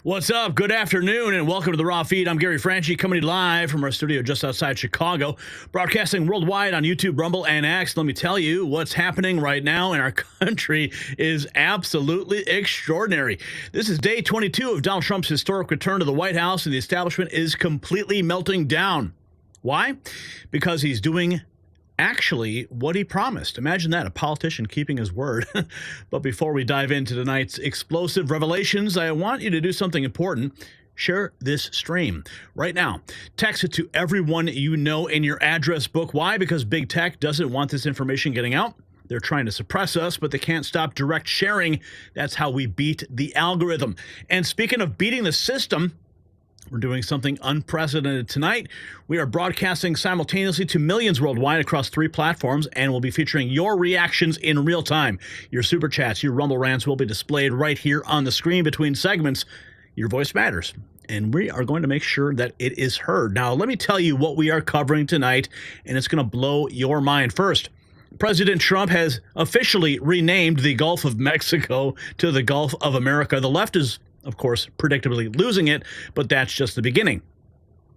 What's up? Good afternoon and welcome to the Raw Feed. I'm Gary Franchi, coming live from our studio just outside Chicago, broadcasting worldwide on YouTube, Rumble, and X. Let me tell you, what's happening right now in our country is absolutely extraordinary. This is day 22 of Donald Trump's historic return to the White House, and the establishment is completely melting down. Why? Because he's doing actually what he promised. Imagine that, a politician keeping his word. But before we dive into tonight's explosive revelations, I want you to do something important. Share this stream right now. Text it to everyone you know in your address book. Why? Because big tech doesn't want this information getting out. They're trying to suppress us, but they can't stop direct sharing. That's how we beat the algorithm. And speaking of beating the system, we're doing something unprecedented tonight. We are broadcasting simultaneously to millions worldwide across 3 platforms, and we'll be featuring your reactions in real time. Your super chats, your Rumble rants will be displayed right here on the screen between segments. Your voice matters, and we are going to make sure that it is heard. Now, let me tell you what we are covering tonight, and it's going to blow your mind. First, President Trump has officially renamed the Gulf of Mexico to the Gulf of America. The left is, of course, predictably losing it, but that's just the beginning.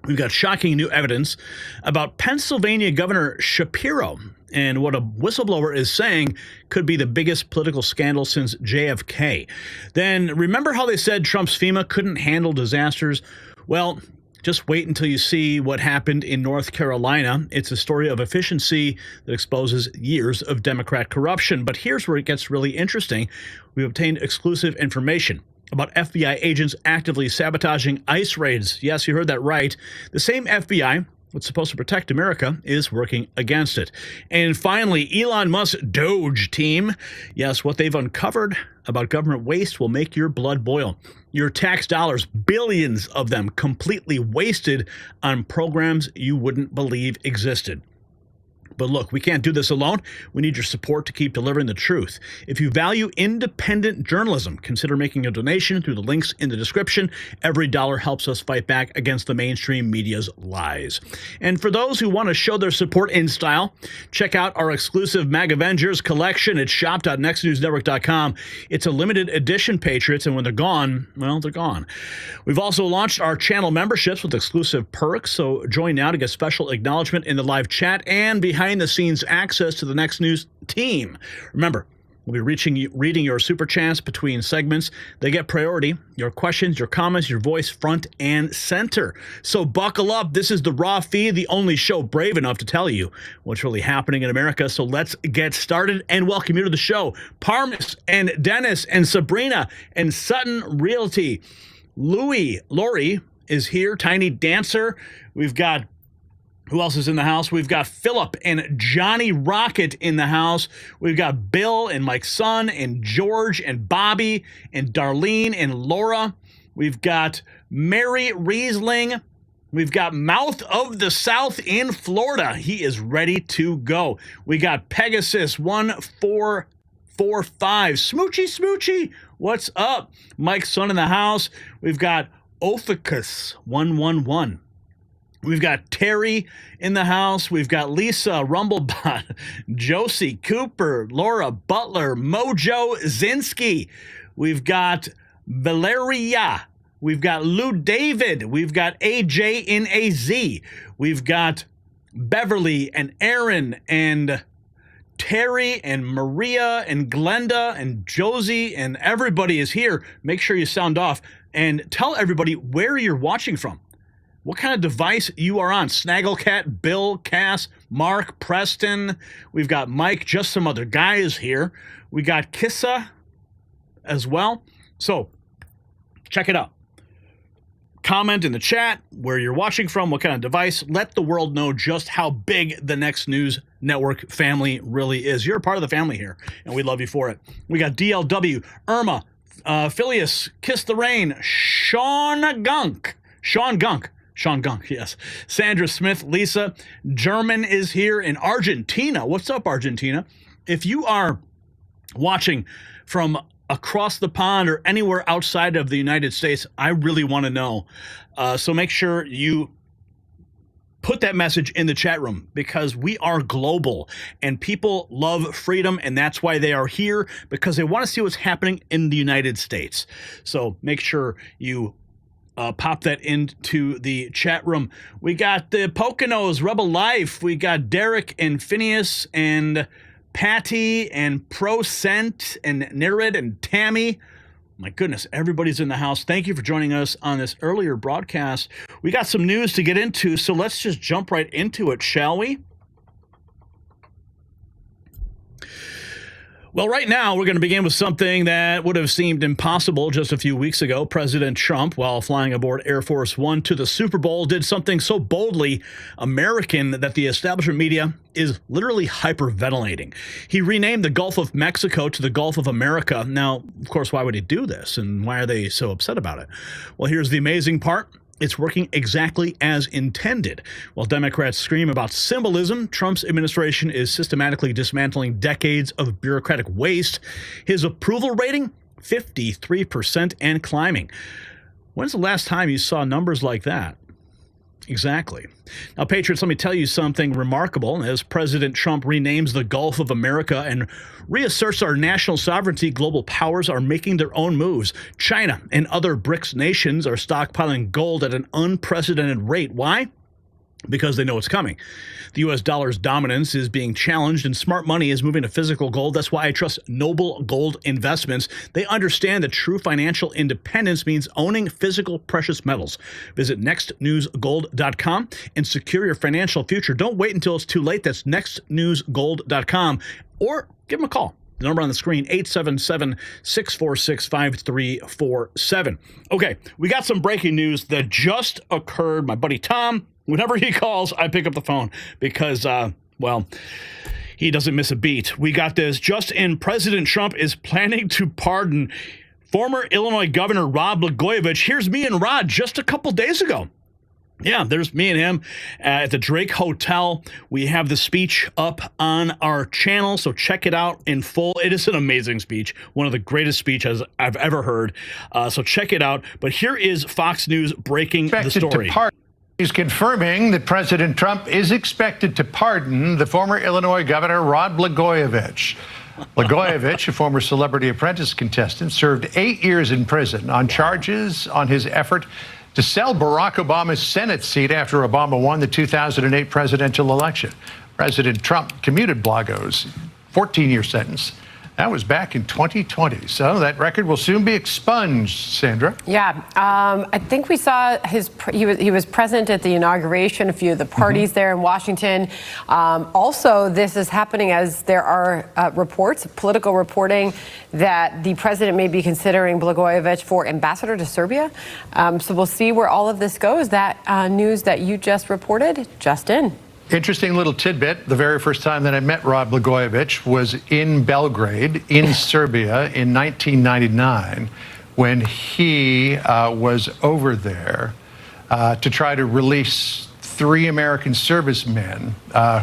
We've got shocking new evidence about Pennsylvania Governor Shapiro and what a whistleblower is saying could be the biggest political scandal since JFK. Then remember how they said Trump's FEMA couldn't handle disasters? Well, just wait until you see what happened in North Carolina. It's a story of efficiency that exposes years of Democrat corruption. But here's where it gets really interesting. We've obtained exclusive information about FBI agents actively sabotaging ICE raids. Yes, you heard that right. The same FBI that's supposed to protect America is working against it. And finally, Elon Musk's DOGE team. Yes, what they've uncovered about government waste will make your blood boil. Your tax dollars, billions of them, completely wasted on programs you wouldn't believe existed. But look, we can't do this alone. We need your support to keep delivering the truth. If you value independent journalism, consider making a donation through the links in the description. Every dollar helps us fight back against the mainstream media's lies. And for those who want to show their support in style, check out our exclusive Mag Avengers collection at shop.nextnewsnetwork.com. It's a limited edition, Patriots, and when they're gone, well, they're gone. We've also launched our channel memberships with exclusive perks, so join now to get special acknowledgement in the live chat and behind-the-scenes access to the Next News team. Remember, we'll be reading your super chats between segments. They get priority. Your questions, your comments, your voice front and center. So buckle up. This is the Raw Feed, the only show brave enough to tell you what's really happening in America. So let's get started and welcome you to the show. Parmis and Dennis and Sabrina and Sutton Realty. Lori is here, Tiny Dancer. We've got, who else is in the house? We've got Philip and Johnny Rocket in the house. We've got Bill and Mike's son and George and Bobby and Darlene and Laura. We've got Mary Riesling. We've got Mouth of the South in Florida. He is ready to go. We got Pegasus 1445. Smoochy. What's up? Mike's son in the house. We've got Ophicus 111. We've got Terry in the house. We've got Lisa Rumblebot, Josie Cooper, Laura Butler, Mojo Zinski. We've got Valeria. We've got Lou David. We've got AJ in AZ. We've got Beverly and Aaron and Terry and Maria and Glenda and Josie, and everybody is here. Make sure you sound off and tell everybody where you're watching from. What kind of device you are on. Snagglecat, Bill, Cass, Mark, Preston. We've got Mike, just some other guys here. We got Kissa as well. So check it out. Comment in the chat where you're watching from, what kind of device. Let the world know just how big the Next News Network family really is. You're a part of the family here, and we love you for it. We got DLW, Irma, Phileas, Kiss the Rain, Sean Gunk, yes. Sandra Smith, Lisa. German is here in Argentina. What's up, Argentina? If you are watching from across the pond or anywhere outside of the United States, I really want to know. So make sure you put that message in the chat room, because we are global and people love freedom, and that's why they are here, because they want to see what's happening in the United States. So make sure you pop that into the chat room. We got the Poconos, Rebel Life. We got Derek and Phineas and Patty and Procent and Nerid and Tammy. My goodness, everybody's in the house. Thank you for joining us on this earlier broadcast. We got some news to get into, so let's just jump right into it, shall we? Well, right now, we're going to begin with something that would have seemed impossible just a few weeks ago. President Trump, while flying aboard Air Force One to the Super Bowl, did something so boldly American that the establishment media is literally hyperventilating. He renamed the Gulf of Mexico to the Gulf of America. Now, of course, why would he do this? And why are they so upset about it? Well, here's the amazing part. It's working exactly as intended. While Democrats scream about symbolism, Trump's administration is systematically dismantling decades of bureaucratic waste. His approval rating, 53% and climbing. When's the last time you saw numbers like that? Exactly. Now, Patriots, let me tell you something remarkable. As President Trump renames the Gulf of America and reasserts our national sovereignty, global powers are making their own moves. China and other BRICS nations are stockpiling gold at an unprecedented rate. Why? Because they know it's coming. The U.S. dollar's dominance is being challenged and smart money is moving to physical gold. That's why I trust Noble Gold Investments. They understand that true financial independence means owning physical precious metals. Visit nextnewsgold.com and secure your financial future. Don't wait until it's too late. That's nextnewsgold.com, or give them a call. The number on the screen, 877-646-5347. Okay, we got some breaking news that just occurred. My buddy Tom, whenever he calls, I pick up the phone because, well, he doesn't miss a beat. We got this just in. President Trump is planning to pardon former Illinois Governor Rod Blagojevich. Here's me and Rod just a couple days ago. Yeah, there's me and him at the Drake Hotel. We have the speech up on our channel, so check it out in full. It is an amazing speech, one of the greatest speeches I've ever heard. So check it out. But here is Fox News breaking the story. He's confirming that President Trump is expected to pardon the former Illinois Governor Rod Blagojevich. Blagojevich, a former Celebrity Apprentice contestant, served 8 years in prison on charges on his effort to sell Barack Obama's Senate seat after Obama won the 2008 presidential election. President Trump commuted Blago's 14-year sentence. That was back in 2020. So that record will soon be expunged, Sandra. Yeah, I think we saw he was present at the inauguration, a few of the parties there in Washington. Also, this is happening as there are reports, political reporting, that the president may be considering Blagojevich for ambassador to Serbia. So we'll see where all of this goes. That news that you just reported, just in. Interesting little tidbit. The very first time that I met Rod Blagojevich was in Belgrade, in Serbia, in 1999, when he was over there to try to release 3 American servicemen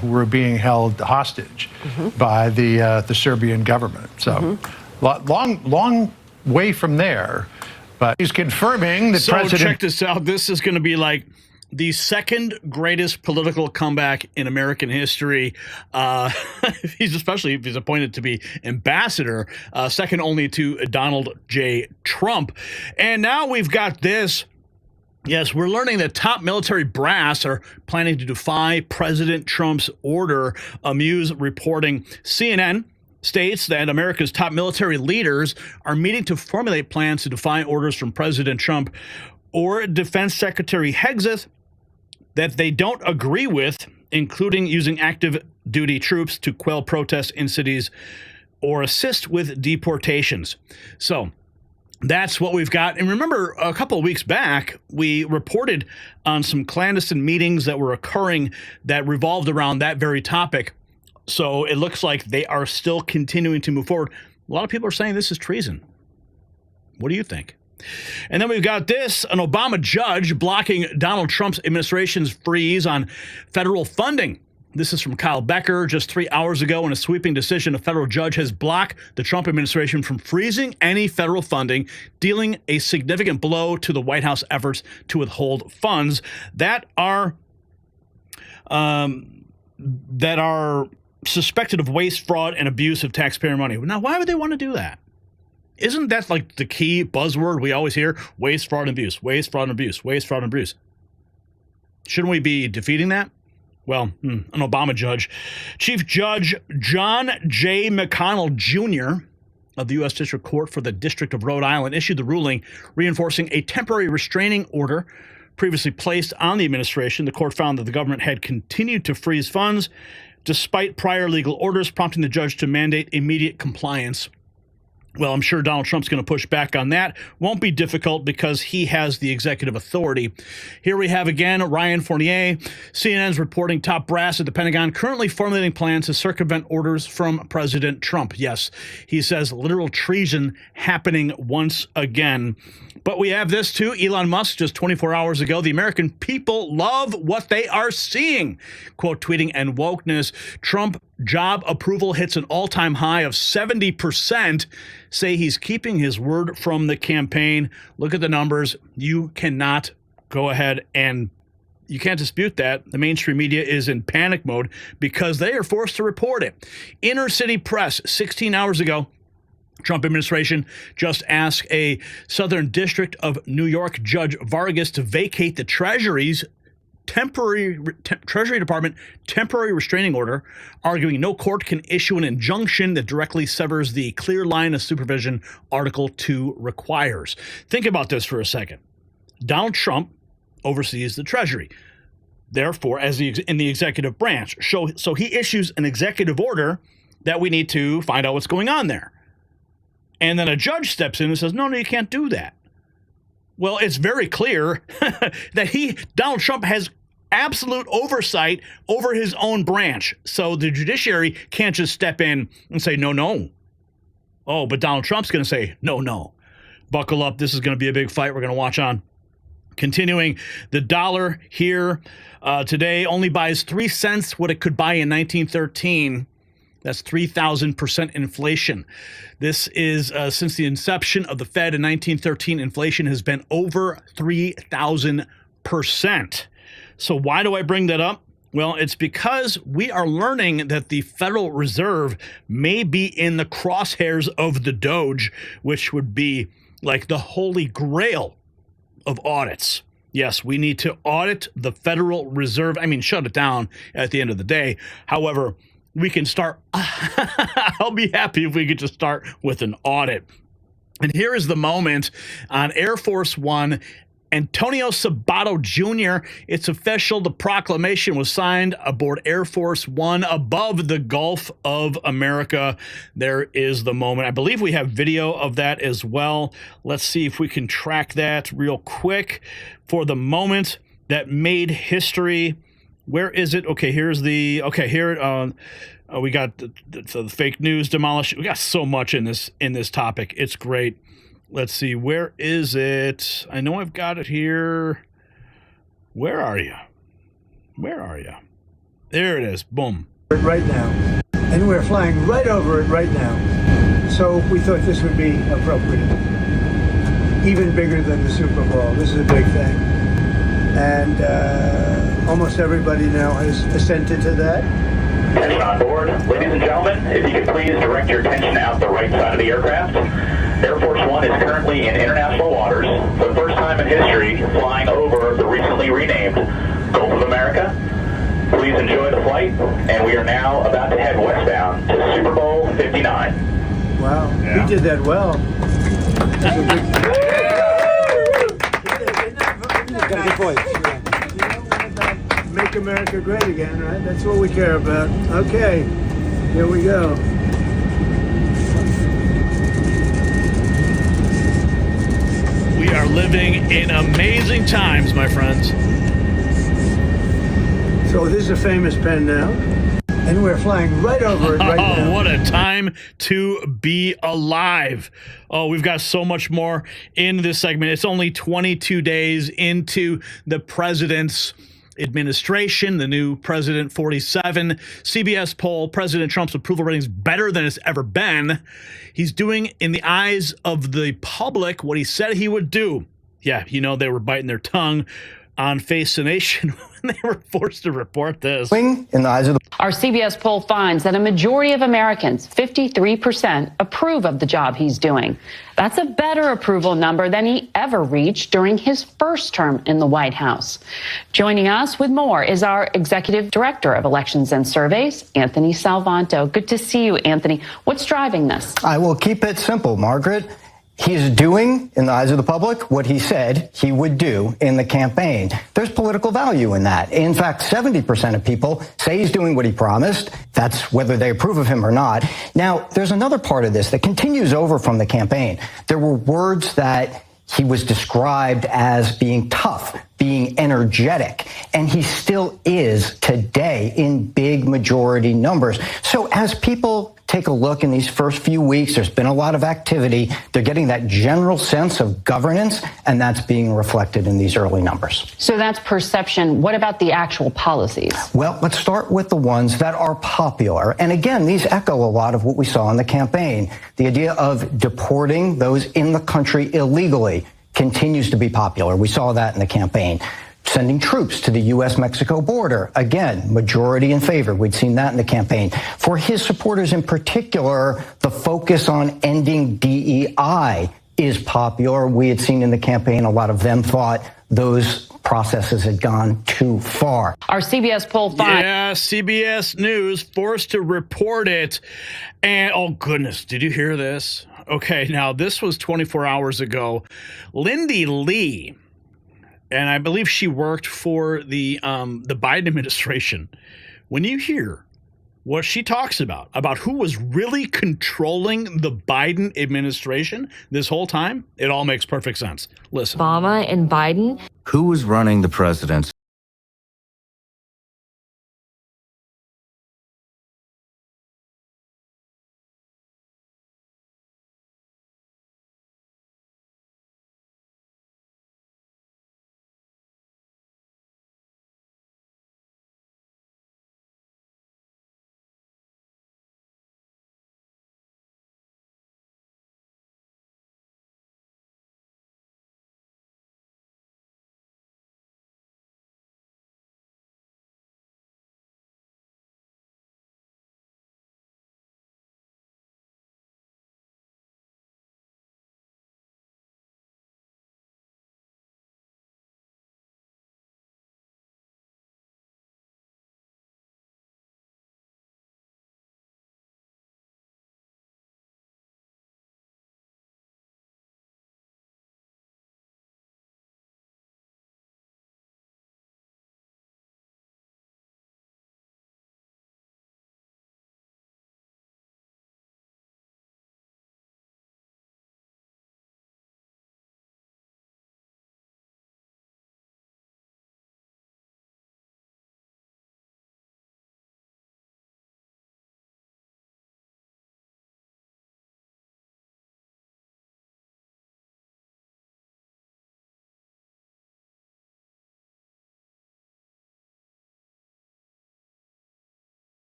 who were being held hostage by the Serbian government. So long way from there. But he's confirming that President... So check this out. This is going to be like the second greatest political comeback in American history. Especially if he's appointed to be ambassador, second only to Donald J. Trump. And now we've got this. Yes, we're learning that top military brass are planning to defy President Trump's order. Muse reporting. CNN states that America's top military leaders are meeting to formulate plans to defy orders from President Trump or Defense Secretary Hegseth that they don't agree with, including using active duty troops to quell protests in cities or assist with deportations. So that's what we've got. And remember, a couple of weeks back, we reported on some clandestine meetings that were occurring that revolved around that very topic. So it looks like they are still continuing to move forward. A lot of people are saying this is treason. What do you think? And then we've got this, an Obama judge blocking Donald Trump's administration's freeze on federal funding. This is from Kyle Becker just 3 hours ago. In a sweeping decision, a federal judge has blocked the Trump administration from freezing any federal funding, dealing a significant blow to the White House efforts to withhold funds that are suspected of waste, fraud, and abuse of taxpayer money. Now, why would they want to do that? Isn't that like the key buzzword we always hear? Waste, fraud, and abuse. Waste, fraud, and abuse. Waste, fraud, and abuse. Shouldn't we be defeating that? Well, an Obama judge, Chief Judge John J. McConnell Jr. of the U.S. District Court for the District of Rhode Island issued the ruling reinforcing a temporary restraining order previously placed on the administration. The court found that the government had continued to freeze funds despite prior legal orders, prompting the judge to mandate immediate compliance. Well, I'm sure Donald Trump's going to push back on that. Won't be difficult because he has the executive authority. Here we have again Ryan Fournier. CNN's reporting top brass at the Pentagon currently formulating plans to circumvent orders from President Trump. Yes, he says literal treason happening once again. But we have this too. Elon Musk just 24 hours ago. The American people love what they are seeing. Quote tweeting and wokeness. Trump job approval hits an all-time high of 70%. Say he's keeping his word from the campaign. Look at the numbers. You cannot go ahead and you can't dispute that. The mainstream media is in panic mode because they are forced to report it. Inner City Press, 16 hours ago, Trump administration just asked a Southern District of New York Judge Vargas to vacate the Treasury Department temporary restraining order, arguing no court can issue an injunction that directly severs the clear line of supervision Article 2 requires. Think about this for a second. Donald Trump oversees the Treasury, therefore, in the executive branch. So he issues an executive order that we need to find out what's going on there. And then a judge steps in and says, no, you can't do that. Well, it's very clear that Donald Trump has absolute oversight over his own branch. So the judiciary can't just step in and say, no. Oh, but Donald Trump's going to say, no. Buckle up. This is going to be a big fight. We're going to watch on. Continuing, the dollar here today only buys 3 cents what it could buy in 1913. That's 3,000% inflation. This is since the inception of the Fed in 1913, inflation has been over 3,000%. So why do I bring that up? Well, it's because we are learning that the Federal Reserve may be in the crosshairs of the DOGE, which would be like the holy grail of audits. Yes, we need to audit the Federal Reserve. I mean, shut it down at the end of the day. However, we can start. I'll be happy if we could just start with an audit. And here is the moment on Air Force One. Antonio Sabato Jr., it's official. The proclamation was signed aboard Air Force One above the Gulf of America. There is the moment. I believe we have video of that as well. Let's see if we can track that real quick for the moment that made history. Where is it? Okay, here's the, okay, here, we got the fake news demolished. We got so much in this topic. It's great. Let's see, where is it? I know I've got it here. Where are you? Where are you? There it is, boom. Right now, and we're flying right over it right now. So we thought this would be appropriate. Even bigger than the Super Bowl. This is a big thing. And almost everybody now has assented to that. Attention on board. Ladies and gentlemen, if you could please direct your attention out the right side of the aircraft. Air Force One is currently in international waters, for the first time in history, flying over the recently renamed Gulf of America. Please enjoy the flight, and we are now about to head westbound to Super Bowl 59. Wow, yeah. He did that well. That's a big Good voice. Make America great again, right? That's what we care about. Okay, here we go. We are living in amazing times, my friends. So this is a famous pen now, and we're flying right over it right now. Oh, what a time to be alive. Oh, we've got so much more in this segment. It's only 22 days into the president's administration, the new President 47. CBS poll, President Trump's approval ratings better than it's ever been. He's doing, in the eyes of the public, what he said he would do. Yeah, you know, they were biting their tongue on Assassination when they were forced to report this. In the eyes of the Our CBS poll finds that a majority of Americans, 53%, approve of the job he's doing. That's a better approval number than he ever reached during his first term in the White House. Joining us with more is our Executive Director of Elections and Surveys, Anthony Salvanto. Good to see you, Anthony. What's driving this? I will keep it simple, Margaret. He's doing, in the eyes of the public, what he said he would do in the campaign. There's political value in that. In fact, 70% of people say he's doing what he promised. That's whether they approve of him or not. Now, there's another part of this that continues over from the campaign. There were words that he was described as being tough, being energetic, and he still is today in big majority numbers. So as people take a look in these first few weeks, there's been a lot of activity. They're getting that general sense of governance, and that's being reflected in these early numbers. So that's perception. What about the actual policies? Well, let's start with the ones that are popular. And again, these echo a lot of what we saw in the campaign. The idea of deporting those in the country illegally continues to be popular. We saw that in the campaign. Sending troops to the U.S.-Mexico border, again, majority in favor. We'd seen that in the campaign. For his supporters in particular, the focus on ending DEI is popular. We had seen in the campaign a lot of them thought those processes had gone too far. Our CBS poll finds... Yeah, CBS News forced to report it. And, oh, goodness, did you hear this? Okay, now, this was 24 hours ago. Lindy Lee, and I believe she worked for the Biden administration. When you hear what she talks about who was really controlling the Biden administration this whole time, it all makes perfect sense. Listen. Obama and Biden. Who was running the presidency?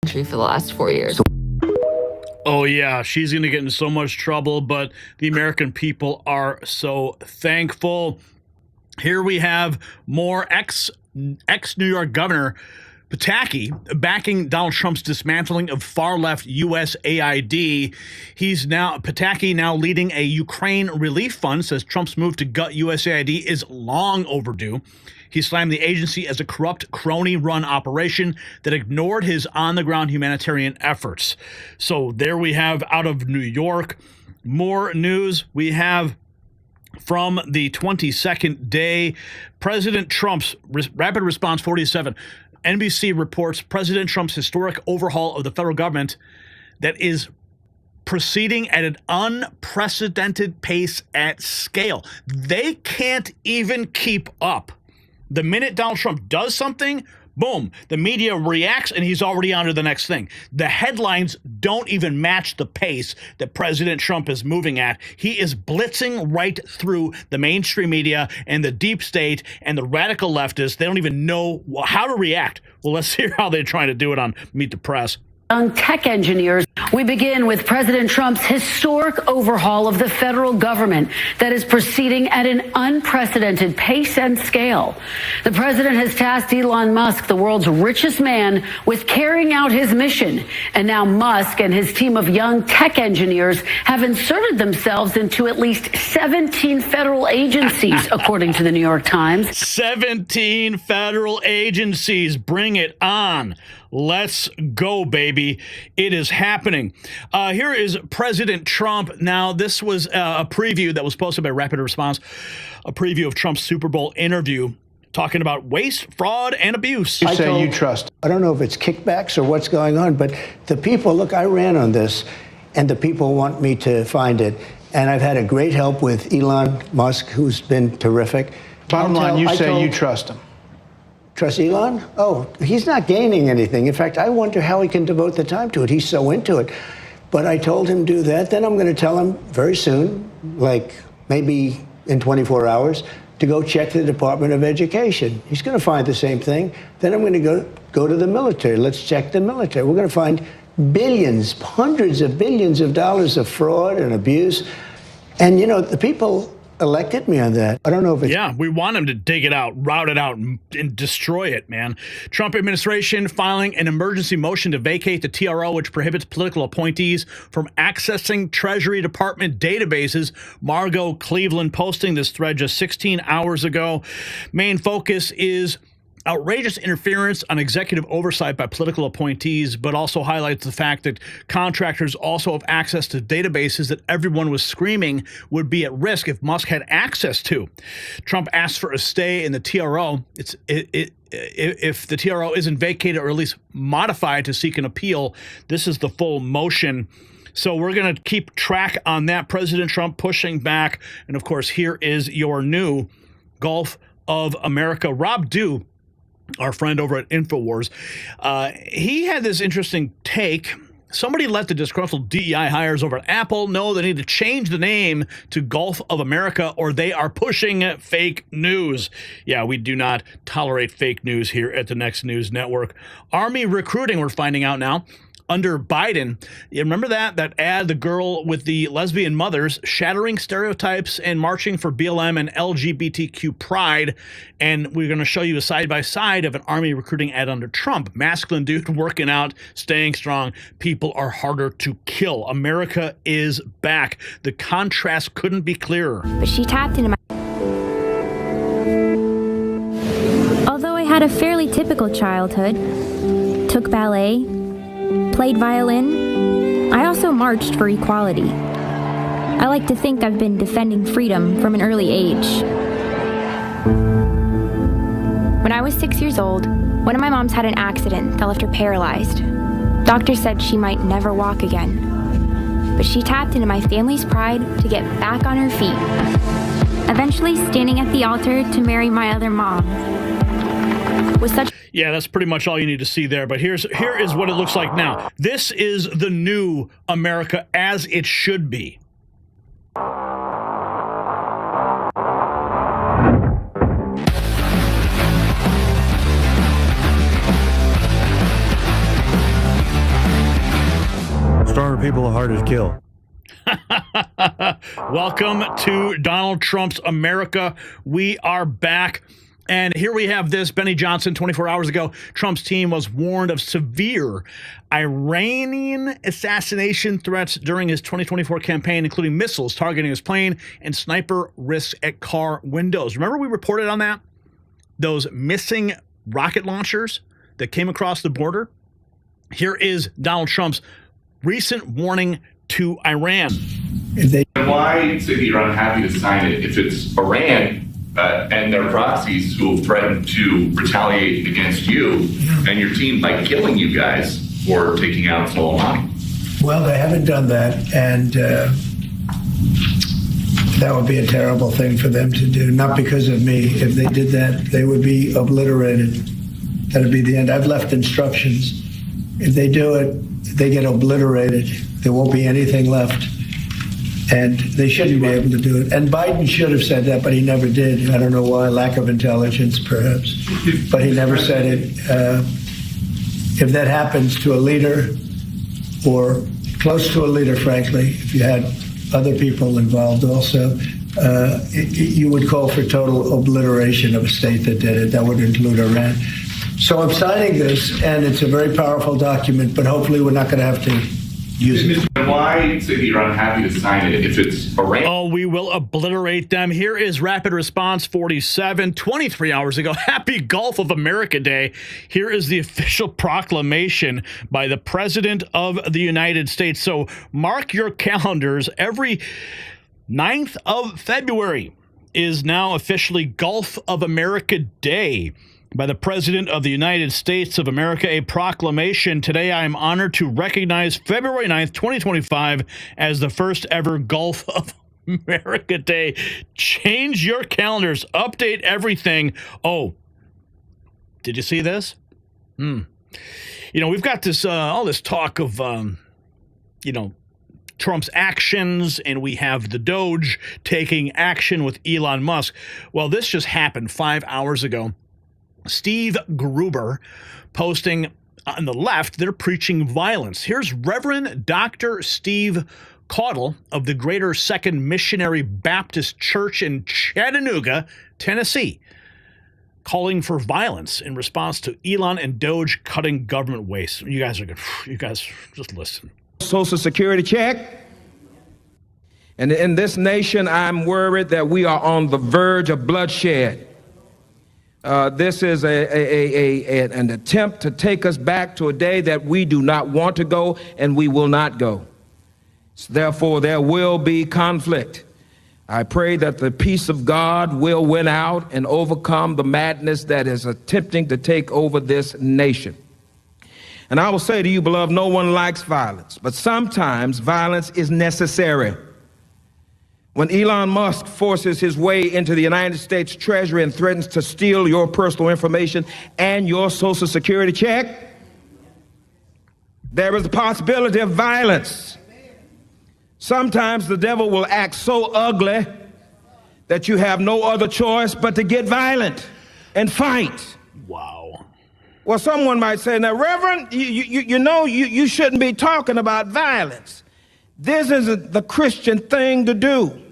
For the last 4 years. Oh, yeah, she's going to get in so much trouble, but the American people are so thankful. Here we have more ex-New York Governor Pataki backing Donald Trump's dismantling of far-left USAID. Pataki now leading a Ukraine relief fund, says Trump's move to gut USAID is long overdue. He slammed the agency as a corrupt, crony-run operation that ignored his on-the-ground humanitarian efforts. So there we have out of New York. More news we have from the 22nd day. President Trump's rapid response 47. NBC reports President Trump's historic overhaul of the federal government that is proceeding at an unprecedented pace at scale. They can't even keep up. The minute Donald Trump does something, Boom. The media reacts and he's already on to the next thing. The headlines don't even match the pace that President Trump is moving at. He is blitzing right through the mainstream media and the deep state and the radical leftists. They don't even know how to react. Well, let's hear how they're trying to do it on Meet the Press. Young tech engineers. We begin with President Trump's historic overhaul of the federal government that is proceeding at an unprecedented pace and scale. The president has tasked Elon Musk, the world's richest man, with carrying out his mission. And now Musk and his team of young tech engineers have inserted themselves into at least 17 federal agencies, according to the New York Times. 17 federal agencies. Bring it on. Let's go, baby. It is happening. Here is President Trump. Now, this was a preview that was posted by Rapid Response, a preview of Trump's Super Bowl interview talking about waste, fraud, and abuse. You say you trust. I don't know if it's kickbacks or what's going on, but the people, look, I ran on this, and the people want me to find it. And I've had a great help with Elon Musk, who's been terrific. Bottom line, you say you trust him. Trust Elon? Oh, he's not gaining anything. In fact, I wonder how he can devote the time to it. He's so into it. But I told him do that. Then I'm going to tell him very soon, like maybe in 24 hours, to go check the Department of Education. He's going to find the same thing. Then I'm going to go to the military. Let's check the military. We're going to find billions, hundreds of billions of dollars of fraud and abuse. And, you know, the people elected me on that. I don't know if it's... Yeah, we want him to dig it out, rout it out, and destroy it, man. Trump administration filing an emergency motion to vacate the TRO, which prohibits political appointees from accessing Treasury Department databases. Margot Cleveland posting this thread just 16 hours ago. Main focus is outrageous interference on executive oversight by political appointees, but also highlights the fact that contractors also have access to databases that everyone was screaming would be at risk if Musk had access to. Trump asked for a stay in the TRO. If the TRO isn't vacated or at least modified to seek an appeal, this is the full motion. So we're going to keep track on that. President Trump pushing back. And of course, here is your new Gulf of America. Rob Dew, our friend over at InfoWars, he had this interesting take. Somebody let the disgruntled DEI hires over at Apple know they need to change the name to Gulf of America or they are pushing fake news. Yeah, we do not tolerate fake news here at the Next News Network. Army recruiting, we're finding out now, under Biden. You remember that ad, the girl with the lesbian mothers shattering stereotypes and marching for BLM and LGBTQ pride. And we're going to show you a side-by-side of an Army recruiting ad under Trump. Masculine dude working out, staying strong. People are harder to kill. America is back. The contrast couldn't be clearer. But she tapped into my... Although I had a fairly typical childhood, took ballet, played violin, I also marched for equality. I like to think I've been defending freedom from an early age. When I was 6 years old, one of my moms had an accident that left her paralyzed. Doctors said she might never walk again. But she tapped into my family's pride to get back on her feet, eventually standing at the altar to marry my other mom. With such... Yeah, that's pretty much all you need to see there. But here is what it looks like now. This is the new America as it should be. Stronger people are harder to kill. Welcome to Donald Trump's America. We are back. And here we have this. Benny Johnson, 24 hours ago, Trump's team was warned of severe Iranian assassination threats during his 2024 campaign, including missiles targeting his plane and sniper risks at car windows. Remember we reported on that? Those missing rocket launchers that came across the border? Here is Donald Trump's recent warning to Iran. Why say that you're unhappy to sign it if it's Iran and their proxies who have threatened to retaliate against you and your team by killing you guys for taking out Soleimani? Well, they haven't done that, and that would be a terrible thing for them to do, not because of me. If they did that, they would be obliterated. that'll be the end. I've left instructions. If they do it, they get obliterated. There won't be anything left. And they shouldn't be able to do it. And Biden should have said that, but he never did. I don't know why, lack of intelligence, perhaps. But he never said it. If that happens to a leader or close to a leader, frankly, if you had other people involved also, you would call for total obliteration of a state that did it. That would include Iran. So I'm signing this, and it's a very powerful document, but hopefully we're not going to have to use it. Why say that you're unhappy to sign it if it's Iran? Oh, we will obliterate them. Here is Rapid Response 47, 23 hours ago. Happy Gulf of America Day. Here is the official proclamation by the President of the United States. So mark your calendars. Every 9th of February is now officially Gulf of America Day by the President of the United States of America, a proclamation. Today, I am honored to recognize February 9th, 2025 as the first ever Gulf of America Day. Change your calendars, update everything. Oh, did you see this? You know, we've got this, all this talk of, you know, Trump's actions, and we have the DOGE taking action with Elon Musk. Well, this just happened 5 hours ago. Steve Gruber posting on the left, they're preaching violence. Here's Reverend Dr. Steve Caudle of the Greater Second Missionary Baptist Church in Chattanooga, Tennessee, calling for violence in response to Elon and DOGE cutting government waste. You guys are good. You guys just listen. Social Security check. And in this nation, I'm worried that we are on the verge of bloodshed. This is an attempt to take us back to a day that we do not want to go, and we will not go. So therefore, there will be conflict. I pray that the peace of God will win out and overcome the madness that is attempting to take over this nation. And I will say to you, beloved, no one likes violence, but sometimes violence is necessary. When Elon Musk forces his way into the United States Treasury and threatens to steal your personal information and your Social Security check, there is a possibility of violence. Sometimes the devil will act so ugly that you have no other choice but to get violent and fight. Wow. Well, someone might say, now, Reverend, you know you shouldn't be talking about violence. This isn't the Christian thing to do.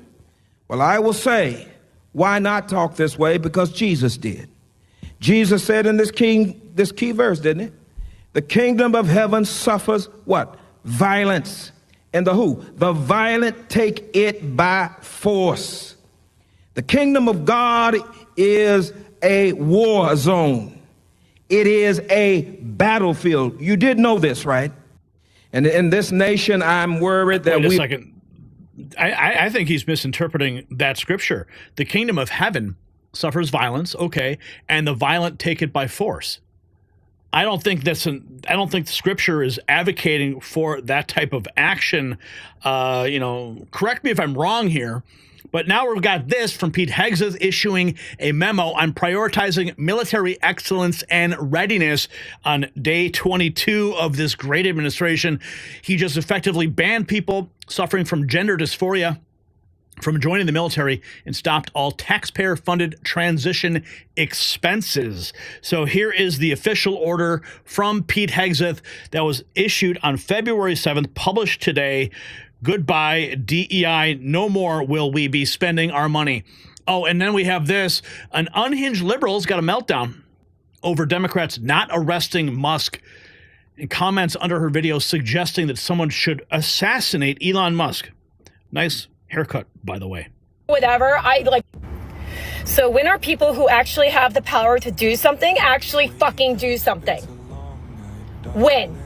Well, I will say, why not talk this way? Because Jesus did. Jesus said in this key verse, didn't it? The kingdom of heaven suffers what? Violence. And the who? The violent take it by force. The kingdom of God is a war zone. It is a battlefield. You did know this, right? And in this nation, I'm worried that Wait a second. I think he's misinterpreting that scripture. The kingdom of heaven suffers violence, okay, and the violent take it by force. I don't think the scripture is advocating for that type of action. You know, correct me if I'm wrong here, but now we've got this from Pete Hegseth issuing a memo on prioritizing military excellence and readiness on day 22 of this great administration. He just effectively banned people suffering from gender dysphoria from joining the military and stopped all taxpayer-funded transition expenses. So here is the official order from Pete Hegseth that was issued on February 7th, published today. Goodbye, DEI. No more will we be spending our money. Oh, and then we have this. An unhinged liberal's got a meltdown over Democrats not arresting Musk, and comments under her video suggesting that someone should assassinate Elon Musk. Nice haircut, by the way. Whatever, So when are people who actually have the power to do something actually fucking do something? When?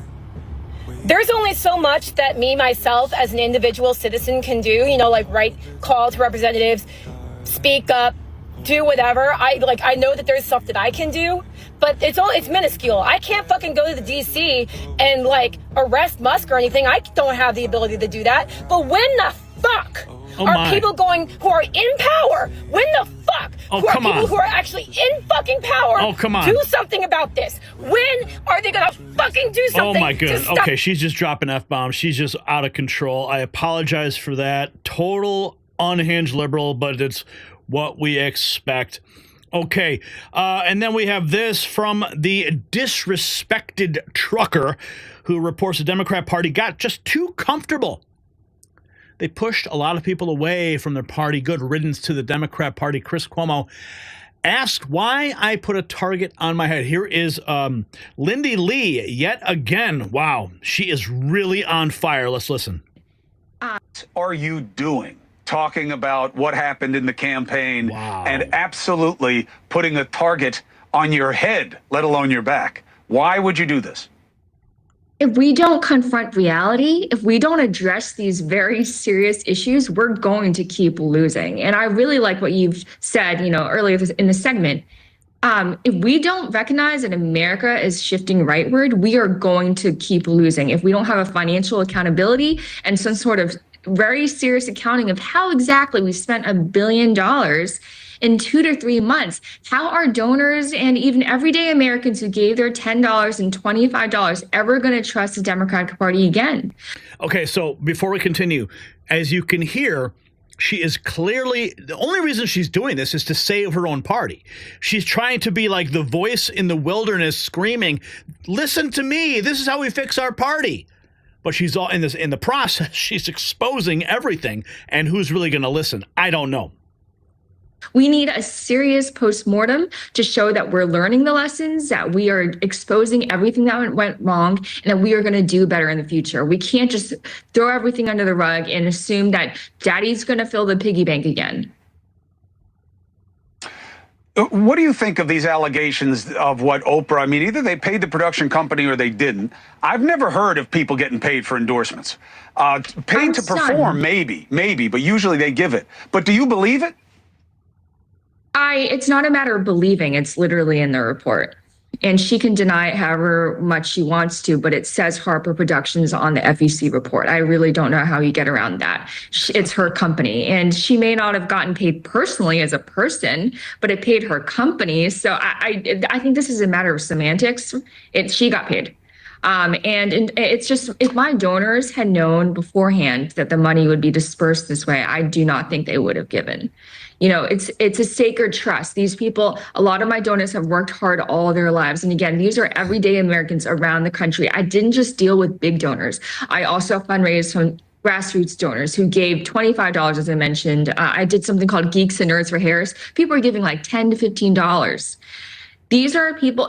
There's only so much that me, myself, as an individual citizen can do, you know, like write call to representatives, speak up, do whatever. I know that there's stuff that I can do, but it's minuscule. I can't fucking go to the DC and arrest Musk or anything. I don't have the ability to do that. But when the fuck are people who are in power. When the fuck who are people who are actually in fucking power do something about this? When are they gonna fucking do something? Oh my goodness. Okay, she's just dropping F-bombs. She's just out of control. I apologize for that. Total unhinged liberal, but it's what we expect. Okay, and then we have this from the disrespected trucker who reports the Democrat Party got just too comfortable. They pushed a lot of people away from their party. Good riddance to the Democrat Party. Chris Cuomo asked why I put a target on my head. Here is Lindy Lee yet again. Wow, she is really on fire. Let's listen. What are you doing? Talking about what happened in the campaign and absolutely putting a target on your head, let alone your back. Why would you do this? If we don't confront reality, if we don't address these very serious issues, we're going to keep losing. And I really like what you've said, earlier in the segment. If we don't recognize that America is shifting rightward, we are going to keep losing. If we don't have a financial accountability and some sort of very serious accounting of how exactly we spent $1 billion in 2 to 3 months, how are donors and even everyday Americans who gave their $10 and $25 ever going to trust the Democratic Party again? Okay, so before we continue, as you can hear, she is clearly, the only reason she's doing this is to save her own party. She's trying to be like the voice in the wilderness screaming, listen to me, this is how we fix our party. But she's all in the process, she's exposing everything. And who's really going to listen? I don't know. We need a serious postmortem to show that we're learning the lessons, that we are exposing everything that went wrong, and that we are going to do better in the future. We can't just throw everything under the rug and assume that daddy's going to fill the piggy bank again. What do you think of these allegations of what Oprah, I mean, either they paid the production company or they didn't. I've never heard of people getting paid for endorsements. Paid to perform, maybe, but usually they give it. But do you believe it? It's not a matter of believing. It's literally in the report. And she can deny it however much she wants to, but it says Harper Productions on the FEC report. I really don't know how you get around that. It's her company. And she may not have gotten paid personally as a person, but it paid her company. So I think this is a matter of semantics. She got paid. And it's just, if my donors had known beforehand that the money would be dispersed this way, I do not think they would have given. It's a sacred trust. These people, a lot of my donors have worked hard all their lives. And again, these are everyday Americans around the country. I didn't just deal with big donors. I also fundraised from grassroots donors who gave $25, as I mentioned. I did something called Geeks and Nerds for Harris. People are giving like $10 to $15. These are people,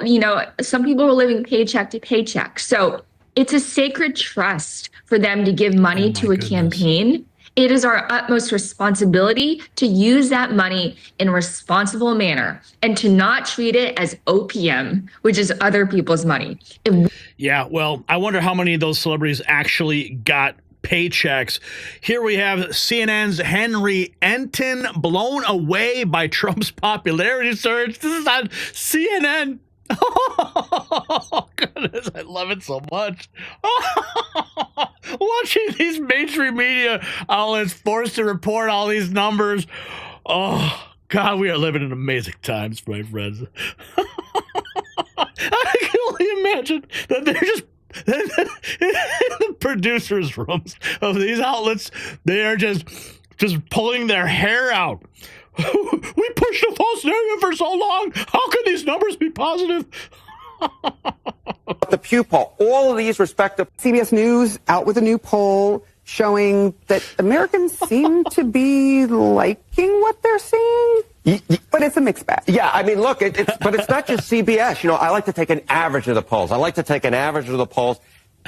some people are living paycheck to paycheck. So it's a sacred trust for them to give money to a campaign. It is our utmost responsibility to use that money in a responsible manner and to not treat it as OPM, which is other people's money. Yeah, well, I wonder how many of those celebrities actually got paychecks. Here we have CNN's Henry Enton blown away by Trump's popularity surge. This is on CNN. Oh, goodness, I love it so much. Watching these mainstream media outlets forced to report all these numbers. Oh, God, we are living in amazing times, my friends. I can only imagine that they're just in the producers' rooms of these outlets. They are just pulling their hair out. We pushed a false narrative for so long. How can these numbers be positive? The Pew poll, all of these respective. CBS News out with a new poll showing that Americans seem to be liking what they're seeing. But it's a mixed bag. Yeah, I mean, look, but it's not just CBS. I like to take an average of the polls.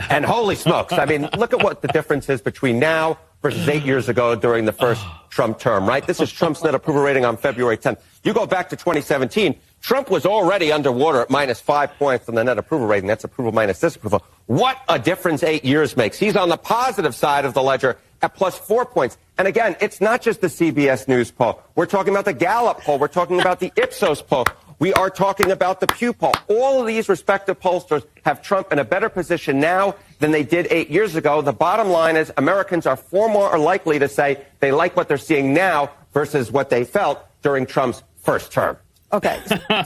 And holy smokes, I mean, look at what the difference is between now versus 8 years ago during the first Trump term, right? This is Trump's net approval rating on February 10th. You go back to 2017, Trump was already underwater at -5 points on the net approval rating. That's approval minus disapproval. What a difference 8 years makes. He's on the positive side of the ledger at +4 points. And again, it's not just the CBS News poll. We're talking about the Gallup poll. We're talking about the Ipsos poll. We are talking about the Pew poll. All of these respective pollsters have Trump in a better position now than they did 8 years ago. The bottom line is Americans are far more likely to say they like what they're seeing now versus what they felt during Trump's first term. Okay,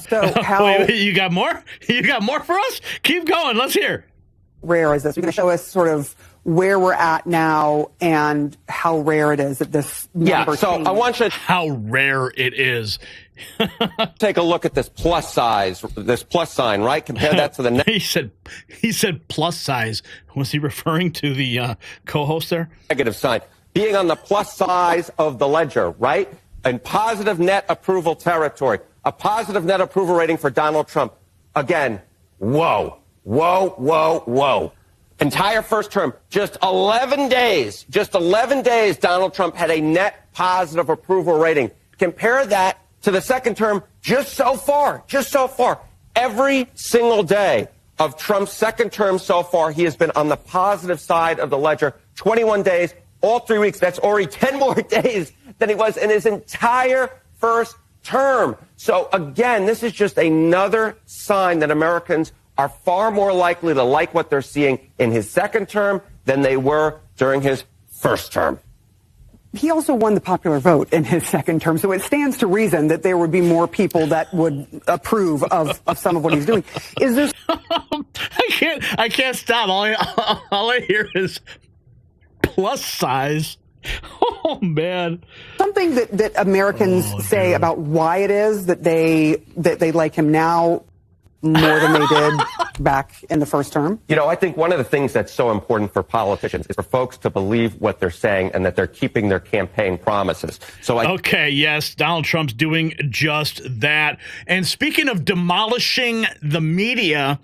so how Wait, you got more? You got more for us? Keep going. Let's hear. rare is this? You're going to show us sort of where we're at now and how rare it is that this number so I want you to how rare it is. Take a look at this plus sign, right? Compare that to the he said plus size. Was he referring to the co-host there? Negative sign. Being on the plus size of the ledger, right? In positive net approval territory. A positive net approval rating for Donald Trump. Again, whoa, whoa, whoa, whoa. Entire first term, just 11 days, Donald Trump had a net positive approval rating. Compare that to the second term, just so far, every single day of Trump's second term so far, he has been on the positive side of the ledger. 21 days, all 3 weeks. That's already 10 more days than he was in his entire first term. So again, this is just another sign that Americans are far more likely to like what they're seeing in his second term than they were during his first term. He also won the popular vote in his second term, so it stands to reason that there would be more people that would approve of some of what he's doing. Is there? I can't stop. All I hear is plus size. Oh man! Something that Americans say about why it is that they like him now more than they did back in the first term? You know, I think one of the things that's so important for politicians is for folks to believe what they're saying and that they're keeping their campaign promises. Okay, yes, Donald Trump's doing just that. And speaking of demolishing the media,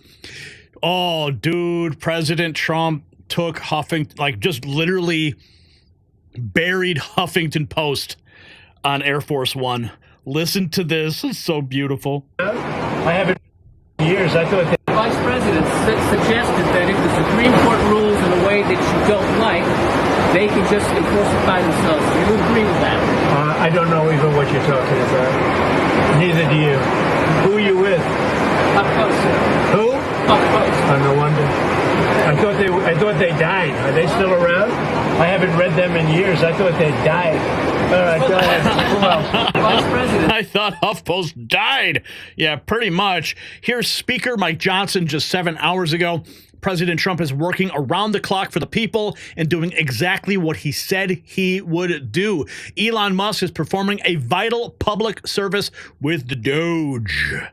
oh, dude, President Trump took Huffington, just literally buried Huffington Post on Air Force One. Listen to this. It's so beautiful. I haven't years. I thought that Vice President suggested that if the Supreme Court rules in a way that you don't like, they can just enforce it by themselves. Do you agree with that? I don't know even what you're talking about. Neither do you. Who are you with? Up close. Who? Up close. Oh, no wonder. I thought they died. Are they still around? I haven't read them in years. I thought they died. All right, go ahead. Who else? Vice President. I thought HuffPost died. Yeah, pretty much. Here's Speaker Mike Johnson just 7 hours ago. President Trump is working around the clock for the people and doing exactly what he said he would do. Elon Musk is performing a vital public service with the DOGE.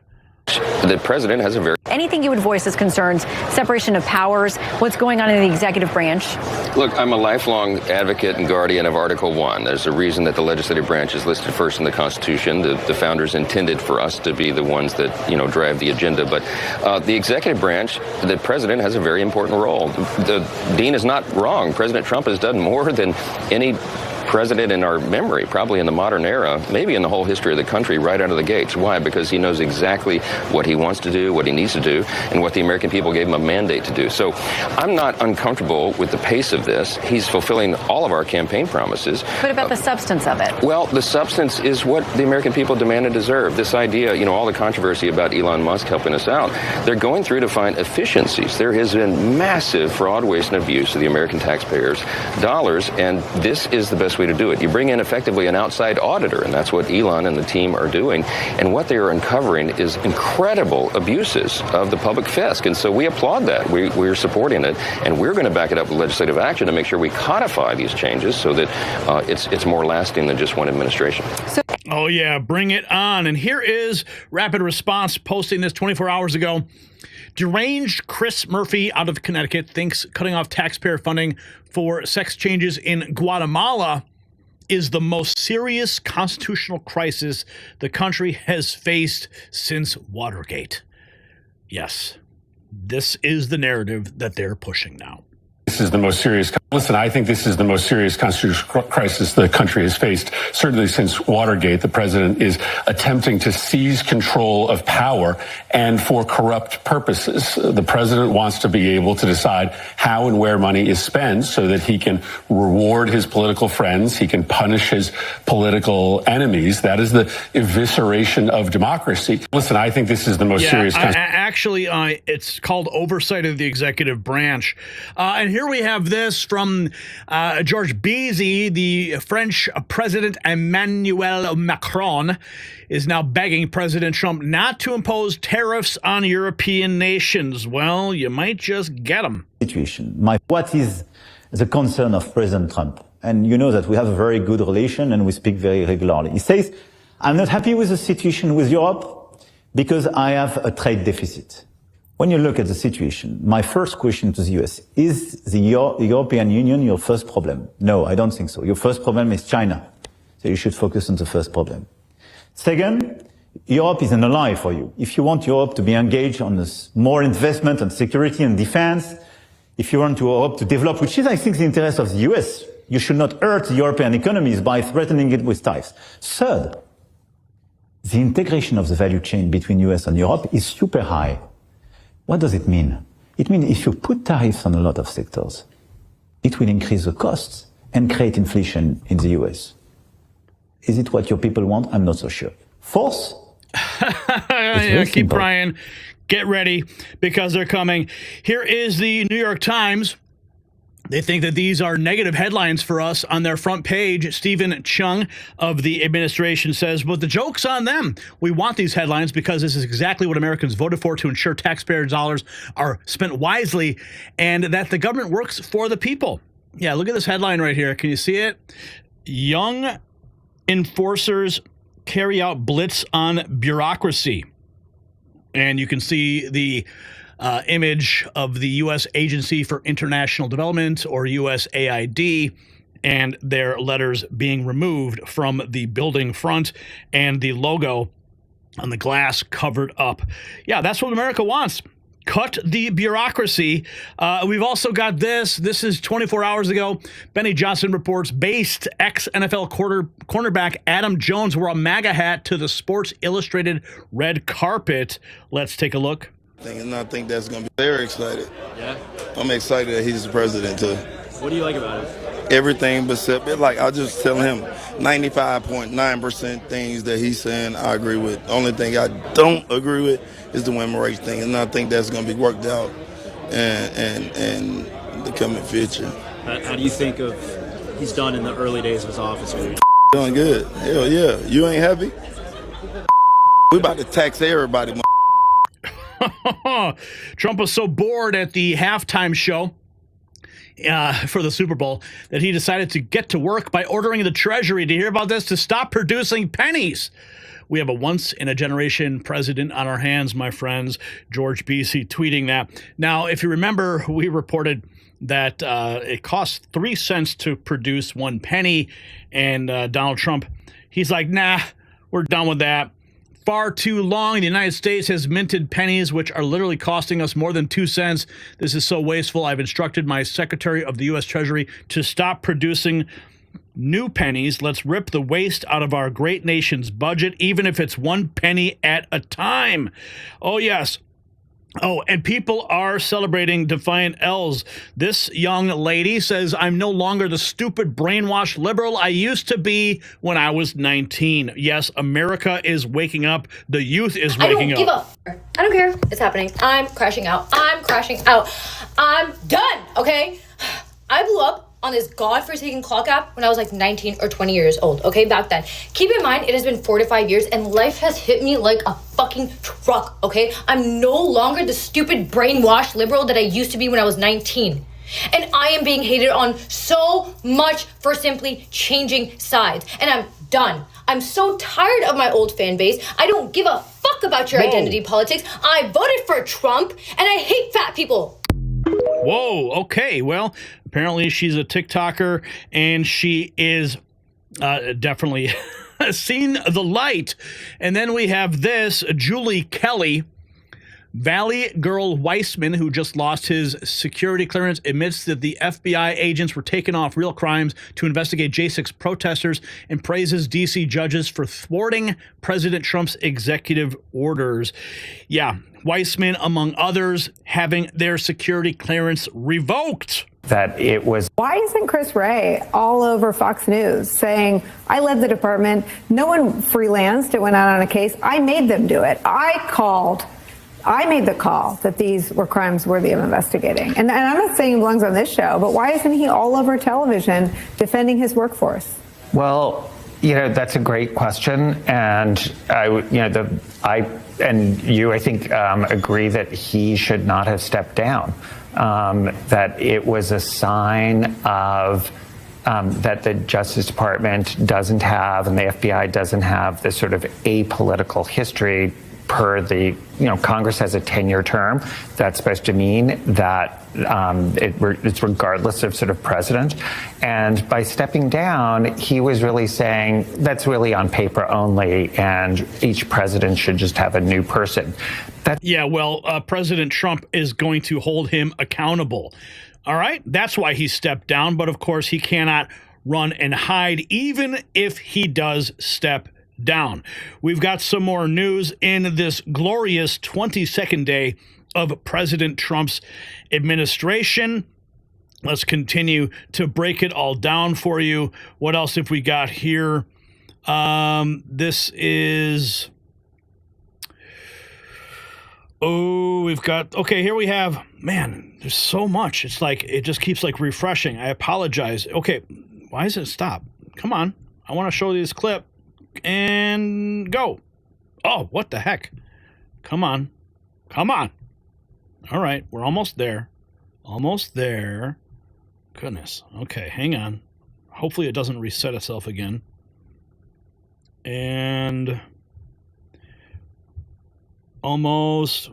The president has a very... Anything you would voice as concerns, separation of powers, what's going on in the executive branch? Look, I'm a lifelong advocate and guardian of Article 1. There's a reason that the legislative branch is listed first in the Constitution. The founders intended for us to be the ones that, drive the agenda. But the executive branch, the president has a very important role. The Dean is not wrong. President Trump has done more than any president in our memory, probably in the modern era, maybe in the whole history of the country, right out of the gates. Why? Because he knows exactly what he wants to do, what he needs to do, and what the American people gave him a mandate to do. So I'm not uncomfortable with the pace of this. He's fulfilling all of our campaign promises. What about the substance of it? Well, the substance is what the American people demand and deserve. This idea, all the controversy about Elon Musk helping us out, they're going through to find efficiencies. There has been massive fraud, waste, and abuse of the American taxpayers' dollars, and this is the best way to do it. You bring in effectively an outside auditor, and that's what Elon and the team are doing. And what they are uncovering is incredible abuses of the public fisc. And so we applaud that. We're supporting it, and we're going to back it up with legislative action to make sure we codify these changes so that it's more lasting than just one administration. Oh, yeah, bring it on. And here is Rapid Response posting this 24 hours ago. Deranged Chris Murphy out of Connecticut thinks cutting off taxpayer funding for sex changes in Guatemala is the most serious constitutional crisis the country has faced since Watergate. Yes, this is the narrative that they're pushing now. This is the most serious Listen, I think this is the most serious constitutional crisis the country has faced, certainly since Watergate. The president is attempting to seize control of power and for corrupt purposes. The president wants to be able to decide how and where money is spent so that he can reward his political friends, he can punish his political enemies. That is the evisceration of democracy. Listen, I think this is the most serious actually, it's called oversight of the executive branch. And here we have this from George Beasy, the French President Emmanuel Macron is now begging President Trump not to impose tariffs on European nations. Well, you might just get them. What is the concern of President Trump? And you know that we have a very good relation and we speak very regularly. He says, I'm not happy with the situation with Europe because I have a trade deficit. When you look at the situation, my first question to the US, is the European Union your first problem? No, I don't think so. Your first problem is China. So you should focus on the first problem. Second, Europe is an ally for you. If you want Europe to be engaged on this more investment on security and defense, if you want Europe to develop, which is, I think, the interest of the US, you should not hurt the European economies by threatening it with tariffs. Third, the integration of the value chain between US and Europe is super high. What does it mean? It means if you put tariffs on a lot of sectors, it will increase the costs and create inflation in the US. Is it what your people want? I'm not so sure. Fourth, keep crying. Get ready because they're coming. Here is the New York Times. They think that these are negative headlines for us on their front page. Stephen Chung of the administration says, but the joke's on them. We want these headlines because this is exactly what Americans voted for, to ensure taxpayer dollars are spent wisely and that the government works for the people. Yeah, look at this headline right here. Can you see it? Young enforcers carry out blitz on bureaucracy. And you can see the image of the U.S. Agency for International Development, or USAID, and their letters being removed from the building front and the logo on the glass covered up. Yeah, that's what America wants. Cut the bureaucracy. We've also got this. This is 24 hours ago. Benny Johnson reports based ex-NFL cornerback Adam Jones wore a MAGA hat to the Sports Illustrated red carpet. Let's take a look. And I think that's going to be very excited. Yeah? I'm excited that he's the president, too. What do you like about it? Everything but like, I'll just tell him 95.9% things that he's saying I agree with. The only thing I don't agree with is the women rights thing, and I think that's going to be worked out in the coming future. How do you think of he's done in the early days of his office? Doing good. Hell yeah. You ain't happy? We about to tax everybody. Trump was so bored at the halftime show for the Super Bowl that he decided to get to work by ordering the Treasury, to hear about this, to stop producing pennies. We have a once-in-a-generation president on our hands, my friends. George Beasy tweeting that. Now, if you remember, we reported that it costs 3 cents to produce 1 penny, and Donald Trump, he's like, nah, we're done with that. Far too long. The United States has minted pennies, which are literally costing us more than 2 cents. This is so wasteful. I've instructed my Secretary of the U.S. Treasury to stop producing new pennies. Let's rip the waste out of our great nation's budget, even if it's 1 penny at a time. Oh, yes. Oh, and people are celebrating Defiant L's. This young lady says, I'm no longer the stupid brainwashed liberal I used to be when I was 19. Yes, America is waking up. The youth is waking up. I don't give up. I don't care. It's happening. I'm crashing out. I'm crashing out. I'm done, okay? I blew up on this godforsaken clock app when I was like 19 or 20 years old, okay, back then. Keep in mind, it has been 4 to 5 years and life has hit me like a fucking truck, okay? I'm no longer the stupid brainwashed liberal that I used to be when I was 19. And I am being hated on so much for simply changing sides. And I'm done. I'm so tired of my old fan base. I don't give a fuck about your identity politics. I voted for Trump and I hate fat people. Whoa, okay. Well, apparently she's a TikToker and she is definitely seen the light. And then we have this, Julie Kelly, Valley Girl Weissman, who just lost his security clearance, admits that the FBI agents were taken off real crimes to investigate J6 protesters and praises D.C. judges for thwarting President Trump's executive orders. Yeah, Weissman, among others, having their security clearance revoked. That it was. Why isn't Chris Wray all over Fox News saying, I led the department, no one freelanced, it went out on a case, I made them do it, I made the call that these were crimes worthy of investigating. And I'm not saying he belongs on this show, but why isn't he all over television defending his workforce? Well, that's a great question. And I think, agree that he should not have stepped down. That it was a sign of that the Justice Department doesn't have and the FBI doesn't have this sort of apolitical history per the, Congress has a 10-year term. That's supposed to mean that it's regardless of sort of president. And by stepping down, he was really saying that's really on paper only, and each president should just have a new person. President Trump is going to hold him accountable. All right, that's why he stepped down. But of course, he cannot run and hide, even if he does step down. We've got some more news in this glorious 22nd day of President Trump's administration. Let's continue to break it all down for you. What else have we got here? This is... here we have, man, there's so much. It's like, it just keeps like refreshing. I apologize. Okay, why does it stop? Come on. I want to show you this clip and go. Oh, what the heck? Come on. All right, we're almost there. Goodness. Okay, hang on. Hopefully it doesn't reset itself again. And almost.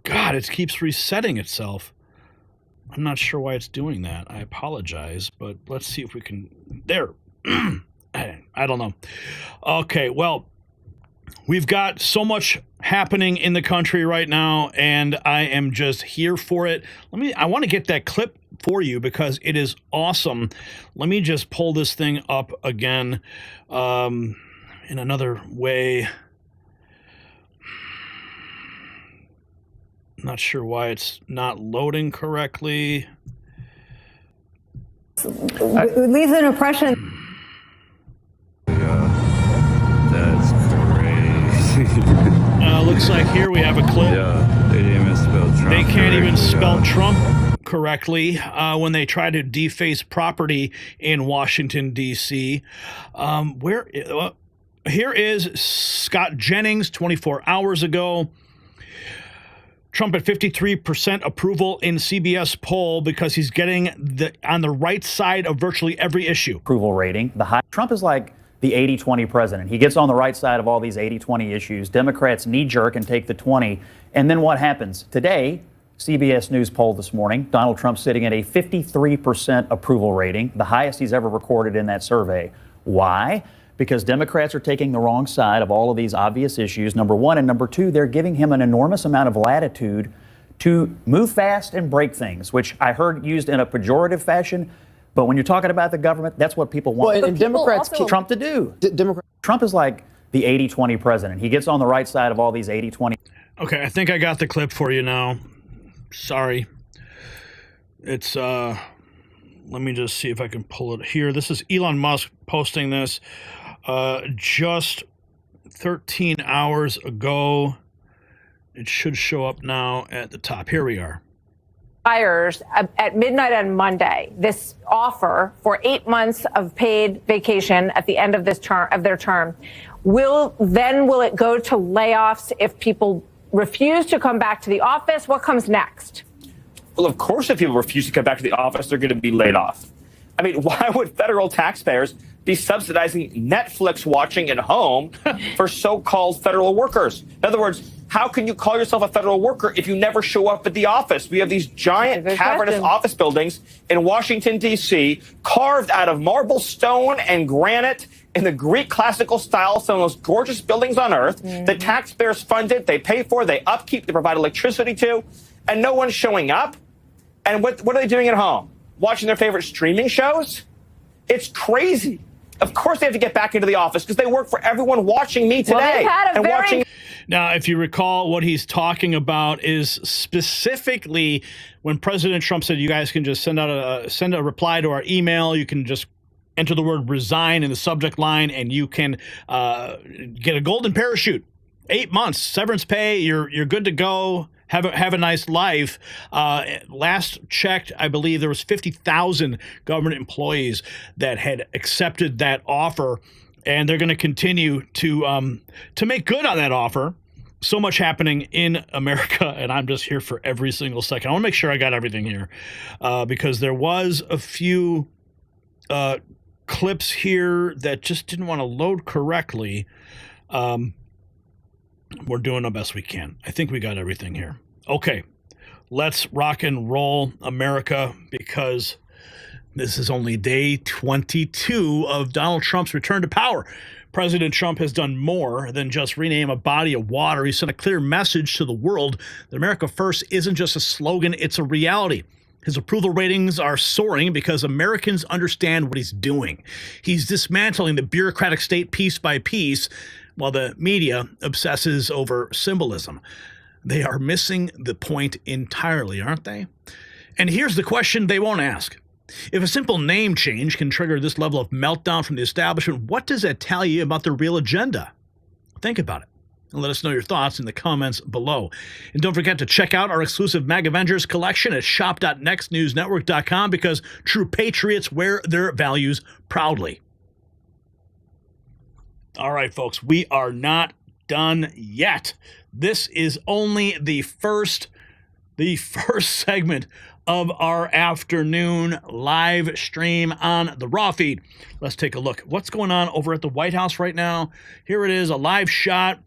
God, it keeps resetting itself. I'm not sure why it's doing that. I apologize, but let's see if we can. There. I don't know. Okay, well, we've got so much happening in the country right now, and I am just here for it. I want to get that clip for you because it is awesome. Let me just pull this thing up again in another way. Not sure why it's not loading correctly. It leaves an impression. That's crazy. Looks like here we have a clip. Yeah, they didn't even spell Trump. They can't even spell Trump correctly when they try to deface property in Washington, D.C. Here is Scott Jennings 24 hours ago. Trump at 53% approval in CBS poll because he's getting on the right side of virtually every issue. Approval rating. Trump is like the 80-20 president. He gets on the right side of all these 80-20 issues. Democrats knee-jerk and take the 20. And then what happens? Today, CBS News poll this morning, Donald Trump sitting at a 53% approval rating, the highest he's ever recorded in that survey. Why? Because Democrats are taking the wrong side of all of these obvious issues, number one. And number two, they're giving him an enormous amount of latitude to move fast and break things, which I heard used in a pejorative fashion. But when you're talking about the government, that's what people want. Well, and Democrats keep Trump to do. Trump is like the 80-20 president. He gets on the right side of all these 80-20. Okay, I think I got the clip for you now. Sorry. It's, let me just see if I can pull it here. This is Elon Musk posting this just 13 hours ago. It should show up now at the top. Here we are. Buyers at midnight on Monday, this offer for 8 months of paid vacation at the end of their term. Will it go to layoffs if people refuse to come back to the office? What comes next? Well, of course, if people refuse to come back to the office, they're going to be laid off. I mean, why would federal taxpayers be subsidizing Netflix watching at home for so-called federal workers? In other words, How can you call yourself a federal worker if you never show up at the office? We have these giant cavernous office buildings in Washington, D.C., carved out of marble stone and granite in the Greek classical style, some of the most gorgeous buildings on earth. The taxpayers fund it, they pay for it, they upkeep, they provide electricity to, and no one's showing up. And what are they doing at home? Watching their favorite streaming shows? It's crazy. Of course they have to get back into the office because they work for everyone watching me today. Now, if you recall, what he's talking about is specifically when President Trump said you guys can just send a reply to our email. You can just enter the word resign in the subject line and you can get a golden parachute. 8 months, severance pay, you're good to go. Have a nice life. Last checked, I believe there was 50,000 government employees that had accepted that offer, and they're going to continue to make good on that offer. So much happening in America, and I'm just here for every single second. I want to make sure I got everything here because there was a few clips here that just didn't want to load correctly. We're doing the best we can. I think we got everything here. Okay, let's rock and roll, America, because this is only day 22 of Donald Trump's return to power. President Trump has done more than just rename a body of water. He sent a clear message to the world that America First isn't just a slogan, it's a reality. His approval ratings are soaring because Americans understand what he's doing. He's dismantling the bureaucratic state piece by piece, while the media obsesses over symbolism. They are missing the point entirely, aren't they? And here's the question they won't ask. If a simple name change can trigger this level of meltdown from the establishment, what does that tell you about their real agenda? Think about it and let us know your thoughts in the comments below. And don't forget to check out our exclusive Mag Avengers collection at shop.nextnewsnetwork.com because true patriots wear their values proudly. All right, folks, we are not done yet. This is only the first segment of our afternoon live stream on the Raw feed. Let's take a look. What's going on over at the White House right now? Here it is, a live shot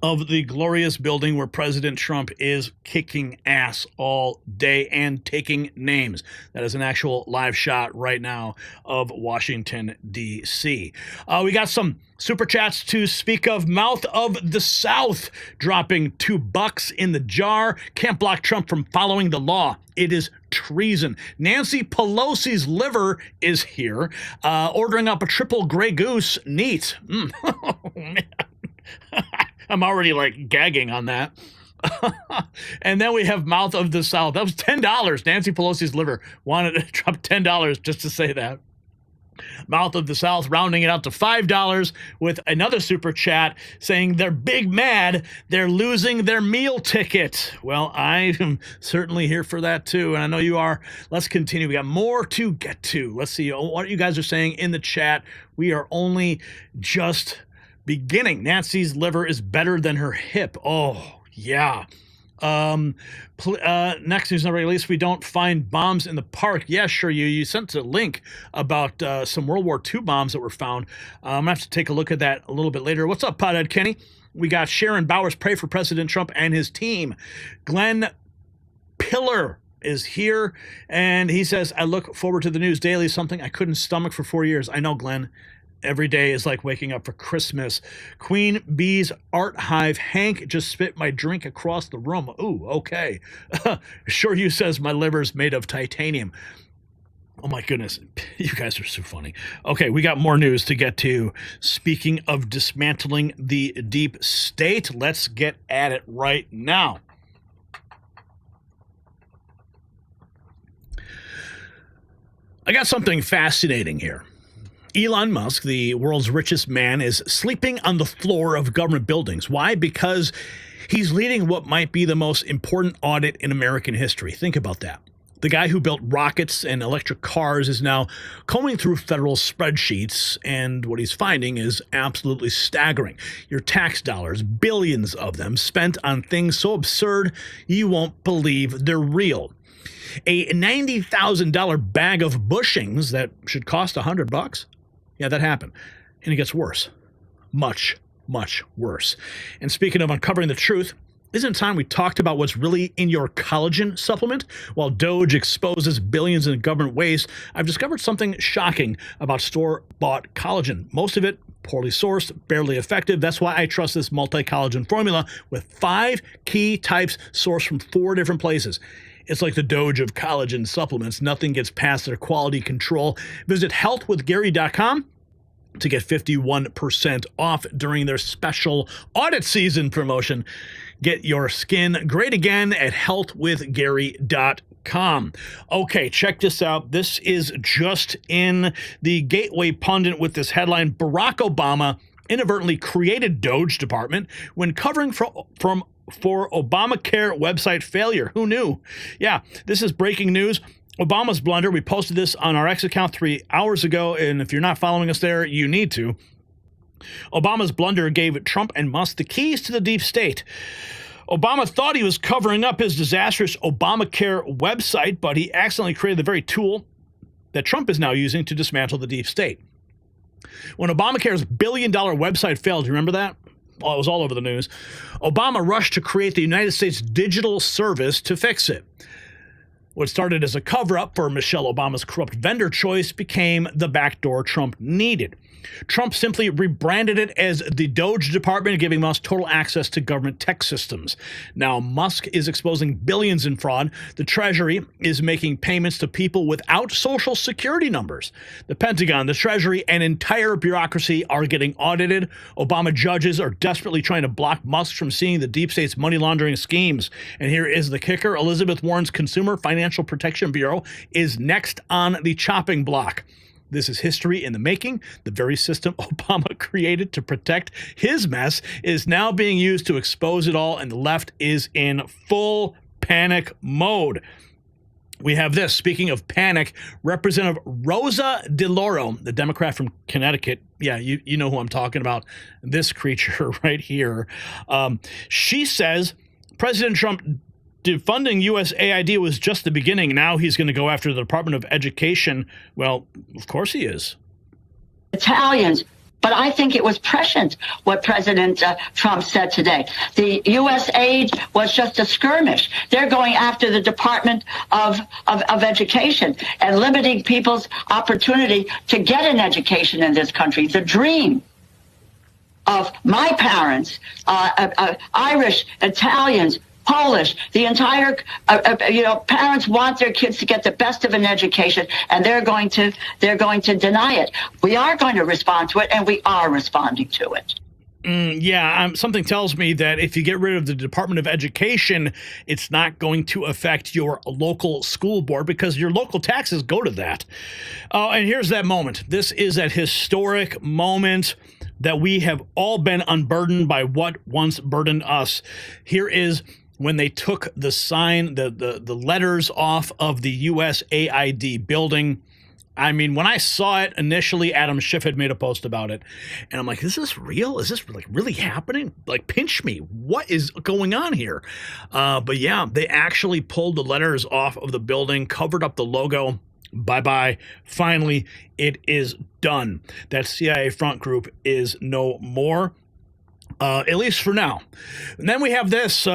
of the glorious building where President Trump is kicking ass all day and taking names. That is an actual live shot right now of Washington, D.C. We got some super chats to speak of. Mouth of the South dropping $2 in the jar. Can't block Trump from following the law. It is treason. Nancy Pelosi's liver is here. Ordering up a triple Grey Goose. Neat. Oh, man. I'm already like gagging on that. And then we have Mouth of the South. That was $10. Nancy Pelosi's liver wanted to drop $10 just to say that. Mouth of the South rounding it out to $5 with another super chat saying they're big mad. They're losing their meal ticket. Well, I am certainly here for that too. And I know you are. Let's continue. We got more to get to. Let's see what you guys are saying in the chat. We are only just beginning. Nancy's liver is better than her hip. Oh, yeah. Next news not released. We don't find bombs in the park. Yeah, sure. You sent a link about some World War II bombs that were found. I'm going to have to take a look at that a little bit later. What's up, Pothead Kenny? We got Sharon Bowers pray for President Trump and his team. Glenn Pillar is here, and he says, I look forward to the news daily, something I couldn't stomach for 4 years. I know, Glenn. Every day is like waking up for Christmas. Queen Bee's Art Hive. Hank just spit my drink across the room. Ooh, okay. Sure you says my liver's made of titanium. Oh my goodness. You guys are so funny. Okay, we got more news to get to. Speaking of dismantling the deep state, let's get at it right now. I got something fascinating here. Elon Musk, the world's richest man, is sleeping on the floor of government buildings. Why? Because he's leading what might be the most important audit in American history. Think about that. The guy who built rockets and electric cars is now combing through federal spreadsheets, and what he's finding is absolutely staggering. Your tax dollars, billions of them, spent on things so absurd you won't believe they're real. A $90,000 bag of bushings that should cost $100. Yeah, that happened. And it gets worse. Much, much worse. And speaking of uncovering the truth, Isn't it time we talked about what's really in your collagen supplement? While DOGE exposes billions in government waste, I've discovered something shocking about store-bought collagen. Most of it poorly sourced, barely effective. That's why I trust this multi-collagen formula with 5 key types sourced from 4 different places. It's like the DOGE of collagen supplements. Nothing gets past their quality control. Visit healthwithgary.com to get 51% off during their special audit season promotion. Get your skin great again at healthwithgary.com. Okay, check this out. This is just in the Gateway Pundit with this headline: Barack Obama inadvertently created DOGE department when covering for Obamacare website failure. Who knew? Yeah, this is breaking news. Obama's blunder. We posted this on our X account 3 hours ago, and if you're not following us there, you need to. Obama's blunder gave Trump and Musk the keys to the deep state. Obama thought he was covering up his disastrous Obamacare website, but he accidentally created the very tool that Trump is now using to dismantle the deep state. When Obamacare's billion-dollar website failed, you remember that? Well, it was all over the news. Obama rushed to create the United States Digital Service to fix it. What started as a cover-up for Michelle Obama's corrupt vendor choice became the backdoor Trump needed. Trump simply rebranded it as the DOGE department, giving Musk total access to government tech systems. Now Musk is exposing billions in fraud. The Treasury is making payments to people without social security numbers. The Pentagon, the Treasury, and entire bureaucracy are getting audited. Obama judges are desperately trying to block Musk from seeing the deep state's money laundering schemes. And here is the kicker: Elizabeth Warren's Consumer Financial Protection Bureau is next on the chopping block. This is history in the making. The very system Obama created to protect his mess is now being used to expose it all, and the left is in full panic mode. We have this. Speaking of panic, Representative Rosa DeLauro, the Democrat from Connecticut, yeah, you know who I'm talking about, this creature right here. She says President Trump defunding USAID was just the beginning. Now he's going to go after the Department of Education. Well, of course he is. Italians. But I think it was prescient what President Trump said today. The U.S. aid was just a skirmish. They're going after the Department of Education and limiting people's opportunity to get an education in this country. The dream of my parents, Irish, Italians, Polish, the entire, parents want their kids to get the best of an education, and they're going to deny it. We are going to respond to it, and we are responding to it. Something tells me that if you get rid of the Department of Education, it's not going to affect your local school board because your local taxes go to that. And here's that moment. This is that historic moment that we have all been unburdened by what once burdened us. Here is when they took the sign, the letters off of the USAID building. I mean, when I saw it initially, Adam Schiff had made a post about it. And I'm like, is this real? Is this like really happening? Like, pinch me. What is going on here? But yeah, they actually pulled the letters off of the building, covered up the logo. Bye-bye. Finally, it is done. That CIA front group is no more, at least for now. And then we have this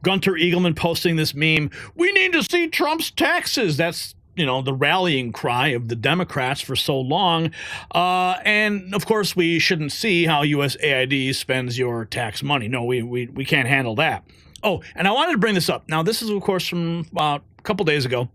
Gunter Eagleman posting this meme. We need to see Trump's taxes. That's, the rallying cry of the Democrats for so long. And of course, we shouldn't see how USAID spends your tax money. No, we can't handle that. Oh, and I wanted to bring this up. Now, this is, of course, from about a couple days ago.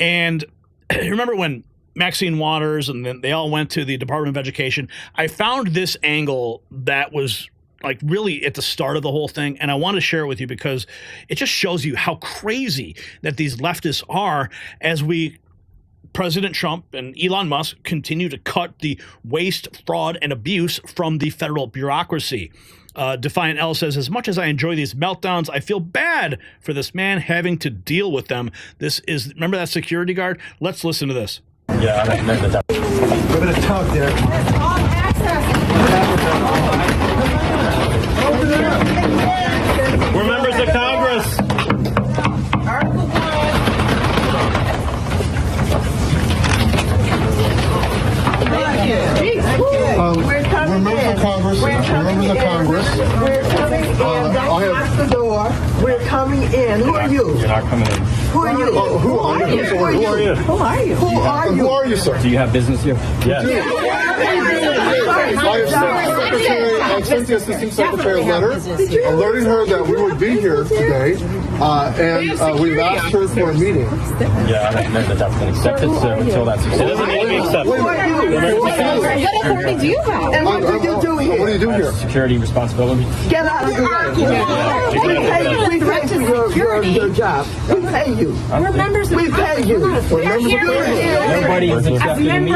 And remember when Maxine Waters and then they all went to the Department of Education? I found this angle that was like really at the start of the whole thing, and I want to share it with you because it just shows you how crazy that these leftists are as President Trump and Elon Musk continue to cut the waste, fraud, and abuse from the federal bureaucracy. Defiant L says, as much as I enjoy these meltdowns, I feel bad for this man having to deal with them. Remember that security guard? Let's listen to this. Yeah, I remember that. Give it a tug there. All access. Over there. We're members of Congress. We're members of Congress. We're members of Congress. I have coming in. Who are you? You're not coming in. Who are you? Who are you? Who are you? Who are you? Who are you? Who are you, sir? Do you have business here? Yes. I sent the Assistant Secretary a letter alerting her that we would be here today, and we've asked her for a meeting. Yeah, I don't know that that's been accepted, so until that's accepted. It doesn't need to be accepted. What authority do you have? And what do you do here? What do you do here? Security responsibility. Get out of here. We pay for your job. We pay you. We're members of We pay you. We're members of Nobody has accepted a meeting.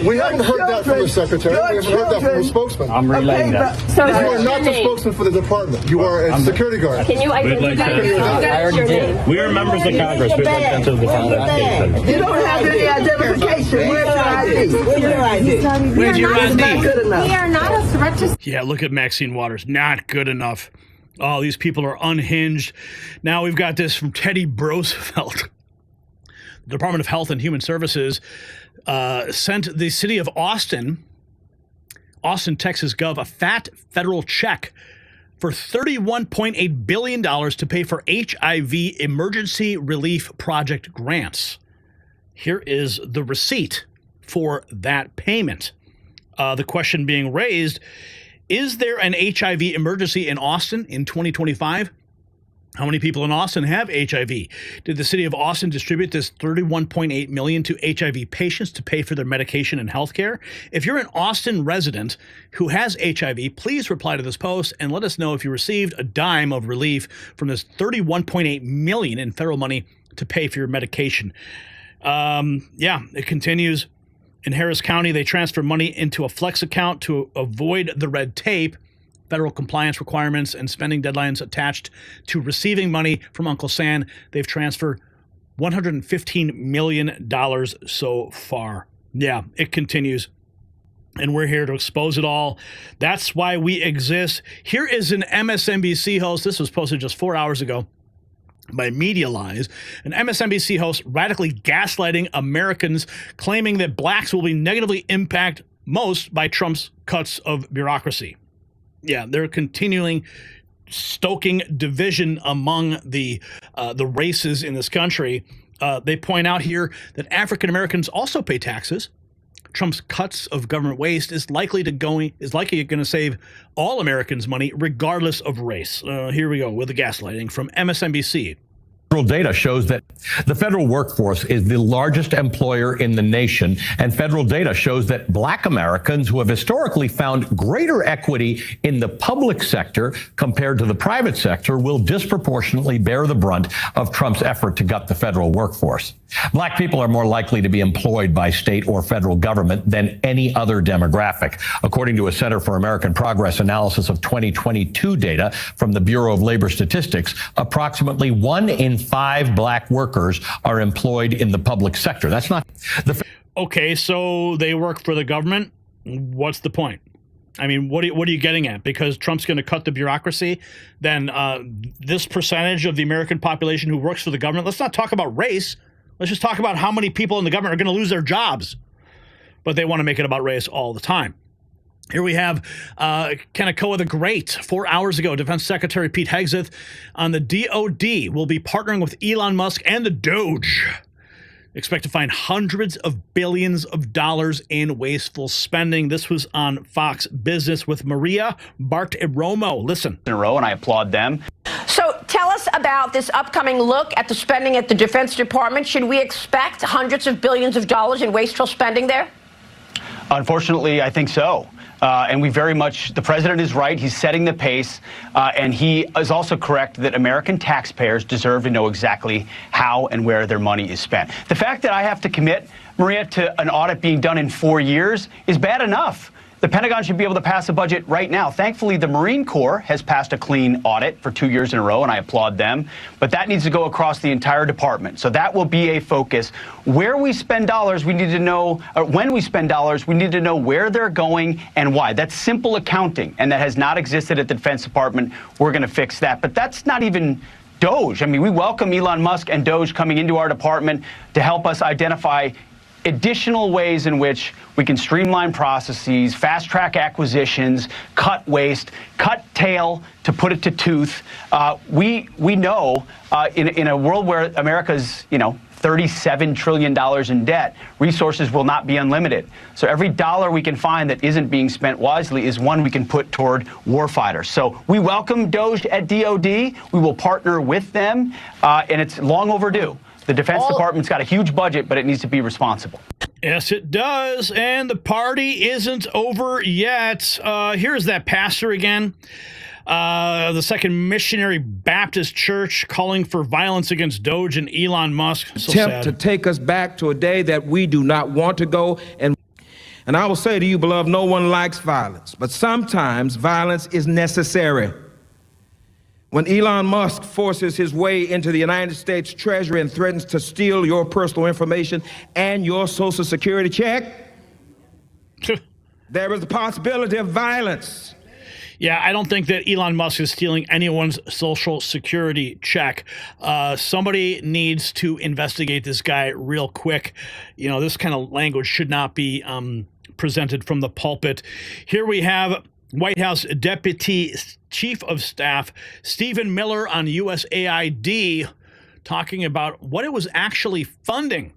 We haven't heard that from the Secretary. We haven't heard that from the spokesman. I'm relaying that. So you are not the spokesman for the department. You are a security guard. Can you identify yourself? I already did. We are members of Congress. We'd like them to defend that. You don't have any identification. Where's your ID? Where's your ID? Where's your ID? Not good enough. We are not a threat to. Yeah, look at Maxine Waters. Not good enough. Oh, these people are unhinged. Now we've got this from Teddy Roosevelt. The Department of Health and Human Services sent the city of Austin, Texas Gov, a fat federal check for $31.8 billion to pay for HIV emergency relief project grants. Here is the receipt for that payment. The question being raised, is there an HIV emergency in Austin in 2025? How many people in Austin have HIV? Did the city of Austin distribute this $31.8 million to HIV patients to pay for their medication and health care? If you're an Austin resident who has HIV, please reply to this post and let us know if you received a dime of relief from this $31.8 million in federal money to pay for your medication. Yeah, it continues. In Harris County, they transfer money into a flex account to avoid the red tape, federal compliance requirements, and spending deadlines attached to receiving money from Uncle Sam. They've transferred $115 million so far. Yeah, it continues. And we're here to expose it all. That's why we exist. Here is an MSNBC host. This was posted just 4 hours ago by Media Lies. An MSNBC host radically gaslighting Americans, claiming that blacks will be negatively impacted most by Trump's cuts of bureaucracy. Yeah, they're continuing stoking division among the races in this country. They point out here that African Americans also pay taxes. Trump's cuts of government waste is likely going to save all Americans money, regardless of race. Here we go with the gaslighting from MSNBC. Federal data shows that the federal workforce is the largest employer in the nation, and federal data shows that black Americans who have historically found greater equity in the public sector compared to the private sector will disproportionately bear the brunt of Trump's effort to gut the federal workforce. Black people are more likely to be employed by state or federal government than any other demographic. According to a Center for American Progress analysis of 2022 data from the Bureau of Labor Statistics, approximately 1 in 5 black workers are employed in the public sector. That's not okay, so they work for the government. What's the point? I mean, what are you getting at? Because Trump's going to cut the bureaucracy, then this percentage of the American population who works for the government, let's not talk about race. Let's just talk about how many people in the government are going to lose their jobs. But they want to make it about race all the time. Here we have Kanekoa the Great. 4 hours ago, Defense Secretary Pete Hegseth on the DOD will be partnering with Elon Musk and the DOGE. Expect to find hundreds of billions of dollars in wasteful spending. This was on Fox Business with Maria Bartiromo. Listen. In a row, and I applaud them. So tell us about this upcoming look at the spending at the Defense Department. Should we expect hundreds of billions of dollars in wasteful spending there? Unfortunately, I think so. And we very much, the president is right. He's setting the pace. And he is also correct that American taxpayers deserve to know exactly how and where their money is spent. The fact that I have to commit, Maria, to an audit being done in 4 years is bad enough. The Pentagon should be able to pass a budget right now. Thankfully, the Marine Corps has passed a clean audit for 2 years in a row, and I applaud them. But that needs to go across the entire department. So that will be a focus. Where we spend dollars, we need to know, or when we spend dollars, we need to know where they're going and why. That's simple accounting, and that has not existed at the Defense Department. We're going to fix that. But that's not even DOGE. I mean, we welcome Elon Musk and DOGE coming into our department to help us identify additional ways in which we can streamline processes, fast-track acquisitions, cut waste, cut tail to put it to tooth. We know in a world where America's, $37 trillion in debt, resources will not be unlimited. So every dollar we can find that isn't being spent wisely is one we can put toward warfighters. So we welcome DOGE at DOD. We will partner with them, and it's long overdue. The Defense Department's got a huge budget, but it needs to be responsible. Yes, it does. And the party isn't over yet. Here's that pastor again. The Second Missionary Baptist Church calling for violence against DOGE and Elon Musk. So attempt to take us back to a day that we do not want to go. And I will say to you, beloved, no one likes violence, but sometimes violence is necessary. When Elon Musk forces his way into the United States Treasury and threatens to steal your personal information and your Social Security check, there is the possibility of violence. Yeah, I don't think that Elon Musk is stealing anyone's Social Security check. Somebody needs to investigate this guy real quick. This kind of language should not be presented from the pulpit. Here we have White House Deputy Chief of Staff Stephen Miller on USAID talking about what it was actually funding,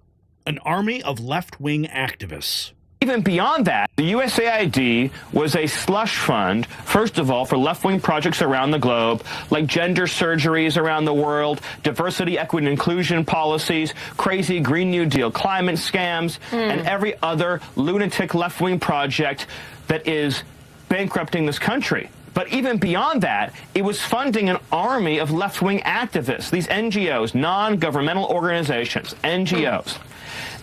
an army of left-wing activists. Even beyond that, the USAID was a slush fund, first of all, for left-wing projects around the globe, like gender surgeries around the world, diversity, equity, and inclusion policies, crazy Green New Deal climate scams, and every other lunatic left-wing project that is bankrupting this country. But even beyond that, it was funding an army of left-wing activists, these NGOs, non-governmental organizations, NGOs.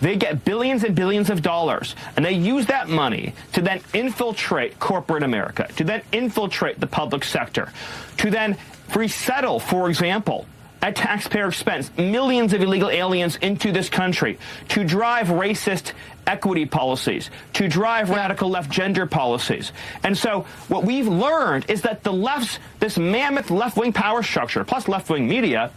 They get billions and billions of dollars, and they use that money to then infiltrate corporate America, to then infiltrate the public sector, to then resettle, for example, at taxpayer expense, millions of illegal aliens into this country, to drive racist equity policies, to drive radical left gender policies. And so what we've learned is that the left's, this mammoth left-wing power structure, plus left-wing media,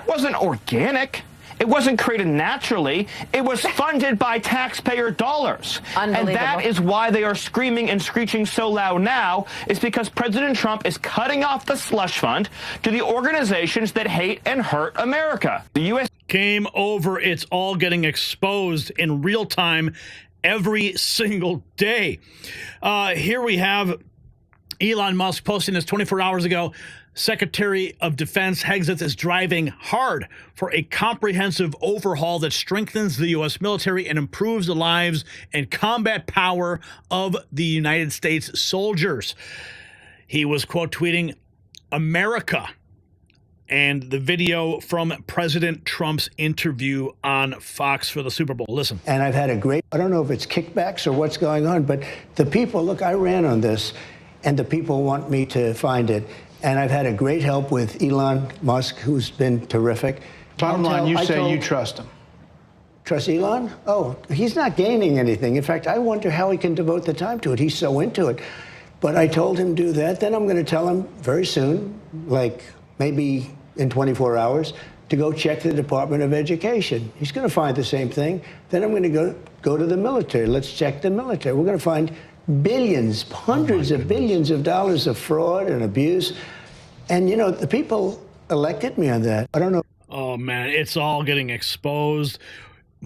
wasn't organic. It wasn't created naturally. It was funded by taxpayer dollars. And that is why they are screaming and screeching so loud now, is because President Trump is cutting off the slush fund to the organizations that hate and hurt America. The U.S. Game over. It's all getting exposed in real time every single day. Here we have Elon Musk posting this 24 hours ago. Secretary of Defense Hegseth is driving hard for a comprehensive overhaul that strengthens the U.S. military and improves the lives and combat power of the United States soldiers. He was quote tweeting America and the video from President Trump's interview on Fox for the Super Bowl. Listen. And I've had a great, I don't know if it's kickbacks or what's going on, but the people, look, I ran on this, and the people want me to find it. And I've had a great help with Elon Musk, who's been terrific. Bottom line, you say you trust him. Trust Elon? Oh, he's not gaining anything. In fact, I wonder how he can devote the time to it. He's so into it. But I told him do that. Then I'm going to tell him very soon, like maybe in 24 hours, to go check the Department of Education. He's going to find the same thing. Then I'm going to go to the military. Let's check the military. We're going to find billions, hundreds of billions of dollars of fraud and abuse. And, the people elected me on that. I don't know. Oh, man, it's all getting exposed.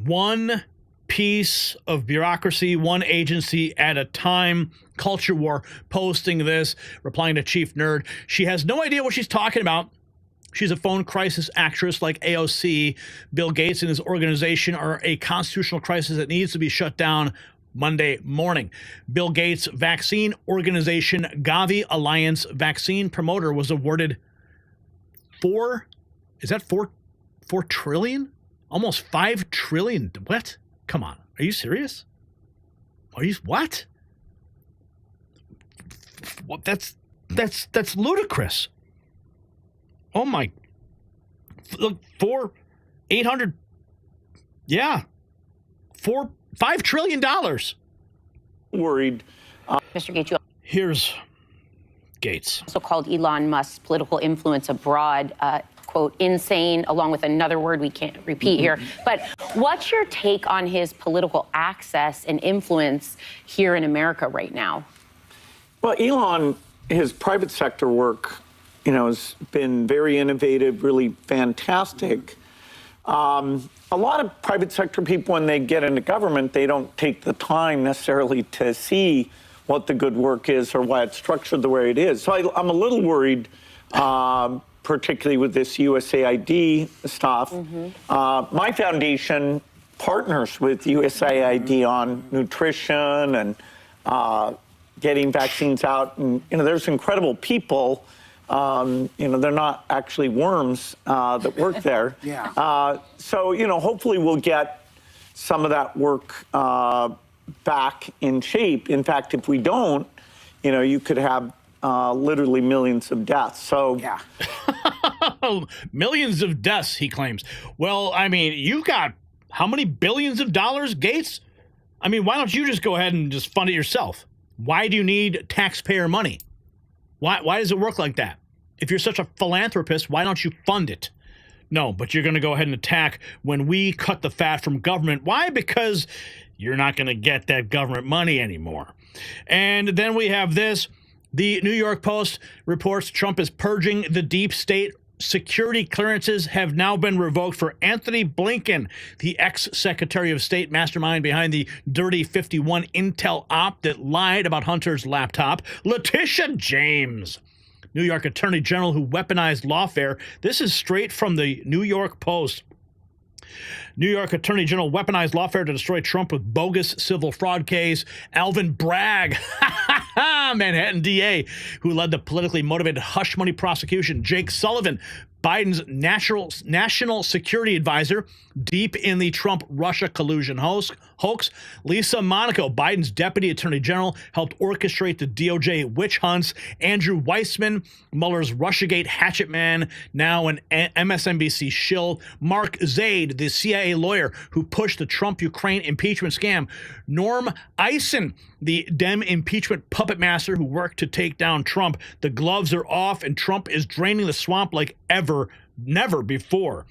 One piece of bureaucracy, one agency at a time. Culture War posting this, replying to Chief Nerd. She has no idea what she's talking about. She's a phone crisis actress like AOC. Bill Gates and his organization are a constitutional crisis that needs to be shut down Monday morning. Bill Gates' vaccine organization, Gavi Alliance vaccine promoter, was awarded $4 trillion? Almost $5 trillion. What? Come on. Are you serious? What? What? That's ludicrous. Oh my. Look, $5 trillion. Worried. Mr. Gates, you Here's Gates. also called Elon Musk's political influence abroad quote, insane, along with another word we can't repeat here. But what's your take on his political access and influence here in America right now? Well, Elon, his private sector work, has been very innovative, really fantastic. A lot of private sector people, when they get into government, they don't take the time necessarily to see what the good work is or why it's structured the way it is. So I'm a little worried, particularly with this USAID stuff. My foundation partners with USAID on nutrition and getting vaccines out. And, there's incredible people. They're not actually worms that work there. So, hopefully we'll get some of that work back in shape. In fact, if we don't, you could have literally millions of deaths. So, millions of deaths, he claims. Well, I mean, you've got how many billions of dollars, Gates? I mean, why don't you just go ahead and just fund it yourself? Why do you need taxpayer money? Why does it work like that? If you're such a philanthropist, why don't you fund it? No, but you're going to go ahead and attack when we cut the fat from government. Why? Because you're not going to get that government money anymore. And then we have this. The New York Post reports Trump is purging the deep state. Security clearances have now been revoked for Anthony Blinken, the ex-Secretary of State mastermind behind the Dirty 51 Intel op that lied about Hunter's laptop. Letitia James, New York Attorney General who weaponized lawfare. This is straight from the New York Post. New York Attorney General weaponized lawfare to destroy Trump with bogus civil fraud case. Alvin Bragg, Manhattan DA, who led the politically motivated hush money prosecution. Jake Sullivan, Biden's national security advisor, deep in the Trump-Russia collusion hoax. Lisa Monaco, Biden's deputy attorney general, helped orchestrate the DOJ witch hunts. Andrew Weissman, Mueller's Russiagate hatchet man, now an MSNBC shill. Mark Zaid, the CIA lawyer who pushed the Trump-Ukraine impeachment scam. Norm Eisen, the Dem impeachment puppet master who worked to take down Trump. The gloves are off, and Trump is draining the swamp like never before.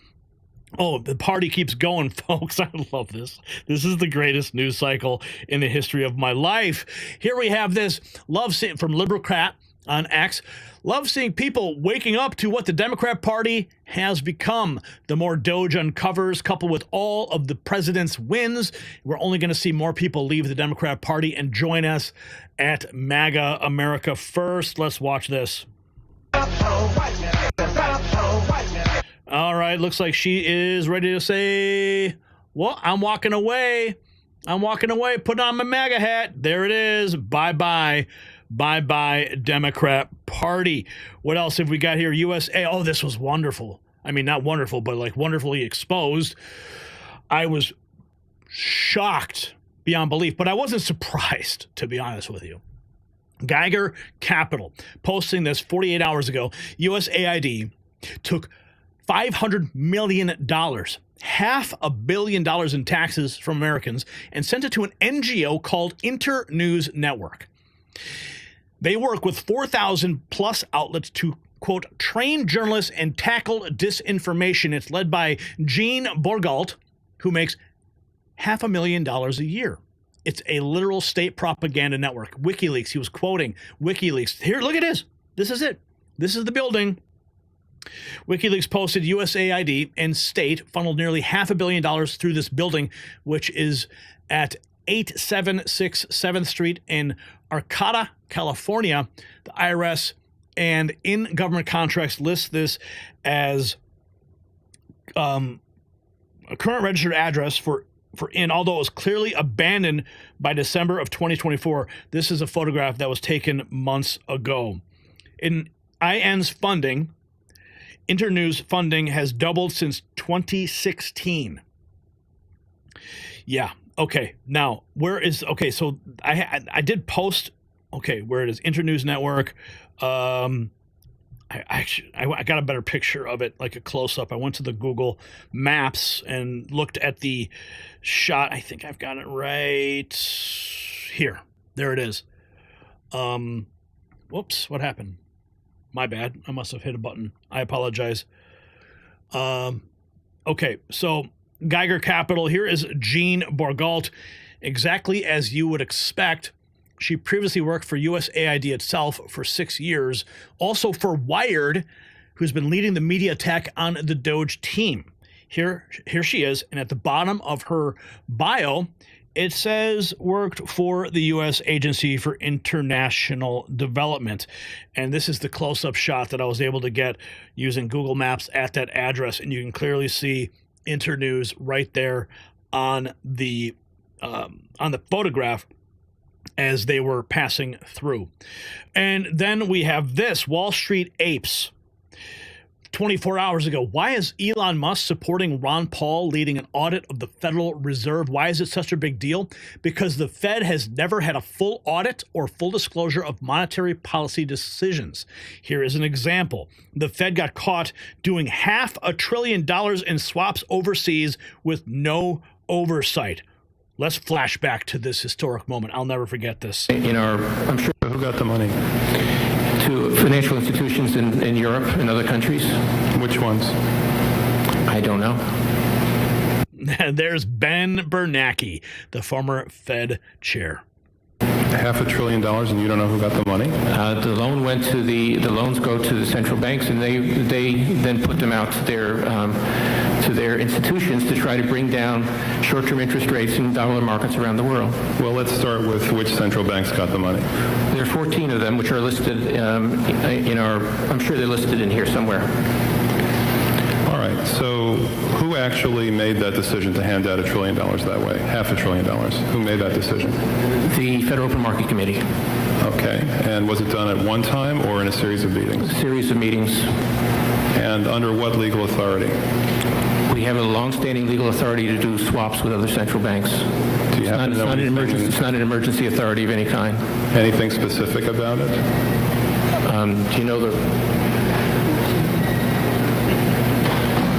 Oh, the party keeps going, folks. I love this. This is the greatest news cycle in the history of my life. Here we have this from Liberalcrat on X. Love seeing people waking up to what the Democrat Party has become. The more DOGE uncovers, coupled with all of the president's wins, we're only going to see more people leave the Democrat Party and join us at MAGA America First. Let's watch this. All right, looks like she is ready to say, well, I'm walking away. I'm walking away, putting on my MAGA hat. There it is. Bye-bye. Bye-bye, Democrat Party. What else have we got here? USA. Oh, this was wonderful. I mean, not wonderful, but like wonderfully exposed. I was shocked beyond belief, but I wasn't surprised, to be honest with you. Geiger Capital posting this 48 hours ago. USAID took $500 million, $500 million in taxes from Americans, and sent it to an NGO called Internews Network. They work with 4,000 plus outlets to, quote, train journalists and tackle disinformation. It's led by Gene Borgalt, who makes $500,000 a year. It's a literal state propaganda network. WikiLeaks, he was quoting WikiLeaks. Here, look at this. This is it. This is the building. WikiLeaks posted USAID and state funneled nearly $500 million through this building, which is at 876 7th Street in Arcata, California. The IRS and in government contracts list this as a current registered address for although it was clearly abandoned by December of 2024. This is a photograph that was taken months ago. In IN's funding, Internews funding has doubled since 2016. Yeah. Okay. Now, so I did post, where it is, Internews Network. I got a better picture of it, like a close-up. I went to the Google Maps and looked at the shot. I think I've got it right here. There it is. Whoops, what happened? My bad. I must have hit a button. I apologize. Okay, so Geiger Capital, here is Jean Borgault. Exactly as you would expect, she previously worked for USAID itself for 6 years, also for Wired, who's been leading the media attack on the DOGE team. Here she is, and at the bottom of her bio, it says worked for the U.S. Agency for International Development. And this is the close-up shot that I was able to get using Google Maps at that address. And you can clearly see Internews right there on the photograph as they were passing through. And then we have this, Wall Street Apes. 24 hours ago, why is Elon Musk supporting Ron Paul leading an audit of the Federal Reserve? Why is it such a big deal? Because the Fed has never had a full audit or full disclosure of monetary policy decisions. Here is an example. The Fed got caught doing $500 billion in swaps overseas with no oversight. Let's flash back to this historic moment. I'll never forget this. I'm sure who got the money? To financial institutions in Europe and other countries. Which ones? I don't know. There's Ben Bernanke, the former Fed chair. $500 billion, and you don't know who got the money? The loans go to the central banks, and they then put them out to their institutions to try to bring down short-term interest rates in dollar markets around the world. Well, let's start with which central banks got the money. There are 14 of them, which are listed I'm sure they're listed in here somewhere. All right, so who actually made that decision to hand out $1 trillion that way? $500 billion. Who made that decision? The Federal Open Market Committee. Okay, and was it done at one time or in a series of meetings? A series of meetings. And under what legal authority? We have a long-standing legal authority to do swaps with other central banks. Do you happen to know anything? It's not an emergency authority of any kind. Anything specific about it? Do you know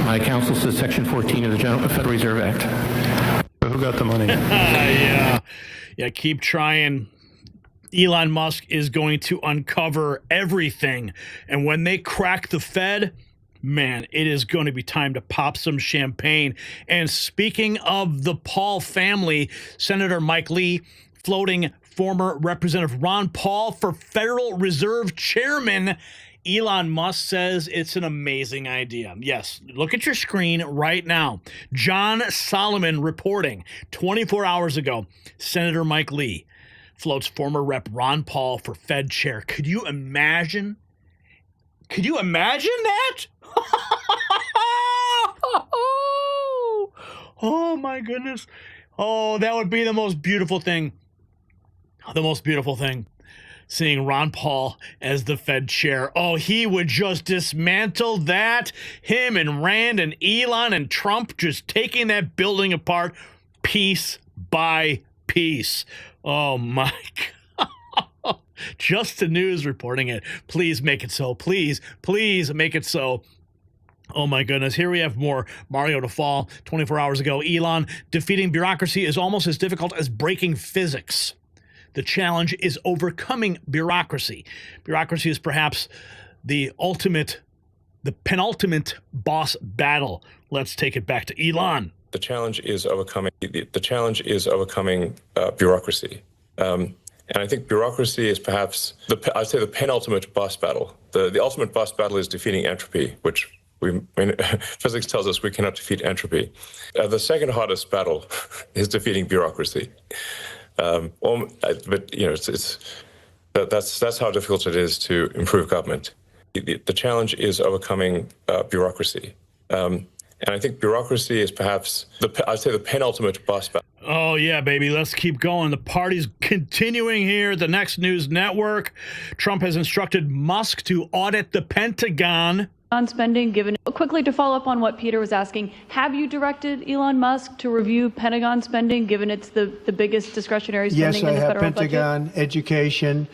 my counsel says Section 14 of the Federal Reserve Act. Who got the money? Yeah, keep trying. Elon Musk is going to uncover everything. And when they crack the Fed, man, it is going to be time to pop some champagne. And speaking of the Paul family, Senator Mike Lee floating former Representative Ron Paul for Federal Reserve Chairman. Elon Musk says it's an amazing idea. Yes, look at your screen right now. John Solomon reporting 24 hours ago, Senator Mike Lee floats former Rep. Ron Paul for Fed chair. Could you imagine? Could you imagine that? Oh my goodness. Oh, that would be the most beautiful thing. The most beautiful thing. Seeing Ron Paul as the Fed chair. Oh, he would just dismantle that. Him and Rand and Elon and Trump just taking that building apart piece by piece. Oh, my God. Just the News reporting it. Please make it so. Please make it so. Oh, my goodness. Here we have more. Mario to fall 24 hours ago. Elon, defeating bureaucracy is almost as difficult as breaking physics. The challenge is overcoming bureaucracy. Bureaucracy is perhaps the penultimate boss battle. Let's take it back to Elon. The challenge is overcoming bureaucracy. And I think bureaucracy is perhaps I'd say the penultimate boss battle. The ultimate boss battle is defeating entropy, which physics tells us we cannot defeat entropy. The second hardest battle is defeating bureaucracy. But you know, that's how difficult it is to improve government. The challenge is overcoming bureaucracy, and I think bureaucracy is perhaps I'd say the penultimate boss battle. Oh yeah, baby, let's keep going. The party's continuing here. The Next News Network. Trump has instructed Musk to audit the Pentagon on spending. Given quickly to follow up on what Peter was asking, have you directed Elon Musk to review Pentagon spending, given it's the biggest discretionary spending in the federal budget? Yes, I have. Pentagon, education,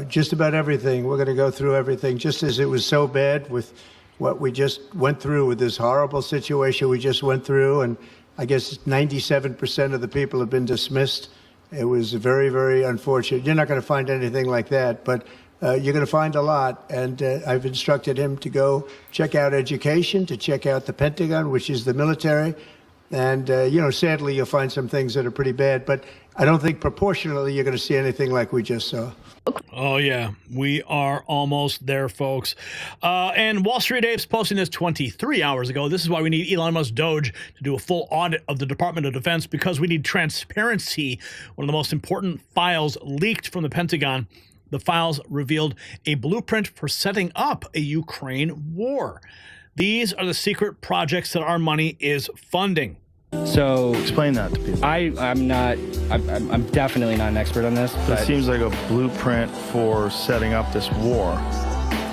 just about everything. We're going to go through everything, just as it was so bad with what we just went through with this horrible situation we just went through. And I guess 97% of the people have been dismissed. It was very, very unfortunate. You're not going to find anything like that, but you're going to find a lot. And I've instructed him to go check out education, to check out the Pentagon, which is the military. And, you know, sadly, you'll find some things that are pretty bad. But I don't think proportionally you're going to see anything like we just saw. Oh, yeah. We are almost there, folks. And Wall Street Apes posting this 23 hours ago. This is why we need Elon Musk DOGE to do a full audit of the Department of Defense, because we need transparency. One of the most important files leaked from the Pentagon. The files revealed a blueprint for setting up a Ukraine war. These are the secret projects that our money is funding. So explain that to people. I'm definitely not an expert on this. But it seems like a blueprint for setting up this war.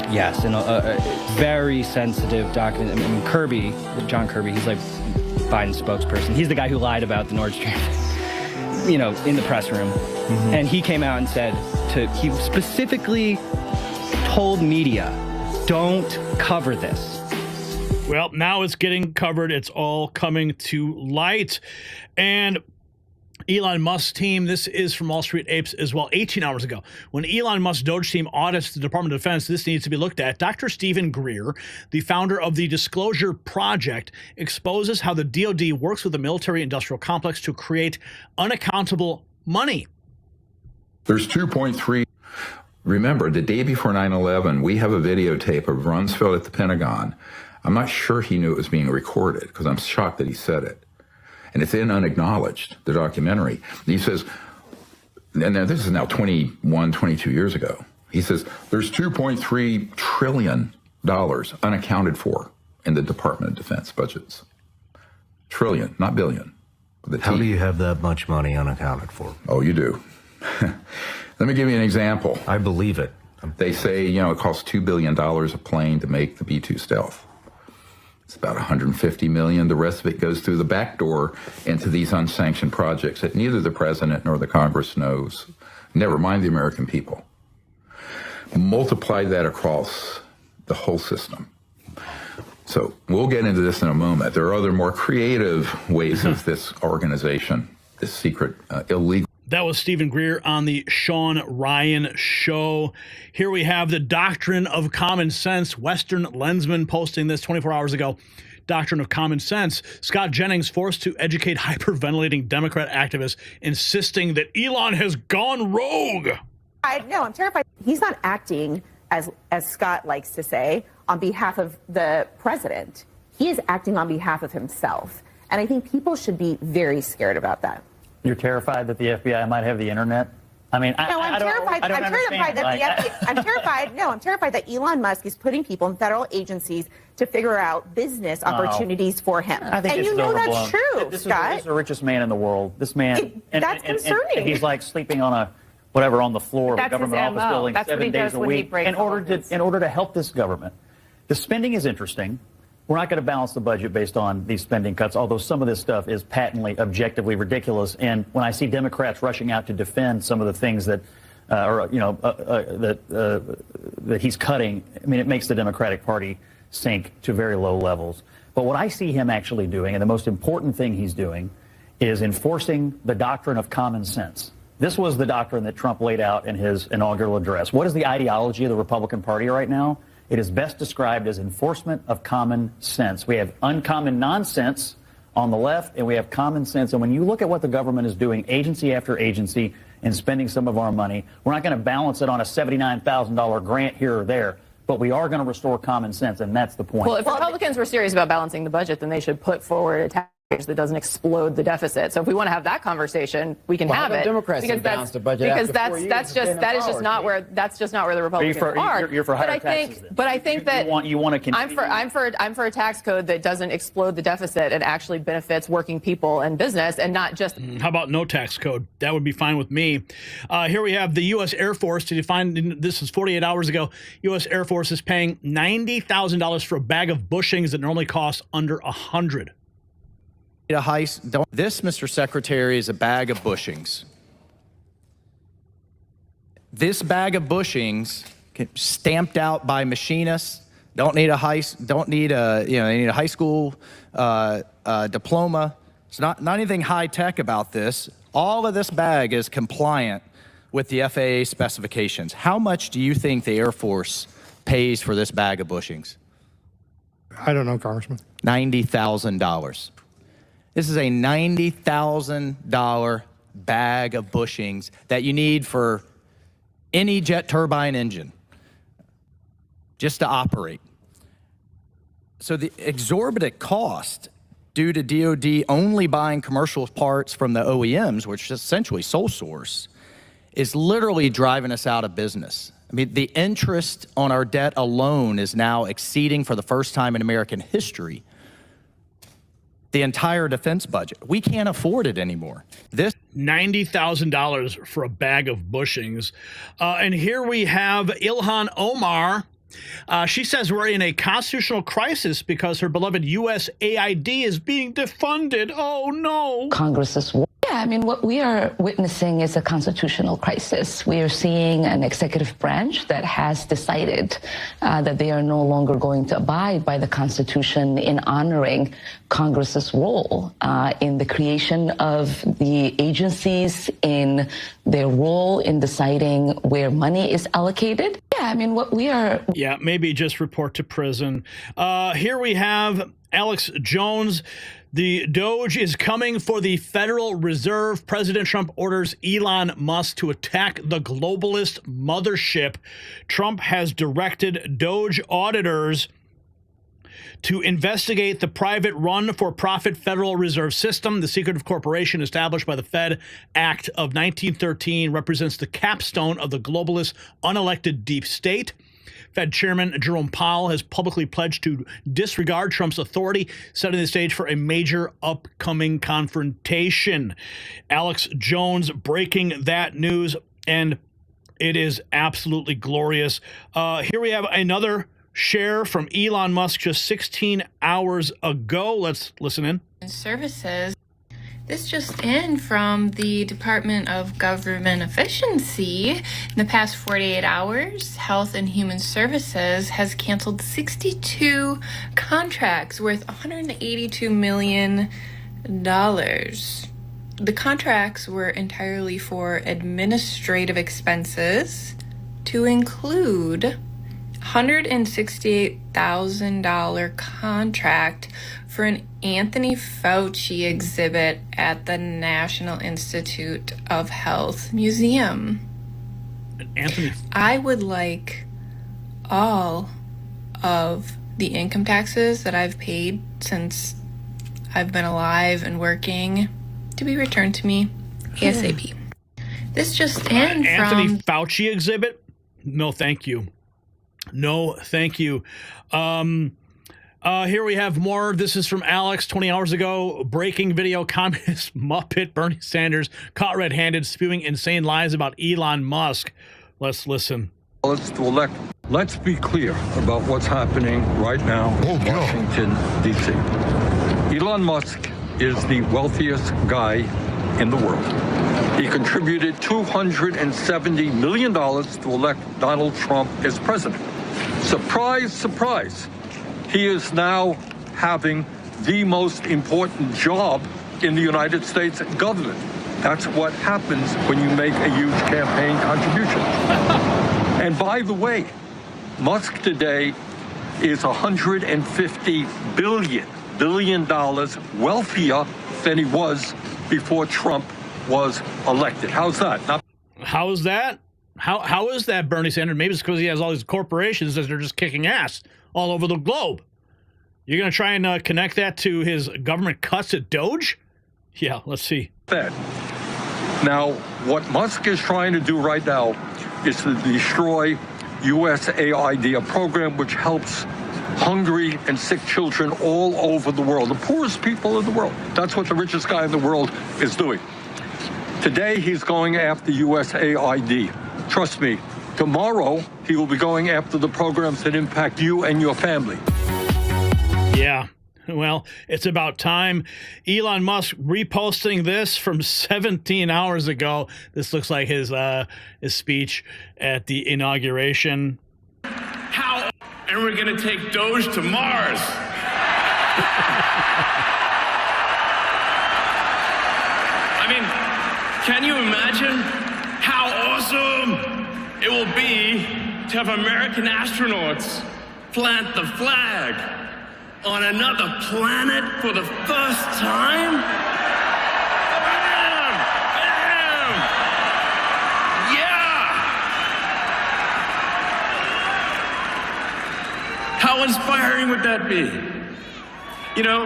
Yes, and a very sensitive document. I mean, Kirby, John Kirby, he's like Biden's spokesperson. He's the guy who lied about the Nord Stream, you know, in the press room. Mm-hmm. And he came out and said, he specifically told media, don't cover this. Well, now it's getting covered. It's all coming to light. And Elon Musk's team, this is from Wall Street Apes as well, 18 hours ago. When Elon Musk's DOGE team audits the Department of Defense, this needs to be looked at. Dr. Stephen Greer, the founder of the Disclosure Project, exposes how the DoD works with the military-industrial complex to create unaccountable money. There's 2.3. Remember, the day before 9/11, we have a videotape of Rumsfeld at the Pentagon. I'm not sure he knew it was being recorded, because I'm shocked that he said it. And it's in Unacknowledged, the documentary. He says, and this is now 21, 22 years ago. He says, there's $2.3 trillion unaccounted for in the Department of Defense budgets. Trillion, not billion. How do you have that much money unaccounted for? Oh, you do. Let me give you an example. I believe it. They say, you know, it costs $2 billion a plane to make the B-2 Stealth. It's about $150 million. The rest of it goes through the back door into these unsanctioned projects that neither the president nor the Congress knows. Never mind the American people. Multiply that across the whole system. So we'll get into this in a moment. There are other more creative ways of this organization, this secret, illegal. That was Stephen Greer on the Sean Ryan Show. Here we have the Doctrine of Common Sense. Western Lensman posting this 24 hours ago. Doctrine of Common Sense. Scott Jennings forced to educate hyperventilating Democrat activists, insisting that Elon has gone rogue. No, I'm terrified. He's not acting, as Scott likes to say, on behalf of the president. He is acting on behalf of himself. And I think people should be very scared about that. You're terrified that the FBI might have the internet? I mean, I'm terrified. I'm terrified that Elon Musk is putting people in federal agencies to figure out business opportunities for him. I think and you know that's true, Scott. This is the richest man in the world. This man, that's concerning. And he's like sleeping on on the floor of a government office building 7 days a week in order to help this government. The spending is interesting. We're not going to balance the budget based on these spending cuts, although some of this stuff is patently, objectively ridiculous. And when I see Democrats rushing out to defend some of the things that, that he's cutting, I mean, it makes the Democratic Party sink to very low levels. But what I see him actually doing, and the most important thing he's doing, is enforcing the doctrine of common sense. This was the doctrine that Trump laid out in his inaugural address. What is the ideology of the Republican Party right now? It is best described as enforcement of common sense. We have uncommon nonsense on the left, and we have common sense. And when you look at what the government is doing, agency after agency, and spending some of our money, we're not going to balance it on a $79,000 grant here or there, but we are going to restore common sense, and that's the point. Well, if Republicans were serious about balancing the budget, then they should put forward a tax that doesn't explode the deficit. So if we want to have that conversation, we can have it. Democrats because balance the budget because that's just not where the Republicans are. You're for higher taxes. But I think that you want to continue. I'm for a tax code that doesn't explode the deficit and actually benefits working people and business, and not just. How about no tax code? That would be fine with me. Here we have the U.S. Air Force. To define, this is 48 hours ago. U.S. Air Force is paying $90,000 for a bag of bushings that normally costs under $100. This, Mr. Secretary, is a bag of bushings. This bag of bushings, stamped out by machinists, don't need a high school diploma. It's not anything high tech about this. All of this bag is compliant with the FAA specifications. How much do you think the Air Force pays for this bag of bushings? I don't know, Congressman. $90,000. This is a $90,000 bag of bushings that you need for any jet turbine engine just to operate. So the exorbitant cost due to DoD only buying commercial parts from the OEMs, which is essentially sole source, is literally driving us out of business. I mean, the interest on our debt alone is now exceeding, for the first time in American history, the entire defense budget. We can't afford it anymore. This $90,000 for a bag of bushings. And here we have Ilhan Omar. She says we're in a constitutional crisis because her beloved USAID is being defunded. Oh, no. Congress is. Yeah, I mean, what we are witnessing is a constitutional crisis. We are seeing an executive branch that has decided that they are no longer going to abide by the Constitution in honoring Congress's role in the creation of the agencies, in their role in deciding where money is allocated. Yeah, I mean, what we are. Yeah, maybe just report to prison. Here we have Alex Jones. The DOGE is coming for the Federal Reserve. President Trump orders Elon Musk to attack the globalist mothership. Trump has directed DOGE auditors to investigate the private run-for-profit Federal Reserve System. The secretive corporation established by the Fed Act of 1913 represents the capstone of the globalist unelected deep state. Fed Chairman Jerome Powell has publicly pledged to disregard Trump's authority, setting the stage for a major upcoming confrontation. Alex Jones breaking that news, and it is absolutely glorious. Here we have another share from Elon Musk just 16 hours ago. Let's listen in. Services. This just in from the Department of Government Efficiency. In the past 48 hours, Health and Human Services has canceled 62 contracts worth $182 million. The contracts were entirely for administrative expenses, to include $168,000 contract for an Anthony Fauci exhibit at the National Institute of Health Museum. Anthony, I would like all of the income taxes that I've paid since I've been alive and working to be returned to me ASAP. This just in Anthony from Fauci exhibit? No, thank you. No, thank you. Here we have more. This is from Alex 20 hours ago. Breaking video: communist Muppet Bernie Sanders caught red-handed spewing insane lies about Elon Musk. Let's listen. To elect. Let's be clear about what's happening right now in Washington, D.C. Elon Musk is the wealthiest guy in the world. He contributed $270 million to elect Donald Trump as president. Surprise, surprise. He is now having the most important job in the United States government. That's what happens when you make a huge campaign contribution. And by the way, Musk today is $150 billion wealthier than he was before Trump was elected. How's that? How is that? How is that, Bernie Sanders? Maybe it's because he has all these corporations that they're just kicking ass all over the globe. You're going to try and connect that to his government cuts at DOGE? Yeah, let's see. Now, what Musk is trying to do right now is to destroy USAID, a program which helps hungry and sick children all over the world, the poorest people in the world. That's what the richest guy in the world is doing. Today, he's going after USAID. Trust me, tomorrow, he will be going after the programs that impact you and your family. Yeah, well, it's about time. Elon Musk reposting this from 17 hours ago. This looks like his speech at the inauguration. How? And we're going to take Doge to Mars. I mean, can you imagine how awesome it will be to have American astronauts plant the flag on another planet for the first time? Yeah! How inspiring would that be? You know?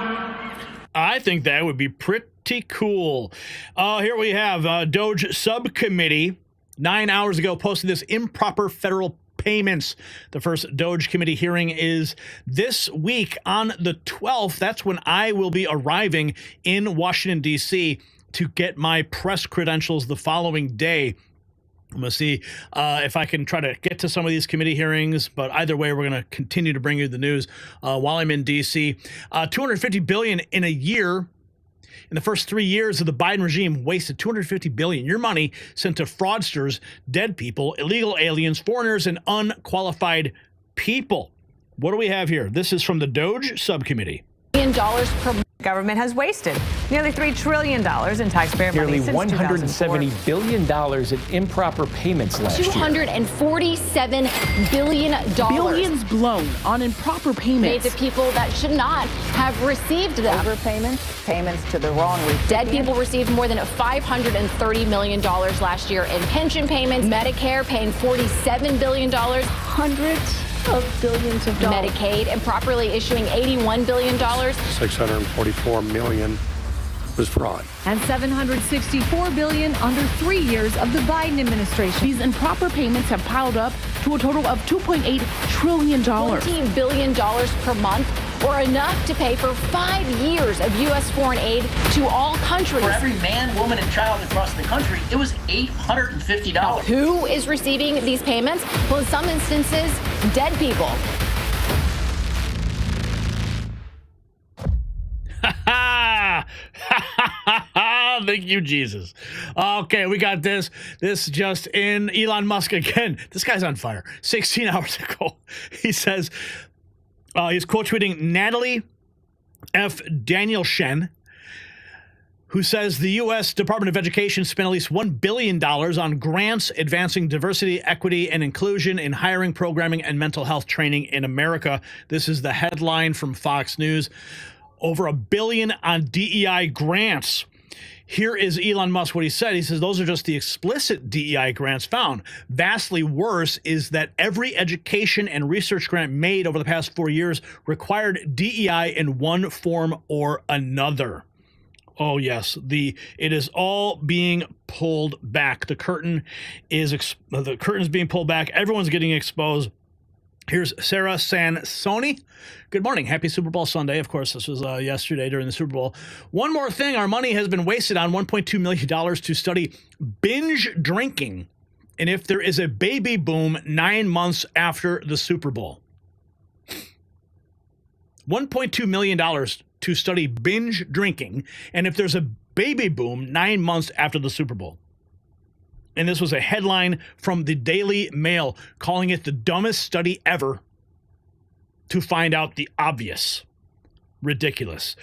I think that would be pretty cool. Here we have DOGE subcommittee 9 hours ago posted this improper federal payments. The first DOGE committee hearing is this week on the 12th. That's when I will be arriving in Washington, D.C. to get my press credentials the following day. I'm going to see if I can try to get to some of these committee hearings, but either way, we're going to continue to bring you the news while I'm in D.C. $250 billion in a year. In the first 3 years of the Biden regime, wasted $250 billion. Your money sent to fraudsters, dead people, illegal aliens, foreigners, and unqualified people. What do we have here? This is from the DOGE subcommittee. $1 per government has wasted nearly $3 trillion in taxpayer money since $170 billion in improper payments last year. $247 billion. Billions blown on improper payments. Made to people that should not have received them. Overpayments, payments to the wrong recipient. Dead people received more than $530 million last year in pension payments. Medicare paying $47 billion. Hundreds of billions of dollars. Medicaid improperly issuing $81 billion. $644 million was fraud. And $764 billion under 3 years of the Biden administration. These improper payments have piled up to a total of $2.8 trillion. $20 billion per month, or enough to pay for 5 years of U.S. foreign aid to all countries. For every man, woman, and child across the country, it was $850. Who is receiving these payments? Well, in some instances, dead people. Thank you, Jesus. Okay, we got this. This just in. Elon Musk again. This guy's on fire. 16 hours ago, he says, he's quote tweeting Natalie F. Danielshen, who says the U.S. Department of Education spent at least $1 billion on grants advancing diversity, equity, and inclusion in hiring, programming, and mental health training in America. This is the headline from Fox News. Over $1 billion on DEI grants. Here is Elon Musk, what he said. He says those are just the explicit DEI grants found. Vastly worse is that every education and research grant made over the past 4 years required DEI in one form or another. Oh, yes. It is all being pulled back. The curtain is being pulled back. Everyone's getting exposed. Here's Sarah Sansoni. Good morning. Happy Super Bowl Sunday. Of course, this was yesterday during the Super Bowl. One more thing. Our money has been wasted on $1.2 million to study binge drinking and if there is a baby boom 9 months after the Super Bowl. $1.2 million to study binge drinking and if there's a baby boom 9 months after the Super Bowl. And this was a headline from the Daily Mail calling it the dumbest study ever to find out the obvious. Ridiculous.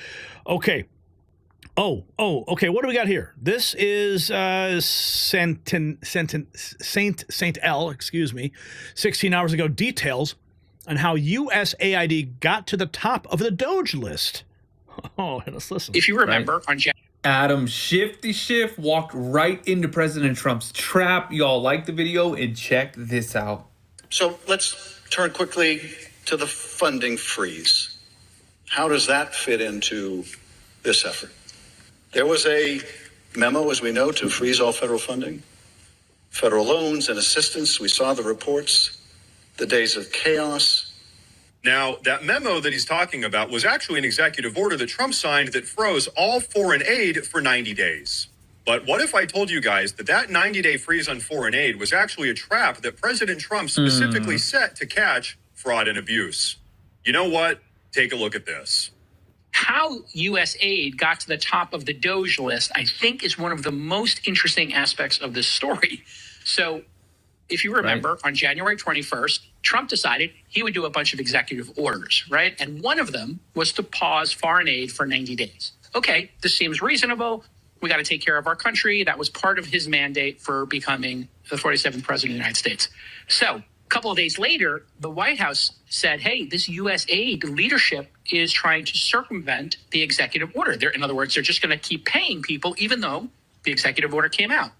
Okay. Okay. What do we got here? This is Saint L, 16 hours ago, details on how USAID got to the top of the DOGE list. Oh, let's listen. If you remember, on January, Adam Shifty Shift walked right into President Trump's trap. Y'all like the video and check this out. So let's turn quickly to the funding freeze. How does that fit into this effort? There was a memo, as we know, to freeze all federal funding, federal loans and assistance. We saw the reports, the days of chaos. Now, that memo that he's talking about was actually an executive order that Trump signed that froze all foreign aid for 90 days. But what if I told you guys that 90-day freeze on foreign aid was actually a trap that President Trump specifically set to catch fraud and abuse? You know what? Take a look at this. How U.S. aid got to the top of the DOGE list, I think, is one of the most interesting aspects of this story. So, if you remember, on January 21st, Trump decided he would do a bunch of executive orders, right? And one of them was to pause foreign aid for 90 days. Okay, this seems reasonable. We got to take care of our country. That was part of his mandate for becoming the 47th president of the United States. So a couple of days later, the White House said, hey, this U.S. aid leadership is trying to circumvent the executive order. In other words, they're just going to keep paying people even though the executive order came out.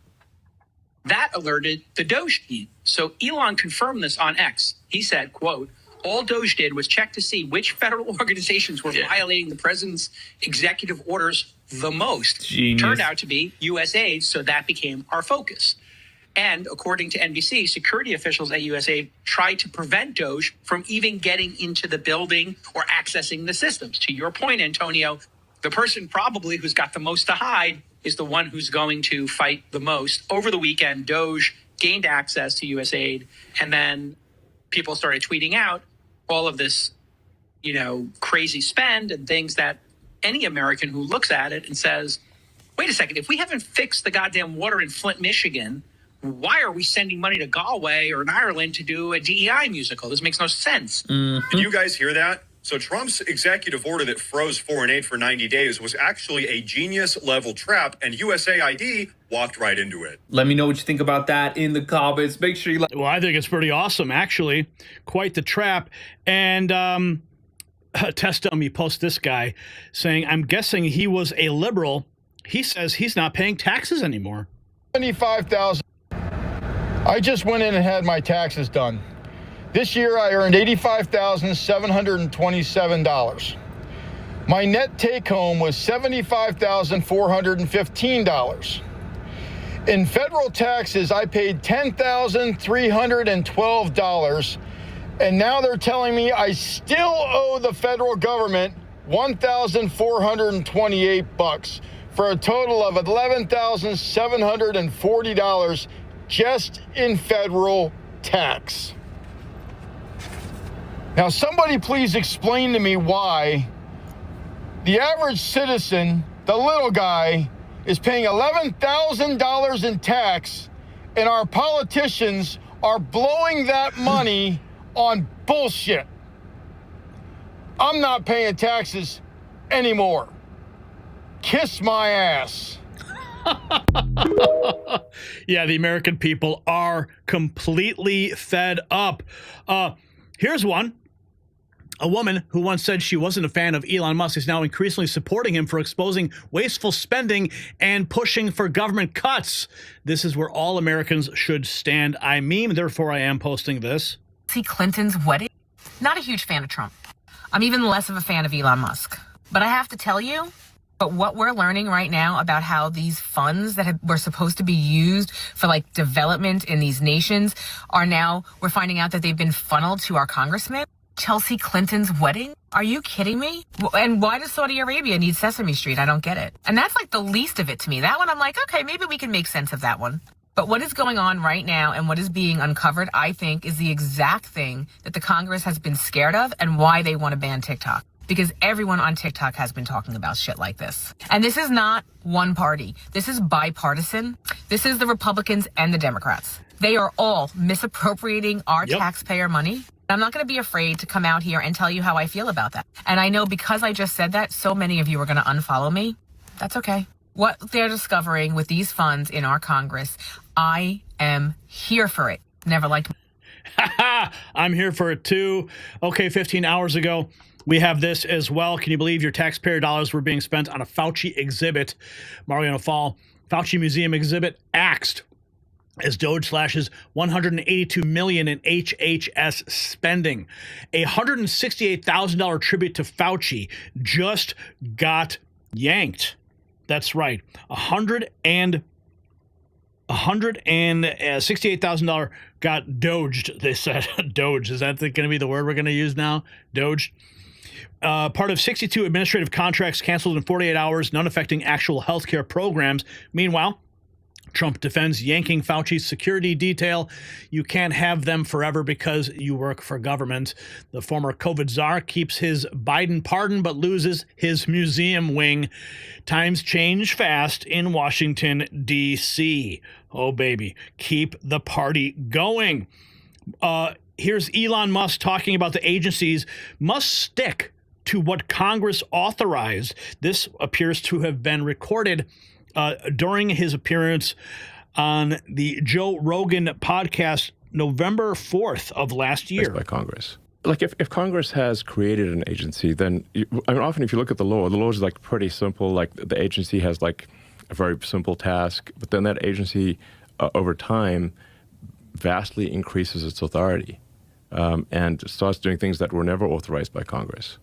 That alerted the DOGE team. So Elon confirmed this on X. He said, quote, all DOGE did was check to see which federal organizations were violating the president's executive orders the most. Genius. Turned out to be USAID, so that became our focus. And according to NBC, security officials at USAID tried to prevent DOGE from even getting into the building or accessing the systems. To your point, Antonio, the person probably who's got the most to hide is the one who's going to fight the most. Over the weekend, DOGE gained access to USAID, and then people started tweeting out all of this, crazy spend and things that any American who looks at it and says, wait a second, if we haven't fixed the goddamn water in Flint, Michigan, why are we sending money to Galway or in Ireland to do a DEI musical? This makes no sense. Did you guys hear that? So Trump's executive order that froze foreign aid for 90 days was actually a genius-level trap, and USAID walked right into it. Let me know what you think about that in the comments. Make sure you like. Well, I think it's pretty awesome, actually. Quite the trap. And Test Dummy posts this guy saying, I'm guessing he was a liberal. He says he's not paying taxes anymore. $75,000. I just went in and had my taxes done. This year I earned $85,727. My net take home was $75,415. In federal taxes, I paid $10,312, and now they're telling me I still owe the federal government $1,428 for a total of $11,740 just in federal tax. Now, somebody please explain to me why the average citizen, the little guy, is paying $11,000 in tax, and our politicians are blowing that money on bullshit. I'm not paying taxes anymore. Kiss my ass. Yeah, the American people are completely fed up. Here's one. A woman who once said she wasn't a fan of Elon Musk is now increasingly supporting him for exposing wasteful spending and pushing for government cuts. This is where all Americans should stand. I meme, therefore I am posting this. See Clinton's wedding? Not a huge fan of Trump. I'm even less of a fan of Elon Musk. But I have to tell you, what we're learning right now about how these funds that were supposed to be used for like development in these nations we're finding out that they've been funneled to our congressman. Chelsea Clinton's wedding? Are you kidding me? And why does Saudi Arabia need Sesame Street? I don't get it. And that's like the least of it to me. That one I'm like, okay, maybe we can make sense of that one. But what is going on right now and what is being uncovered, I think, is the exact thing that the Congress has been scared of and why they want to ban TikTok. Because everyone on TikTok has been talking about shit like this. And this is not one party. This is bipartisan. This is the Republicans and the Democrats. They are all misappropriating our taxpayer money. I'm not going to be afraid to come out here and tell you how I feel about that. And I know because I just said that, so many of you are going to unfollow me. That's okay. What they're discovering with these funds in our Congress, I am here for it. Never liked. I'm here for it too. Okay, 15 hours ago, we have this as well. Can you believe your taxpayer dollars were being spent on a Fauci exhibit? Mariano Fall, Fauci Museum exhibit axed as DOGE slashes $182 million in HHS spending. A $168,000 tribute to Fauci just got yanked. That's right. $168,000 got doged, they said. Doge, is that going to be the word we're going to use now? Doge. Part of 62 administrative contracts canceled in 48 hours, none affecting actual healthcare programs. Meanwhile, Trump defends yanking Fauci's security detail. You can't have them forever because you work for government. The former COVID czar keeps his Biden pardon but loses his museum wing. Times change fast in Washington, D.C. Oh, baby. Keep the party going. Here's Elon Musk talking about the agencies must stick to what Congress authorized. This appears to have been recorded during his appearance on the Joe Rogan podcast November 4th of last year. By Congress. Like if Congress has created an agency, then often if you look at the law is like pretty simple. Like the agency has like a very simple task, but then that agency over time vastly increases its authority and starts doing things that were never authorized by Congress.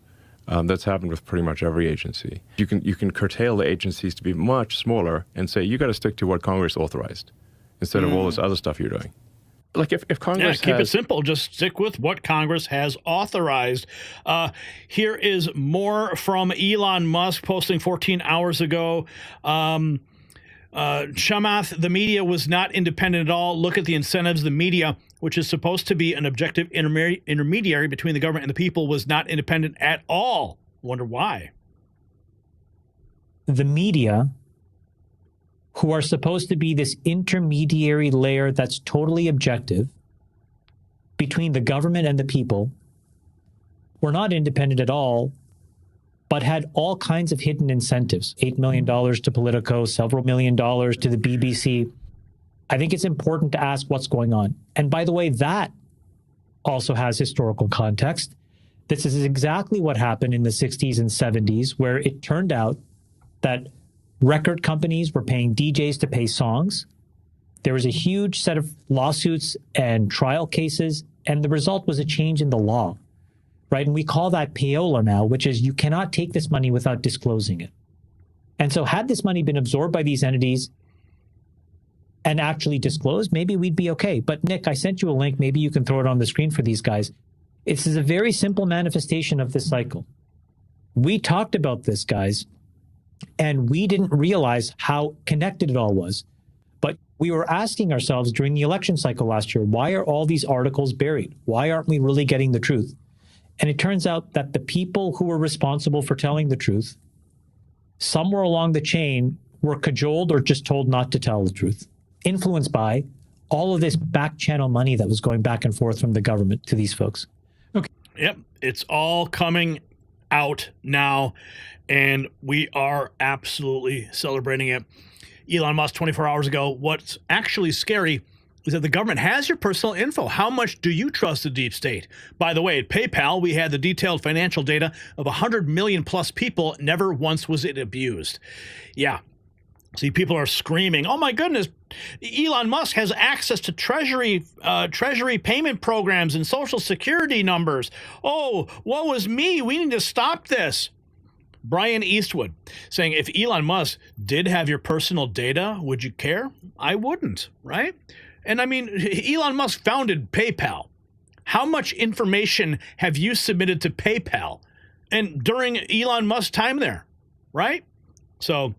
That's happened with pretty much every agency. You can curtail the agencies to be much smaller and say you got to stick to what Congress authorized instead of all this other stuff you're doing. Like if Congress keep it simple. Just stick with what Congress has authorized. Here is more from Elon Musk posting 14 hours ago. Shamath, the media was not independent at all. Look at the incentives. The media, which is supposed to be an objective intermediary between the government and the people, was not independent at all. Wonder why. The media, who are supposed to be this intermediary layer that's totally objective between the government and the people, were not independent at all, but had all kinds of hidden incentives. $8 million to Politico, several $1 million to the BBC. I think it's important to ask what's going on. And by the way, that also has historical context. This is exactly what happened in the 60s and 70s, where it turned out that record companies were paying DJs to pay songs. There was a huge set of lawsuits and trial cases, and the result was a change in the law, right? And we call that payola now, which is you cannot take this money without disclosing it. And so had this money been absorbed by these entities and actually disclosed, maybe we'd be okay. But Nick, I sent you a link. Maybe you can throw it on the screen for these guys. This is a very simple manifestation of this cycle. We talked about this, guys, and we didn't realize how connected it all was. But we were asking ourselves during the election cycle last year, why are all these articles buried? Why aren't we really getting the truth? And it turns out that the people who were responsible for telling the truth, somewhere along the chain, were cajoled or just told not to tell the truth, influenced by all of this back channel money that was going back and forth from the government to these folks. Okay. Yep. It's all coming out now, and we are absolutely celebrating it. Elon Musk 24 hours ago. What's actually scary is that the government has your personal info. How much do you trust the deep state? By the way, at PayPal, we had the detailed financial data of 100 million plus people. Never once was it abused. Yeah. See, people are screaming, oh my goodness, Elon Musk has access to treasury payment programs and social security numbers. Oh, woe is me. We need to stop this. Brian Eastwood saying, if Elon Musk did have your personal data, would you care? I wouldn't, right? And I mean, Elon Musk founded PayPal. How much information have you submitted to PayPal and during Elon Musk's time there, right? So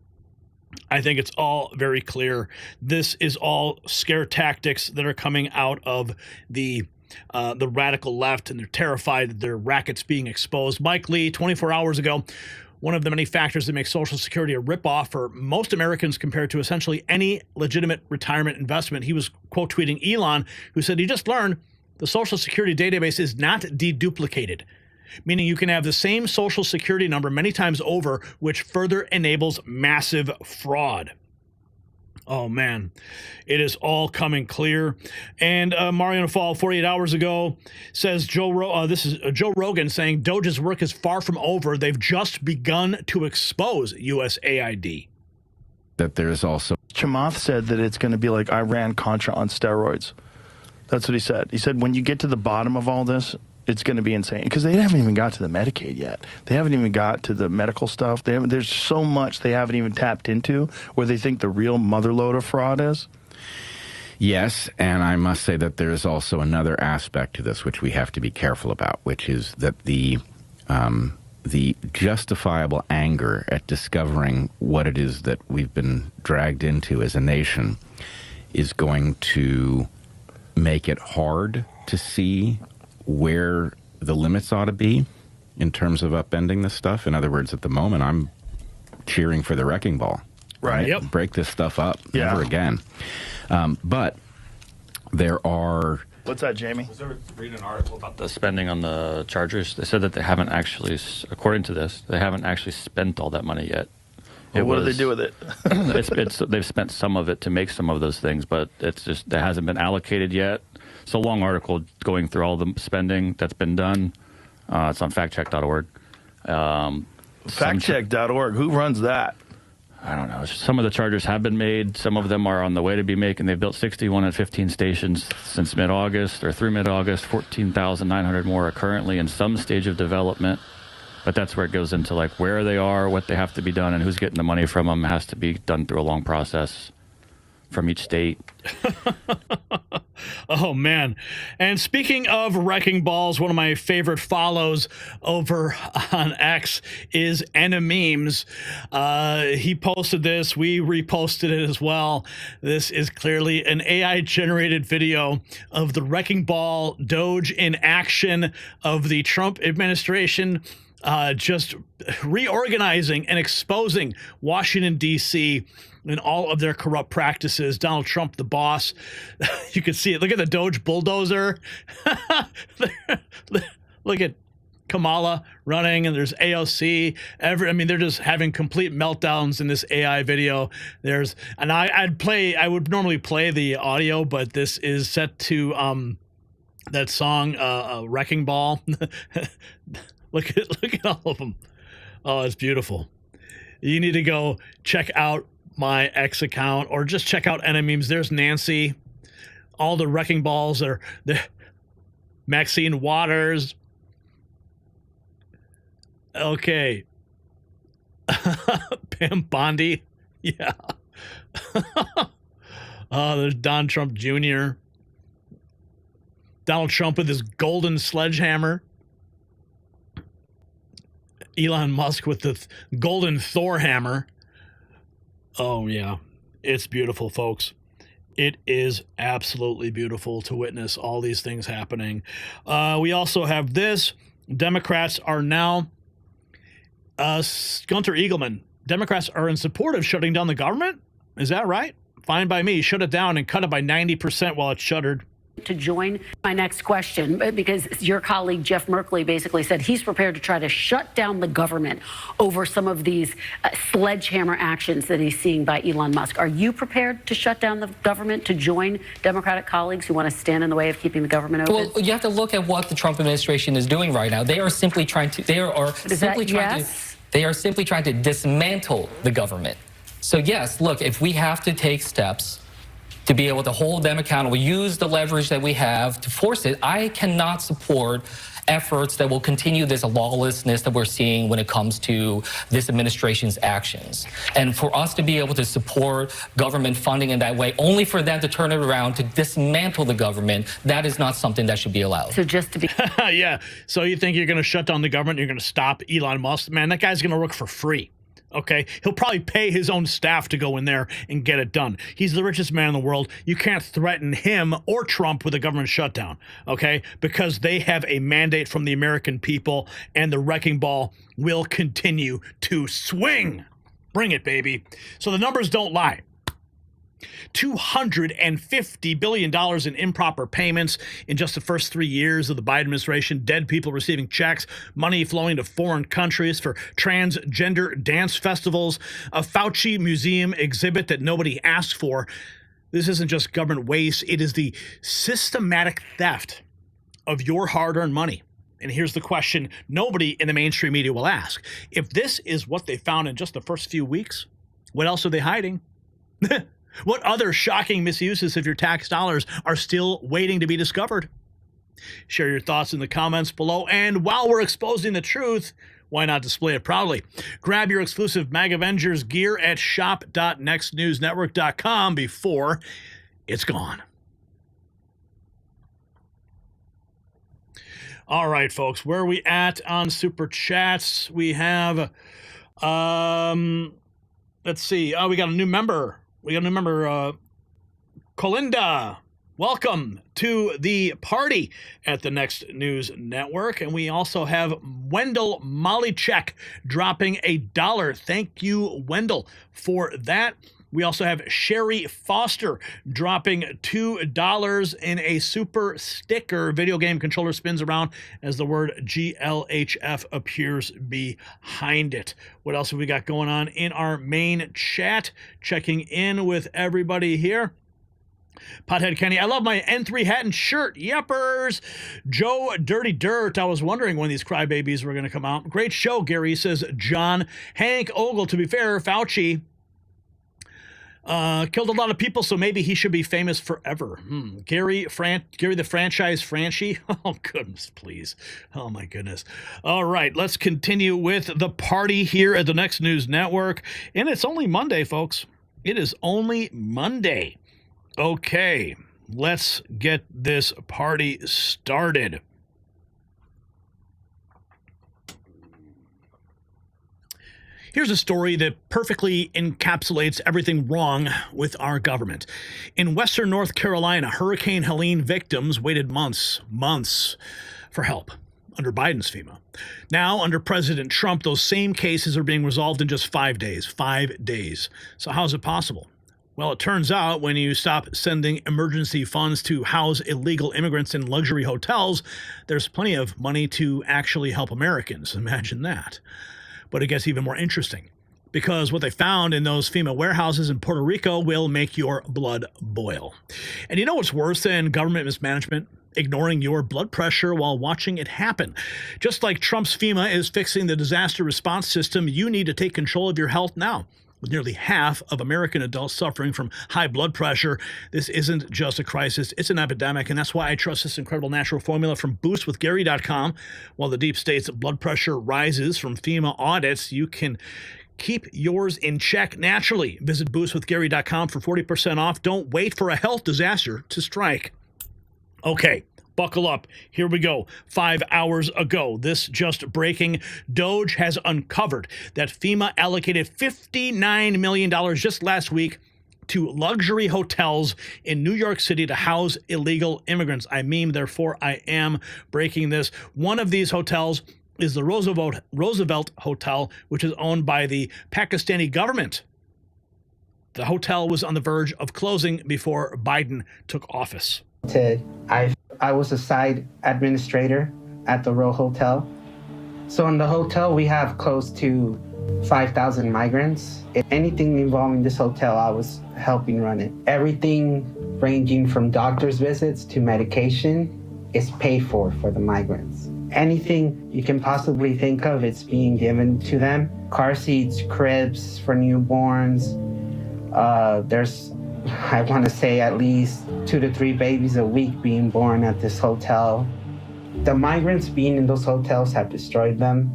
I think it's all very clear. This is all scare tactics that are coming out of the radical left, and they're terrified that their racket's being exposed. Mike Lee, 24 hours ago, one of the many factors that make Social Security a ripoff for most Americans compared to essentially any legitimate retirement investment. He was quote tweeting Elon, who said he just learned the Social Security database is not deduplicated, meaning you can have the same Social Security number many times over, which further enables massive fraud. Oh, man, it is all coming clear. And Mario Fall, 48 hours ago, says this is Joe Rogan saying DOGE's work is far from over. They've just begun to expose USAID. That there is also... Chamath said that it's going to be like Iran-Contra on steroids. That's what he said. He said when you get to the bottom of all this, it's going to be insane. Because they haven't even got to the Medicaid yet. They haven't even got to the medical stuff. There's so much they haven't even tapped into where they think the real motherload of fraud is. Yes, and I must say that there is also another aspect to this which we have to be careful about, which is that the justifiable anger at discovering what it is that we've been dragged into as a nation is going to make it hard to see where the limits ought to be in terms of upending this stuff. In other words, at the moment, I'm cheering for the wrecking ball. Right. Yep. Break this stuff up. Yeah. Never again. But there are... What's that, Jamie? Was there reading an article about the spending on the chargers? They said that they haven't actually, according to this, they haven't actually spent all that money yet. Well, what do they do with it? They've spent some of it to make some of those things, but it's just that hasn't been allocated yet. It's a long article going through all the spending that's been done. It's on factcheck.org. Factcheck.org. Who runs that? I don't know. Some of the charges have been made. Some of them are on the way to be made, and they've built 61 and 15 stations since mid-August, or through mid-August. 14,900 more are currently in some stage of development. But that's where it goes into like where they are, what they have to be done, and who's getting the money from them. It has to be done through a long process from each state. Oh, man. And speaking of wrecking balls, one of my favorite follows over on X is Enememes. He posted this. We reposted it as well. This is clearly an AI-generated video of the wrecking ball Doge in action of the Trump administration just reorganizing and exposing Washington, D.C., and all of their corrupt practices. Donald Trump, the boss. You can see it. Look at the Doge bulldozer. Look at Kamala running, and there's AOC. They're just having complete meltdowns in this AI video. I would normally play the audio, but this is set to that song, Wrecking Ball. Look at all of them. Oh, it's beautiful. You need to go check out my X account or just check out Enememes. There's Nancy. All the wrecking balls are the Maxine Waters. Okay. Pam Bondi. Yeah. Oh, there's Don Trump Jr. Donald Trump with his golden sledgehammer. Elon Musk with the golden Thor hammer. Oh, yeah. It's beautiful, folks. It is absolutely beautiful to witness all these things happening. We also have this. Democrats are now... Gunter Eagleman. Democrats are in support of shutting down the government? Is that right? Fine by me. Shut it down and cut it by 90% while it's shuttered. To join my next question, because your colleague Jeff Merkley basically said he's prepared to try to shut down the government over some of these sledgehammer actions that he's seeing by Elon Musk. Are you prepared to shut down the government, to join Democratic colleagues who want to stand in the way of keeping the government open? Well, you have to look at what the Trump administration is doing right now. They are simply trying to dismantle the government. So yes, look, if we have to take steps to be able to hold them accountable, use the leverage that we have to force it, I cannot support efforts that will continue this lawlessness that we're seeing when it comes to this administration's actions. And for us to be able to support government funding in that way, only for them to turn it around to dismantle the government, that is not something that should be allowed. So just to be... Yeah, so you think you're going to shut down the government, you're going to stop Elon Musk? Man, that guy's going to work for free. Okay, he'll probably pay his own staff to go in there and get it done. He's the richest man in the world. You can't threaten him or Trump with a government shutdown, okay, because they have a mandate from the American people, and the wrecking ball will continue to swing. Bring it, baby. So the numbers don't lie. $250 billion in improper payments in just the first 3 years of the Biden administration. Dead people receiving checks, money flowing to foreign countries for transgender dance festivals, a Fauci museum exhibit that nobody asked for. This isn't just government waste. It is the systematic theft of your hard-earned money. And here's the question nobody in the mainstream media will ask. If this is what they found in just the first few weeks, what else are they hiding? What other shocking misuses of your tax dollars are still waiting to be discovered? Share your thoughts in the comments below. And while we're exposing the truth, why not display it proudly? Grab your exclusive MAG Avengers gear at shop.nextnewsnetwork.com before it's gone. All right, folks, where are we at on Super Chats? We have, let's see. Oh, we got a new member. Colinda. Welcome to the party at the Next News Network. And we also have Wendell Mollycheck dropping $1. Thank you, Wendell, for that. We also have Sherry Foster dropping $2 in a super sticker. Video game controller spins around as the word GLHF appears behind it. What else have we got going on in our main chat? Checking in with everybody here. Pothead Kenny, I love my N3 hat and shirt. Yepers. Joe Dirty Dirt, I was wondering when these crybabies were going to come out. Great show, Gary, says John. Hank Ogle, to be fair, Fauci killed a lot of people, so maybe he should be famous forever. Gary the franchise Franchi. Oh, goodness, please. Oh, my goodness. All right, let's continue with the party here at the Next News Network. And it's only Monday, folks. It is only Monday. Okay, let's get this party started. Here's a story that perfectly encapsulates everything wrong with our government. In Western North Carolina, Hurricane Helene victims waited months for help under Biden's FEMA. Now, under President Trump, those same cases are being resolved in just 5 days. 5 days. So how is it possible? Well, it turns out when you stop sending emergency funds to house illegal immigrants in luxury hotels, there's plenty of money to actually help Americans. Imagine that. But it gets even more interesting because what they found in those FEMA warehouses in Puerto Rico will make your blood boil. And you know what's worse than government mismanagement? Ignoring your blood pressure while watching it happen. Just like Trump's FEMA is fixing the disaster response system, you need to take control of your health now. With nearly half of American adults suffering from high blood pressure, this isn't just a crisis, it's an epidemic, and that's why I trust this incredible natural formula from boostwithgary.com. While the deep state's blood pressure rises from FEMA audits, you can keep yours in check naturally. Visit boostwithgary.com for 40% off. Don't wait for a health disaster to strike. Okay. Buckle up. Here we go. 5 hours ago, this just breaking, DOGE has uncovered that FEMA allocated $59 million just last week to luxury hotels in New York City to house illegal immigrants. I mean, therefore, I am breaking this. One of these hotels is the Roosevelt Hotel, which is owned by the Pakistani government. The hotel was on the verge of closing before Biden took office. I was a side administrator at the Row Hotel. So in the hotel, we have close to 5,000 migrants. If anything involving this hotel, I was helping run it. Everything ranging from doctor's visits to medication is paid for the migrants. Anything you can possibly think of, it's being given to them. Car seats, cribs for newborns. There's, I want to say, at least 2 to 3 babies a week being born at this hotel. The migrants being in those hotels have destroyed them.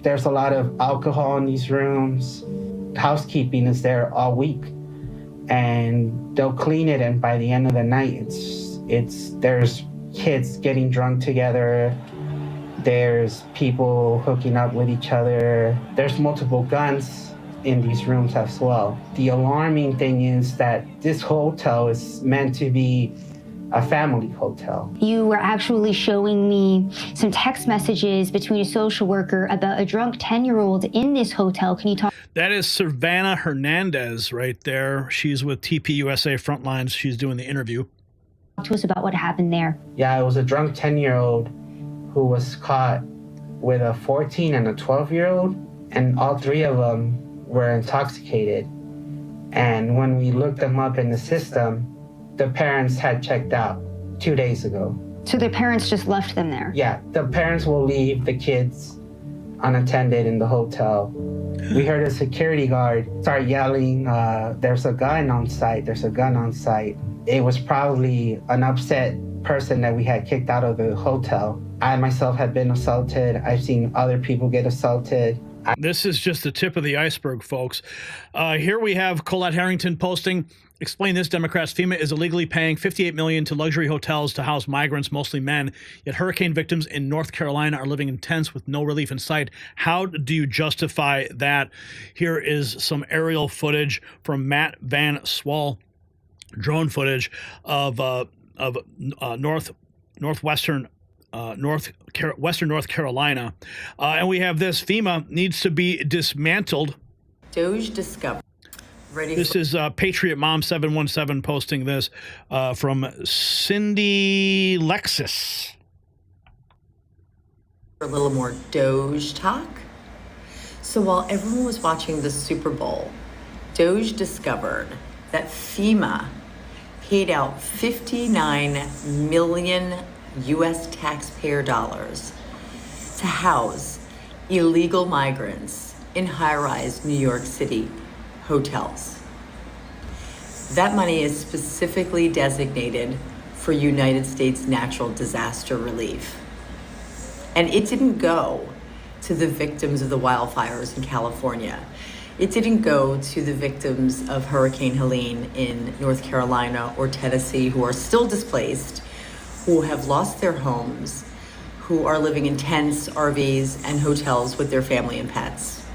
There's a lot of alcohol in these rooms. Housekeeping is there all week, and they'll clean it, and by the end of the night, there's kids getting drunk together. There's people hooking up with each other. There's multiple guns in these rooms as well. The alarming thing is that this hotel is meant to be a family hotel. You were actually showing me some text messages between a social worker about a drunk 10-year-old in this hotel. Can you talk? That is Savannah Hernandez right there. She's with TPUSA Frontlines. She's doing the interview. Talk to us about what happened there. Yeah, it was a drunk 10-year-old who was caught with a 14 and a 12-year-old, and all 3 of them were intoxicated. And when we looked them up in the system, the parents had checked out 2 days ago. So their parents just left them there? Yeah, the parents will leave the kids unattended in the hotel. We heard a security guard start yelling, there's a gun on site, there's a gun on site. It was probably an upset person that we had kicked out of the hotel. I myself had been assaulted. I've seen other people get assaulted. This is just the tip of the iceberg, folks. Here we have Colette Harrington posting, explain this, Democrats, FEMA is illegally paying $58 million to luxury hotels to house migrants, mostly men, yet hurricane victims in North Carolina are living in tents with no relief in sight. How do you justify that? Here is some aerial footage from Matt Van Swall, drone footage of Western North Carolina. And we have this, FEMA needs to be dismantled. DOGE discovered This is Patriot Mom 717 posting this from Cindy Lexus. A little more Doge talk. So while everyone was watching the Super Bowl, Doge discovered that FEMA paid out 59 million US taxpayer dollars to house illegal migrants in high-rise New York City hotels. That money is specifically designated for United States natural disaster relief. And it didn't go to the victims of the wildfires in California. It didn't go to the victims of Hurricane Helene in North Carolina or Tennessee who are still displaced, who have lost their homes, who are living in tents, RVs, and hotels with their family and pets.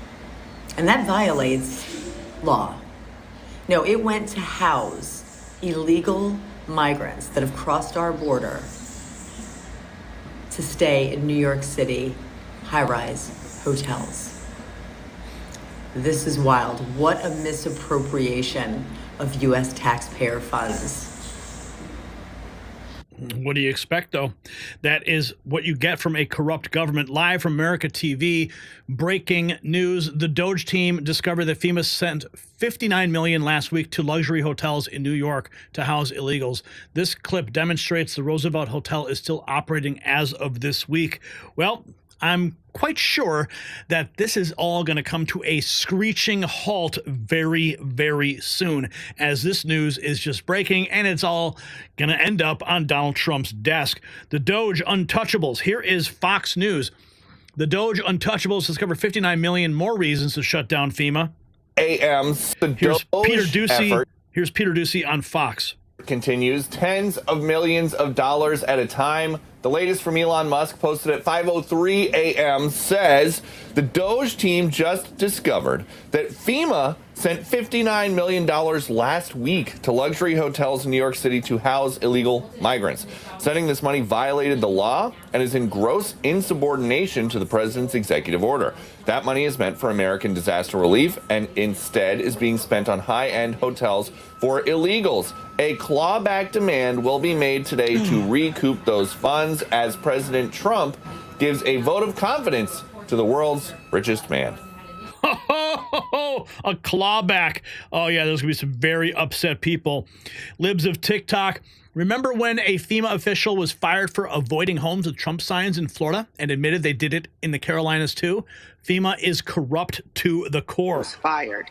And that violates law. No, it went to house illegal migrants that have crossed our border to stay in New York City high-rise hotels. This is wild. What a misappropriation of U.S. taxpayer funds. What do you expect, though? That is what you get from a corrupt government. Live from America TV, breaking news. The DOGE team discovered that FEMA sent $59 million last week to luxury hotels in New York to house illegals. This clip demonstrates the Roosevelt Hotel is still operating as of this week. Well, I'm quite sure that this is all going to come to a screeching halt very, very soon, as this news is just breaking and it's all going to end up on Donald Trump's desk. The DOGE untouchables. Here is Fox News. The DOGE untouchables discovered 59 million more reasons to shut down FEMA. AM's the Here's Peter DOGE Ducey. effort Here's Peter Ducey on Fox. Continues tens of millions of dollars at a time. The latest from Elon Musk, posted at 5:03 a.m., says the DOGE team just discovered that FEMA sent $59 million last week to luxury hotels in New York City to house illegal migrants. Sending this money violated the law and is in gross insubordination to the president's executive order. That money is meant for American disaster relief and instead is being spent on high-end hotels for illegals. A clawback demand will be made today to recoup those funds as President Trump gives a vote of confidence to the world's richest man. A clawback. Oh, yeah, there's going to be some very upset people. Libs of TikTok. Remember when a FEMA official was fired for avoiding homes with Trump signs in Florida and admitted they did it in the Carolinas too? FEMA is corrupt to the core. Was fired.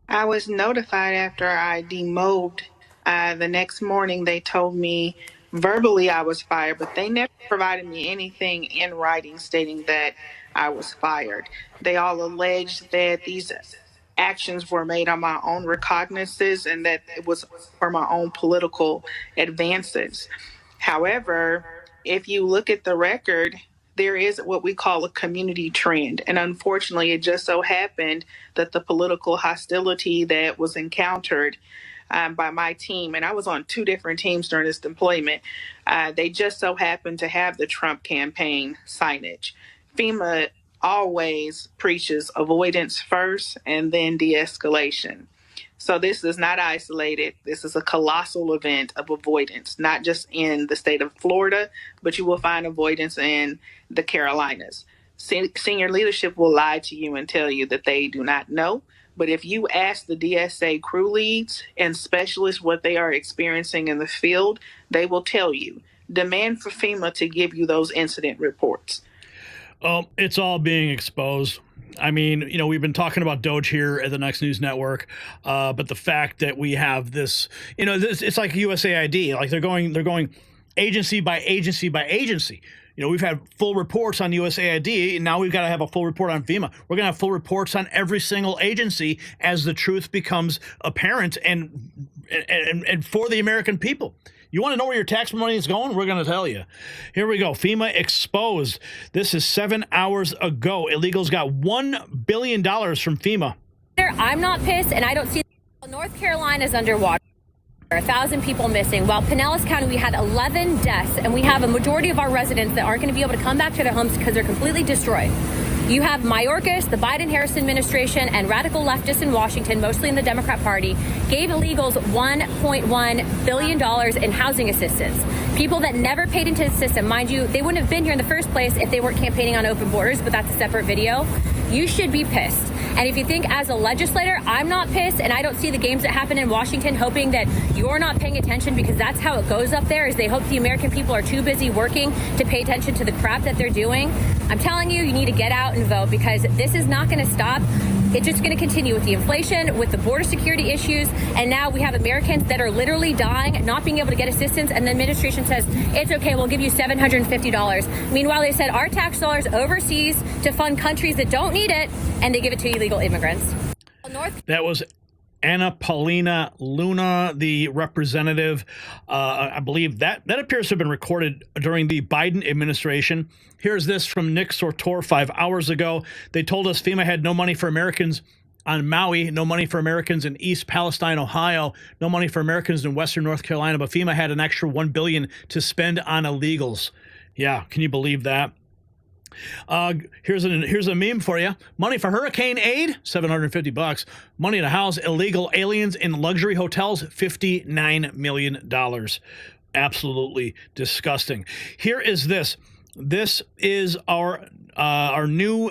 I was notified after I demobbed. The next morning, they told me verbally I was fired, but they never provided me anything in writing stating that I was fired. They all alleged that these actions were made on my own recognizances and that it was for my own political advances. However, if you look at the record, there is what we call a community trend. And unfortunately, it just so happened that the political hostility that was encountered by my team, and I was on 2 different teams during this deployment, they just so happened to have the Trump campaign signage. FEMA always preaches avoidance first and then de-escalation. So this is not isolated. This is a colossal event of avoidance, not just in the state of Florida, but you will find avoidance in the Carolinas. Senior leadership will lie to you and tell you that they do not know. But if you ask the DSA crew leads and specialists what they are experiencing in the field, they will tell you. Demand for FEMA to give you those incident reports. It's all being exposed. I mean, you know, we've been talking about DOGE here at the Next News Network, but the fact that we have this, you know, it's like USAID. Like they're going agency by agency by agency. You know, we've had full reports on USAID, and now we've got to have a full report on FEMA. We're going to have full reports on every single agency as the truth becomes apparent and for the American people. You want to know where your tax money is going? We're going to tell you. Here we go. FEMA exposed. This is 7 hours ago. Illegals got $1 billion from FEMA. I'm not pissed, and I don't see North Carolina's underwater. 1,000 people missing. While Pinellas County, we had 11 deaths, and we have a majority of our residents that aren't going to be able to come back to their homes because they're completely destroyed. You have Mayorkas, the Biden-Harris administration, and radical leftists in Washington, mostly in the Democrat Party, gave illegals $1.1 billion in housing assistance. People that never paid into the system. Mind you, they wouldn't have been here in the first place if they weren't campaigning on open borders, but that's a separate video. You should be pissed. And if you think as a legislator, I'm not pissed, and I don't see the games that happen in Washington hoping that you're not paying attention, because that's how it goes up there, is they hope the American people are too busy working to pay attention to the crap that they're doing. I'm telling you, you need to get out and vote, because this is not going to stop. It's just going to continue with the inflation, with the border security issues, and now we have Americans that are literally dying, not being able to get assistance, and the administration says, it's okay, we'll give you $750. Meanwhile, they said our tax dollars overseas to fund countries that don't need it, and they give it to illegal immigrants. That was Anna Paulina Luna, the representative. I believe that appears to have been recorded during the Biden administration. Here's this from Nick Sortor 5 hours ago. They told us FEMA had no money for Americans on Maui, no money for Americans in East Palestine, Ohio, no money for Americans in Western North Carolina, but FEMA had an extra $1 billion to spend on illegals. Yeah, can you believe that? Here's a meme for you. Money for hurricane aid, $750. Money to house illegal aliens in luxury hotels, $59 million. Absolutely disgusting. Here is this. This is our new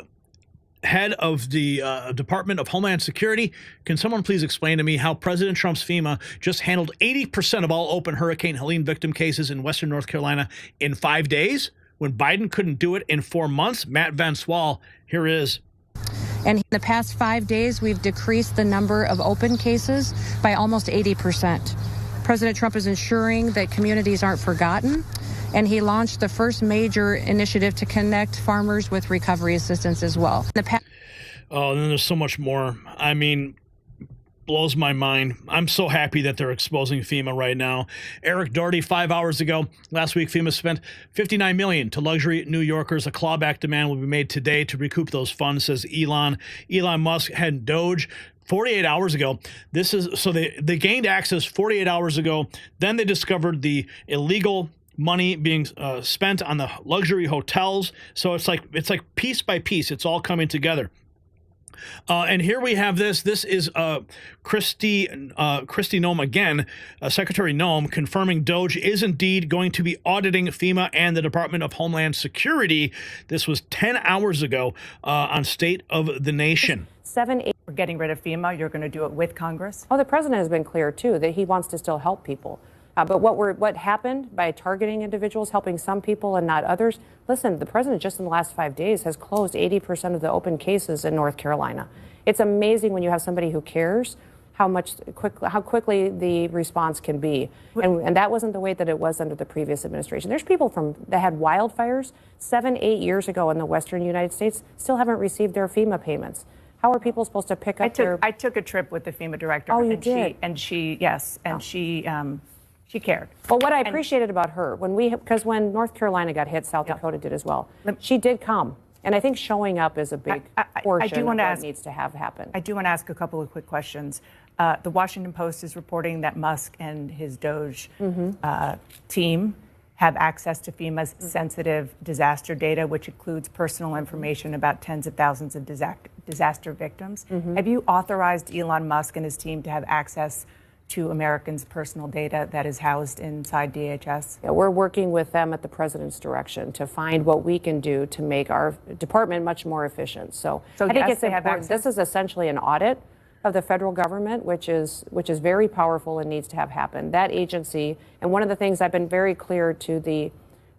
head of the Department of Homeland Security. Can someone please explain to me how President Trump's FEMA just handled 80% of all open Hurricane Helene victim cases in Western North Carolina in 5 days? When Biden couldn't do it in 4 months. Matt Van Swal, here is. And in the past 5 days, we've decreased the number of open cases by almost 80%. President Trump is ensuring that communities aren't forgotten, and he launched the first major initiative to connect farmers with recovery assistance as well. Oh, and then there's so much more. I mean, blows my mind. I'm so happy that they're exposing FEMA right now. Eric Doherty, 5 hours ago, last week, FEMA spent $59 million to luxury New Yorkers. A clawback demand will be made today to recoup those funds, says Elon Musk and DOGE. 48 hours ago. This is so they gained access 48 hours ago. Then they discovered the illegal money being spent on the luxury hotels. So it's like piece by piece, it's all coming together. And here we have this. This is Kristi Noem again, Secretary Noem, confirming DOGE is indeed going to be auditing FEMA and the Department of Homeland Security. This was 10 hours ago on State of the Nation. 7-8. We're getting rid of FEMA. You're going to do it with Congress? Oh, the president has been clear, too, that he wants to still help people. But what happened by targeting individuals, helping some people and not others? Listen, the president just in the last 5 days has closed 80% of the open cases in North Carolina. It's amazing when you have somebody who cares how quickly the response can be. And that wasn't the way that it was under the previous administration. There's people that had wildfires 7-8 years ago in the western United States still haven't received their FEMA payments. How are people supposed to pick up their... I took a trip with the FEMA director. Oh, you did? She cared. Well, what I appreciated about her, because when North Carolina got hit, South Dakota did as well, she did come. And I think showing up is a big portion of what needs to have happen. I do want to ask a couple of quick questions. The Washington Post is reporting that Musk and his DOGE team have access to FEMA's sensitive disaster data, which includes personal information about tens of thousands of disaster victims. Have you authorized Elon Musk and his team to have access to Americans' personal data that is housed inside DHS? Yeah, we're working with them at the president's direction to find what we can do to make our department much more efficient. So I think it's important. This is essentially an audit of the federal government, which is very powerful and needs to have happen. That agency, and one of the things I've been very clear to the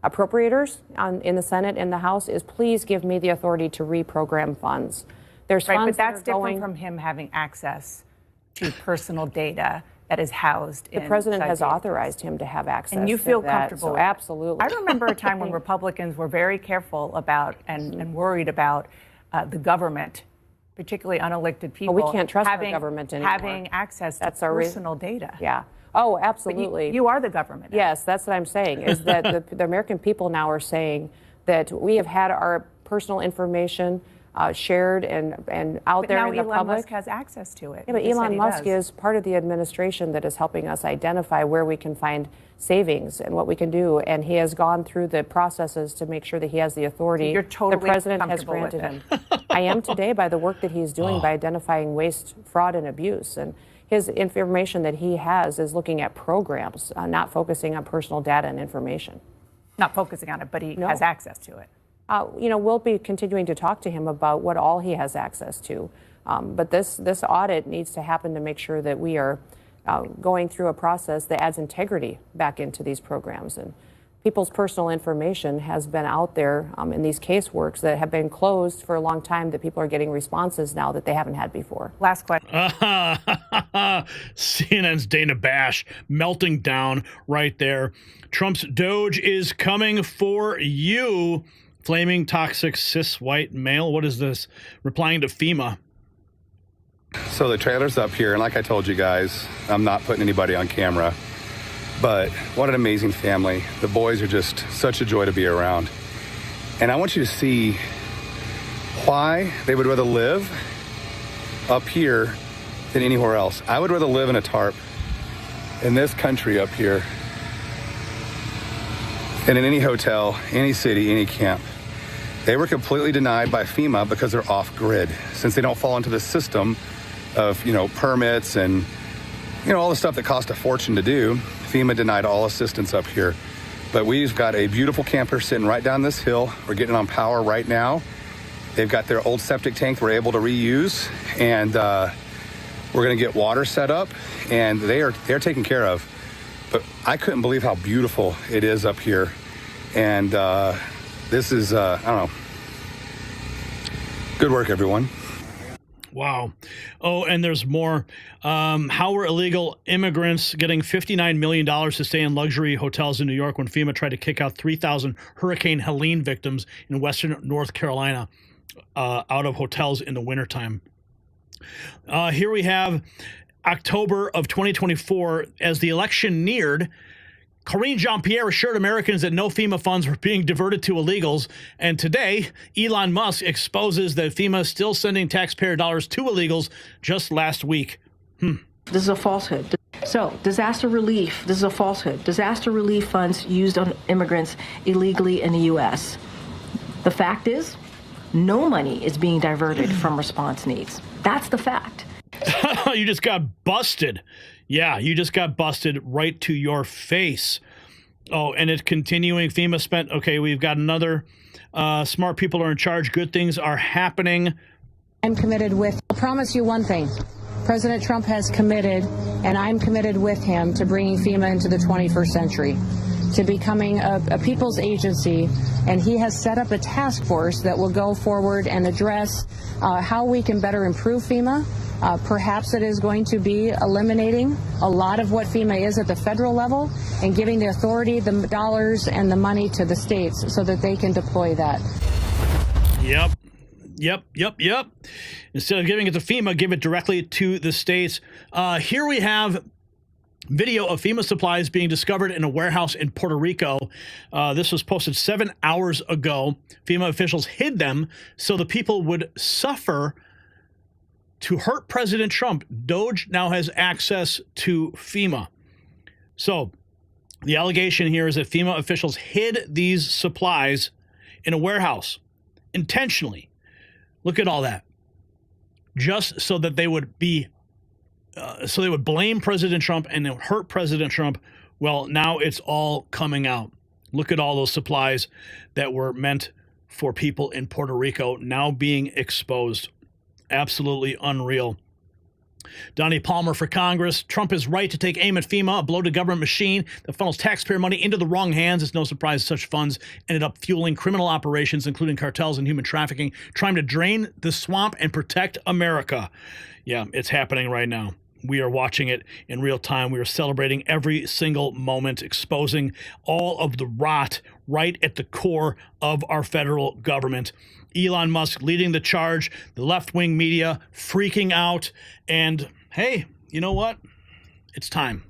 appropriators in the Senate and the House is please give me the authority to reprogram funds. There's funds but that's that are different from him having access to personal data that is housed in... The president has authorized him to have access. And you feel comfortable? So absolutely. I remember a time when Republicans were very careful about and worried about the government, particularly unelected people. Well, we can't trust the government anymore. Having access to personal data. Yeah. Oh, absolutely. You are the government. Yes, that's what I'm saying, is that the American people now are saying that we have had our personal information shared and out But there now in the Elon public. Musk has access to it. Yeah, but He just said Elon he Musk does. is part of the administration that is helping us identify where we can find savings and what we can do. And he has gone through the processes to make sure that he has the authority You're totally the president has comfortable with granted him. I am today by the work that he's doing by identifying waste, fraud, and abuse. And his information that he has is looking at programs, not focusing on personal data and information. Not focusing on it, but he has access to it. We'll be continuing to talk to him about what all he has access to. But this audit needs to happen to make sure that we are going through a process that adds integrity back into these programs. And people's personal information has been out there in these caseworks that have been closed for a long time, that people are getting responses now that they haven't had before. Last question. CNN's Dana Bash melting down right there. Trump's Doge is coming for you. Flaming toxic cis white male. What is this? Replying to FEMA. So the trailer's up here, and like I told you guys, I'm not putting anybody on camera, but what an amazing family. The boys are just such a joy to be around. And I want you to see why they would rather live up here than anywhere else. I would rather live in a tarp in this country up here than in any hotel, any city, any camp. They were completely denied by FEMA because they're off grid, since they don't fall into the system of, permits and, all the stuff that cost a fortune to do. FEMA denied all assistance up here. But we've got a beautiful camper sitting right down this hill. We're getting on power right now. They've got their old septic tank we're able to reuse, and we're going to get water set up, and they're taken care of. But I couldn't believe how beautiful it is up here. And this is, I don't know. Good work, everyone. Wow. Oh, and there's more. How were illegal immigrants getting $59 million to stay in luxury hotels in New York when FEMA tried to kick out 3,000 Hurricane Helene victims in western North Carolina out of hotels in the wintertime? Here we have October of 2024. As the election neared, Karine Jean-Pierre assured Americans that no FEMA funds were being diverted to illegals. And today, Elon Musk exposes that FEMA is still sending taxpayer dollars to illegals just last week. This is a falsehood. So, disaster relief, this is a falsehood. Disaster relief funds used on immigrants illegally in the U.S. The fact is, no money is being diverted from response needs. That's the fact. You just got busted. Yeah, you just got busted right to your face. Oh, and it's continuing. FEMA spent, okay, we've got another. Smart people are in charge. Good things are happening. I'm committed with, I'll promise you one thing. President Trump has committed, and I'm committed with him, to bringing FEMA into the 21st century, to becoming a people's agency. And he has set up a task force that will go forward and address how we can better improve FEMA. Perhaps it is going to be eliminating a lot of what FEMA is at the federal level and giving the authority, the dollars, and the money to the states so that they can deploy that. Yep. Instead of giving it to FEMA, give it directly to the states. Here we have video of FEMA supplies being discovered in a warehouse in Puerto Rico. This was posted 7 hours ago. FEMA officials hid them so the people would suffer to hurt President Trump. DOGE now has access to FEMA. So the allegation here is that FEMA officials hid these supplies in a warehouse intentionally. Look at all that. Just so that they would be, so they would blame President Trump and they would hurt President Trump. Well, now it's all coming out. Look at all those supplies that were meant for people in Puerto Rico now being exposed. Absolutely unreal. Donnie Palmer for Congress. Trump is right to take aim at FEMA, a bloated government machine that funnels taxpayer money into the wrong hands. It's no surprise such funds ended up fueling criminal operations, including cartels and human trafficking, trying to drain the swamp and protect America. Yeah, it's happening right now. We are watching it in real time. We are celebrating every single moment, exposing all of the rot right at the core of our federal government. Elon Musk leading the charge, the left-wing media freaking out, and hey, you know what? It's time.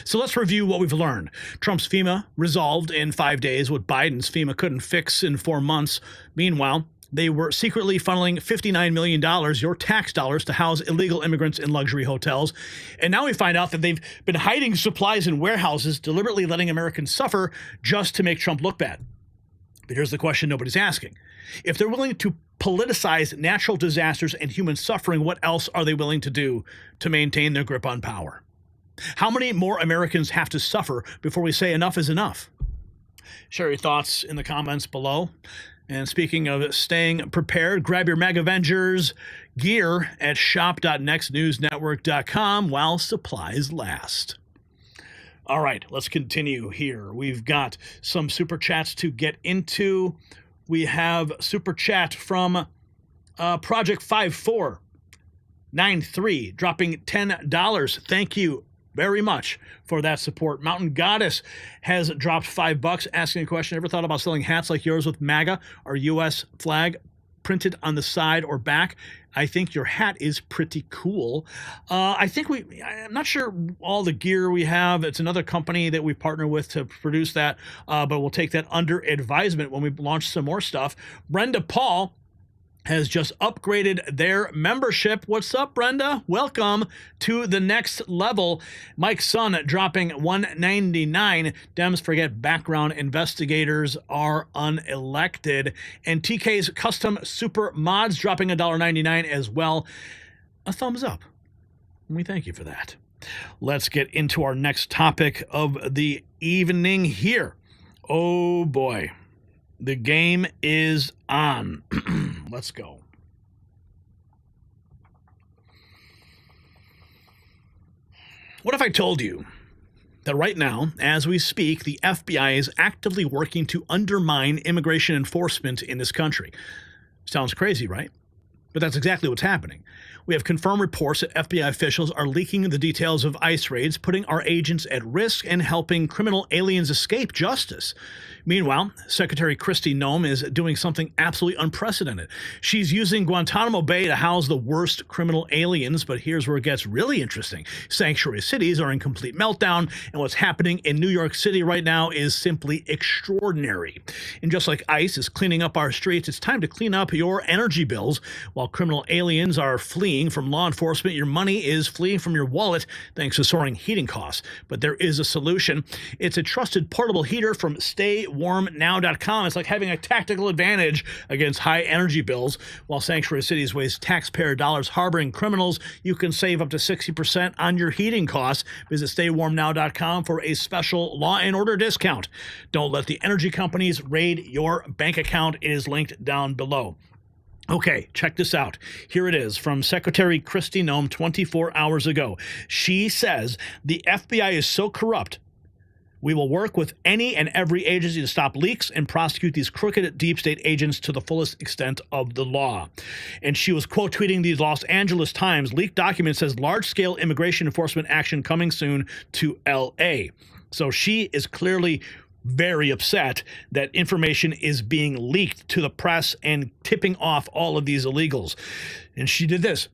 So let's review what we've learned. Trump's FEMA resolved in 5 days what Biden's FEMA couldn't fix in 4 months. Meanwhile, they were secretly funneling $59 million, your tax dollars, to house illegal immigrants in luxury hotels. And now we find out that they've been hiding supplies in warehouses, deliberately letting Americans suffer just to make Trump look bad. But here's the question nobody's asking. If they're willing to politicize natural disasters and human suffering, what else are they willing to do to maintain their grip on power? How many more Americans have to suffer before we say enough is enough? Share your thoughts in the comments below. And speaking of staying prepared, grab your MAGA Avengers gear at shop.nextnewsnetwork.com while supplies last. All right, let's continue here. We've got some super chats to get into. We have super chat from Project 5493 dropping $10. Thank you very much for that support. Mountain Goddess has dropped $5 asking a question. Ever thought about selling hats like yours with MAGA or U.S. flag printed on the side or back? I think your hat is pretty cool. I'm not sure all the gear we have. It's another company that we partner with to produce that, but we'll take that under advisement when we launch some more stuff. Brenda Paul has just upgraded their membership. What's up, Brenda? Welcome to the next level. Mike's son dropping $1.99. Dems forget background investigators are unelected. And TK's custom super mods dropping $1.99 as well. A thumbs up. We thank you for that. Let's get into our next topic of the evening here. Oh boy. The game is on. Let's go. What if I told you that right now, as we speak, the FBI is actively working to undermine immigration enforcement in this country? Sounds crazy, right? But that's exactly what's happening. We have confirmed reports that FBI officials are leaking the details of ICE raids, putting our agents at risk and helping criminal aliens escape justice. Meanwhile, Secretary Kristi Noem is doing something absolutely unprecedented. She's using Guantanamo Bay to house the worst criminal aliens, but here's where it gets really interesting. Sanctuary cities are in complete meltdown, and what's happening in New York City right now is simply extraordinary. And just like ICE is cleaning up our streets, it's time to clean up your energy bills. While criminal aliens are fleeing from law enforcement, your money is fleeing from your wallet thanks to soaring heating costs. But there is a solution. It's a trusted portable heater from StayWarmNow.com. It's like having a tactical advantage against high energy bills. While Sanctuary Cities waste taxpayer dollars harboring criminals, you can save up to 60% on your heating costs. Visit StayWarmNow.com for a special Law and Order discount. Don't let the energy companies raid your bank account. It is linked down below. Okay, check this out. Here it is from Secretary Kristi Noem 24 hours ago. She says the FBI is so corrupt, we will work with any and every agency to stop leaks and prosecute these crooked deep state agents to the fullest extent of the law. And she was quote tweeting the Los Angeles Times. Leaked document says large-scale immigration enforcement action coming soon to L.A. So she is clearly very upset that information is being leaked to the press and tipping off all of these illegals. And she did this.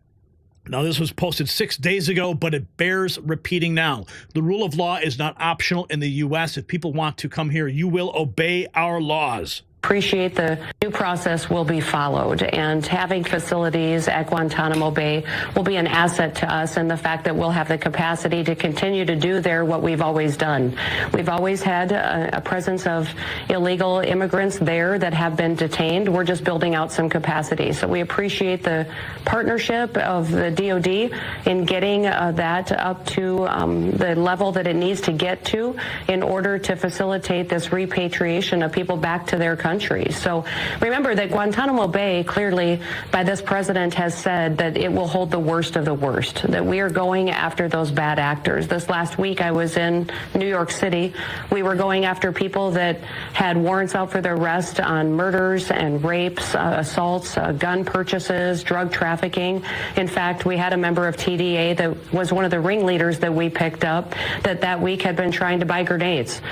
Now, this was posted 6 days ago, but it bears repeating now. The rule of law is not optional in the U.S. If people want to come here, you will obey our laws. Appreciate the due process will be followed, and having facilities at Guantanamo Bay will be an asset to us, and the fact that we'll have the capacity to continue to do there what we've always done. We've always had a presence of illegal immigrants there that have been detained. We're just building out some capacity. So we appreciate the partnership of the DOD in getting that up to the level that it needs to get to in order to facilitate this repatriation of people back to their countries. So remember that Guantanamo Bay, clearly by this president, has said that it will hold the worst of the worst, that we are going after those bad actors. This last week I was in New York City. We were going after people that had warrants out for their arrest on murders and rapes, assaults, gun purchases, drug trafficking. In fact, we had a member of TDA that was one of the ringleaders that we picked up that week had been trying to buy grenades.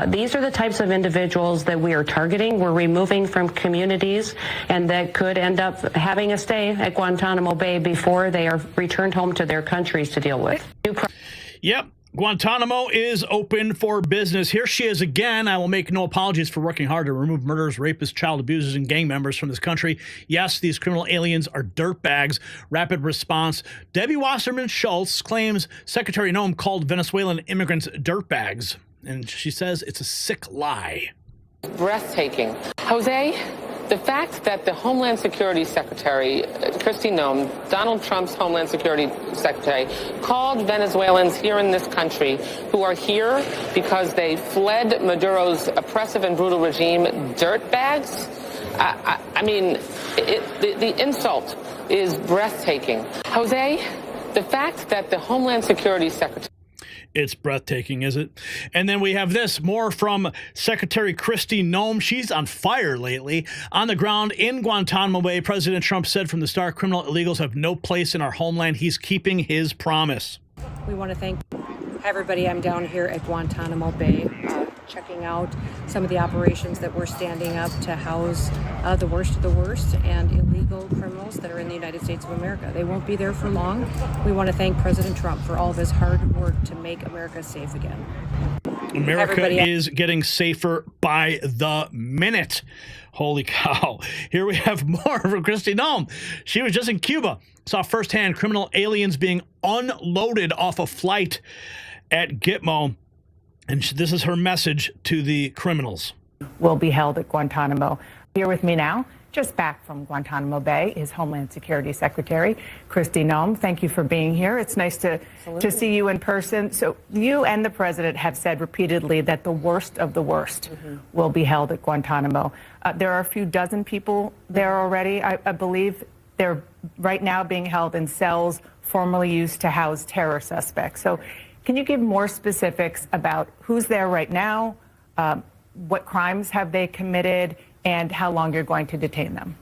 These are the types of individuals that we are targeting. We're removing from communities, and that could end up having a stay at Guantanamo Bay before they are returned home to their countries to deal with. Yep. Guantanamo is open for business. Here she is again. I will make no apologies for working hard to remove murderers, rapists, child abusers, and gang members from this country. Yes, these criminal aliens are dirtbags. Rapid response. Debbie Wasserman Schultz claims Secretary Noem called Venezuelan immigrants dirtbags. And she says it's a sick lie. Breathtaking. Jose, the fact that the Homeland Security Secretary, Kristi Noem, Donald Trump's Homeland Security Secretary, called Venezuelans here in this country who are here because they fled Maduro's oppressive and brutal regime dirtbags, I mean, the insult is breathtaking. Jose, the fact that the Homeland Security Secretary... It's breathtaking, is it? And then we have this, more from Secretary Kristi Noem. She's on fire lately. On the ground in Guantanamo Bay, President Trump said from the start, criminal illegals have no place in our homeland. He's keeping his promise. We want to thank everybody. I'm down here at Guantanamo Bay, checking out some of the operations that we're standing up to house the worst of the worst and illegal criminals that are in the United States of America. They won't be there for long. We want to thank President Trump for all of his hard work to make America safe again. America is getting safer by the minute. Holy cow. Here we have more from Kristi Noem. She was just in Cuba, saw firsthand criminal aliens being unloaded off a flight at Gitmo. And this is her message to the criminals. Will be held at Guantanamo. Here with me now, just back from Guantanamo Bay, is Homeland Security Secretary Kristi Noem. Thank you for being here. It's nice to see you in person. So you and the president have said repeatedly that the worst of the worst will be held at Guantanamo. There are a few dozen people there already. I believe they're right now being held in cells formerly used to house terror suspects. So can you give more specifics about who's there right now, what crimes have they committed, and how long you're going to detain them?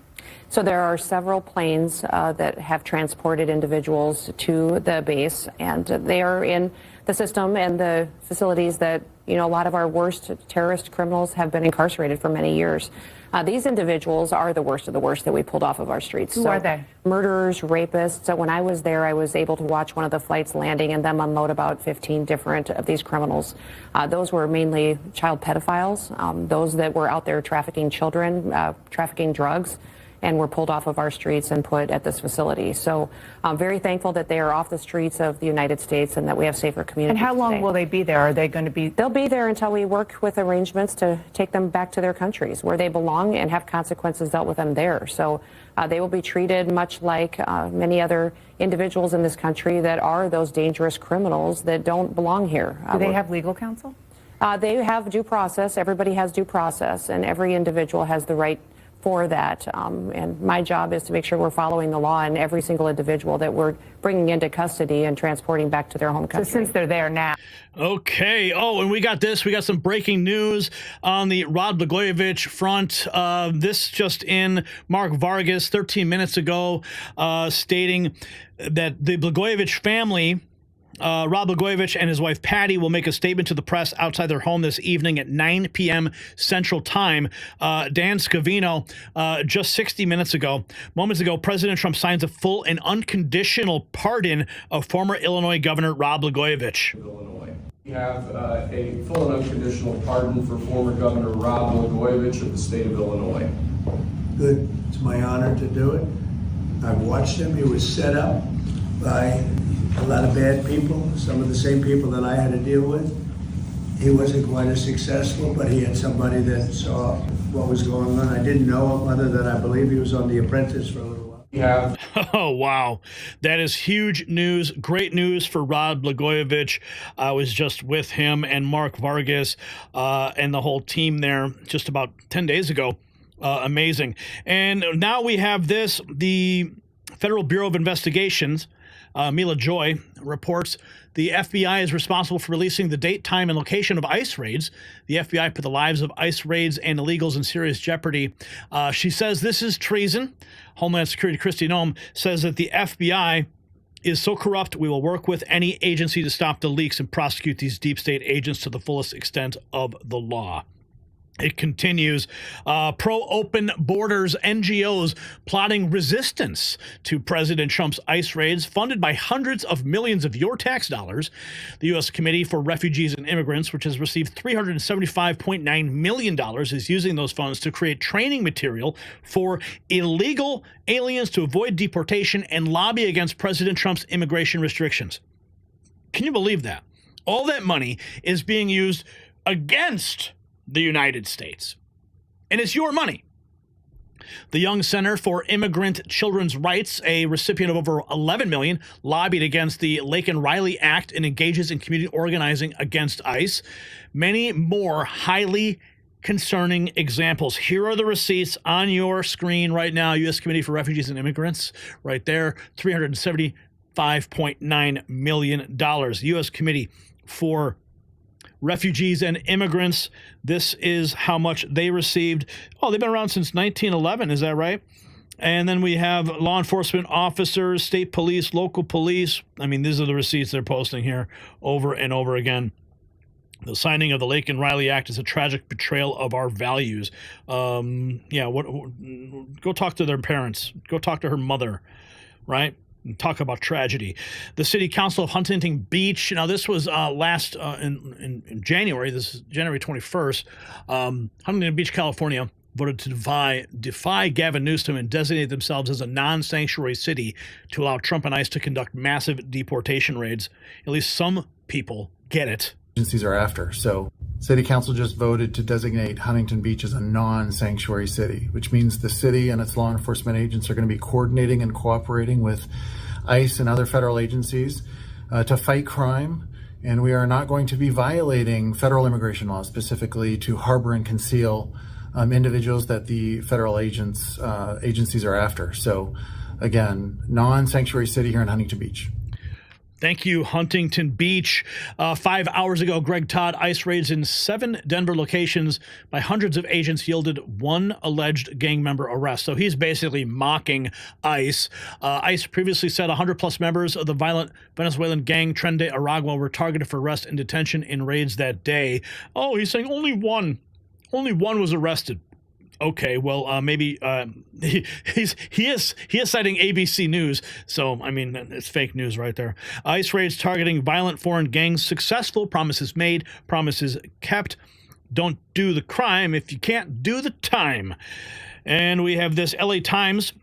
So there are several planes that have transported individuals to the base, and they are in the system and the facilities that, you know, a lot of our worst terrorist criminals have been incarcerated for many years. These individuals are the worst of the worst that we pulled off of our streets. Who are they? Murderers, rapists. So when I was there, I was able to watch one of the flights landing and them unload about 15 different of these criminals. Those were mainly child pedophiles, those that were out there trafficking children, trafficking drugs, and were pulled off of our streets and put at this facility. So I'm very thankful that they are off the streets of the United States and that we have safer communities. And how long today. will they be there? Are they going to be? They'll be there until we work with arrangements to take them back to their countries where they belong and have consequences dealt with them there. So they will be treated much like many other individuals in this country that are those dangerous criminals that don't belong here. Do they have legal counsel? They have due process. Everybody has due process, and every individual has the right for that. And my job is to make sure we're following the law and every single individual that we're bringing into custody and transporting back to their home country. So since they're there now. Okay. Oh, and we got this. We got some breaking news on the Rod Blagojevich front. This just in, Mark Vargas 13 minutes ago stating that the Blagojevich family, Rod Blagojevich and his wife Patty, will make a statement to the press outside their home this evening at 9 p.m. Central Time. Dan Scavino, just 60 minutes ago, moments ago, President Trump signs a full and unconditional pardon of former Illinois Governor Rod Blagojevich. We have a full and unconditional pardon for former Governor Rod Blagojevich of the state of Illinois. Good. It's my honor to do it. I've watched him. He was set up by a lot of bad people, some of the same people that I had to deal with. He wasn't quite as successful, but he had somebody that saw what was going on. I didn't know him other than I believe he was on The Apprentice for a little while. Yeah. Oh, wow. That is huge news. Great news for Rod Blagojevich. I was just with him and Mark Vargas and the whole team there just about 10 days ago. Amazing. And now we have this. The Federal Bureau of Investigations, Mila Joy, reports the FBI is responsible for releasing the date, time, and location of ICE raids. The FBI put the lives of ICE raids and illegals in serious jeopardy. She says this is treason. Homeland Security Kristi Noem says that the FBI is so corrupt, we will work with any agency to stop the leaks and prosecute these deep state agents to the fullest extent of the law. It continues. Pro-open borders NGOs plotting resistance to President Trump's ICE raids funded by hundreds of millions of your tax dollars. The U.S. Committee for Refugees and Immigrants, which has received $375.9 million, is using those funds to create training material for illegal aliens to avoid deportation and lobby against President Trump's immigration restrictions. Can you believe that? All that money is being used against the United States. And it's your money. The Young Center for Immigrant Children's Rights, a recipient of over $11 million, lobbied against the Laken-Riley Act and engages in community organizing against ICE. Many more highly concerning examples. Here are the receipts on your screen right now. U.S. Committee for Refugees and Immigrants, right there, $375.9 million. U.S. Committee for Refugees and Immigrants, this is how much they received. Oh, they've been around since 1911, is that right? And then we have law enforcement officers, state police, local police. I mean, these are the receipts they're posting here over and over again. The signing of the Laken-Riley Act is a tragic betrayal of our values. Go talk to their parents. Go talk to her mother, right? And talk about tragedy. The City Council of Huntington Beach. Now, this was last in January. This is January 21st. Huntington Beach, California, voted to defy Gavin Newsom and designate themselves as a non-sanctuary city to allow Trump and ICE to conduct massive deportation raids. At least some people get it. Agencies are after. So City Council just voted to designate Huntington Beach as a non-sanctuary city, which means the city and its law enforcement agents are going to be coordinating and cooperating with ICE and other federal agencies to fight crime. And we are not going to be violating federal immigration laws, specifically to harbor and conceal individuals that the federal agencies are after. So again, non-sanctuary city here in Huntington Beach. Thank you, Huntington Beach. 5 hours ago, Greg Todd, ICE raids in 7 Denver locations by hundreds of agents yielded one alleged gang member arrest. So he's basically mocking ICE. ICE previously said 100-plus members of the violent Venezuelan gang Tren de Aragua were targeted for arrest and detention in raids that day. Oh, he's saying only one was arrested. Okay, well, maybe he is citing ABC News, so I mean it's fake news right there. ICE raids targeting violent foreign gangs successful. Promises made, promises kept. Don't do the crime if you can't do the time. And we have this LA Times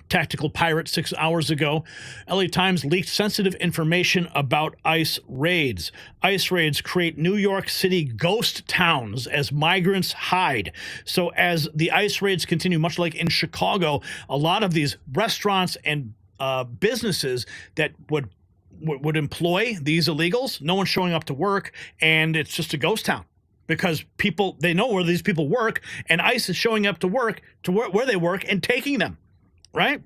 tactical pirate 6 hours ago. LA Times leaked sensitive information about ICE raids. ICE raids create New York City ghost towns as migrants hide. So as the ICE raids continue, much like in Chicago, a lot of these restaurants and businesses that would employ these illegals, no one's showing up to work, and it's just a ghost town. Because people, they know where these people work, and ICE is showing up to work, to where they work, and taking them. Right?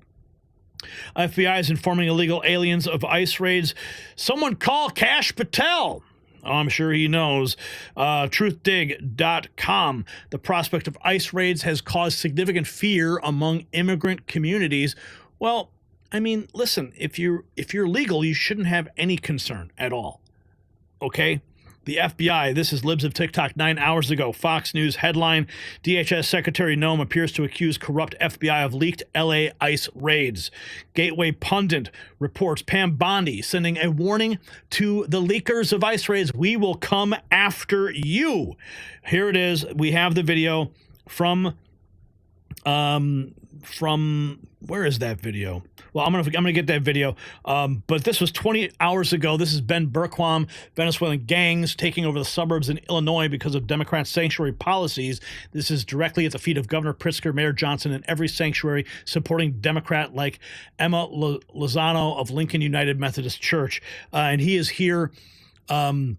FBI is informing illegal aliens of ICE raids. Someone call Kash Patel. Oh, I'm sure he knows. Truthdig.com. The prospect of ICE raids has caused significant fear among immigrant communities. Well, I mean, listen, if you're legal, you shouldn't have any concern at all. Okay? The FBI, this is Libs of TikTok 9 hours ago. Fox News headline, DHS Secretary Noem appears to accuse corrupt FBI of leaked LA ICE raids. Gateway Pundit reports Pam Bondi sending a warning to the leakers of ICE raids. We will come after you. Here it is. We have the video from where is that video? Well, I'm gonna get that video. But this was 20 hours ago. This is Ben Berquam, Venezuelan gangs taking over the suburbs in Illinois because of Democrat sanctuary policies. This is directly at the feet of Governor Pritzker, Mayor Johnson, and every sanctuary supporting Democrat like Emma Lozano of Lincoln United Methodist Church. And he is here with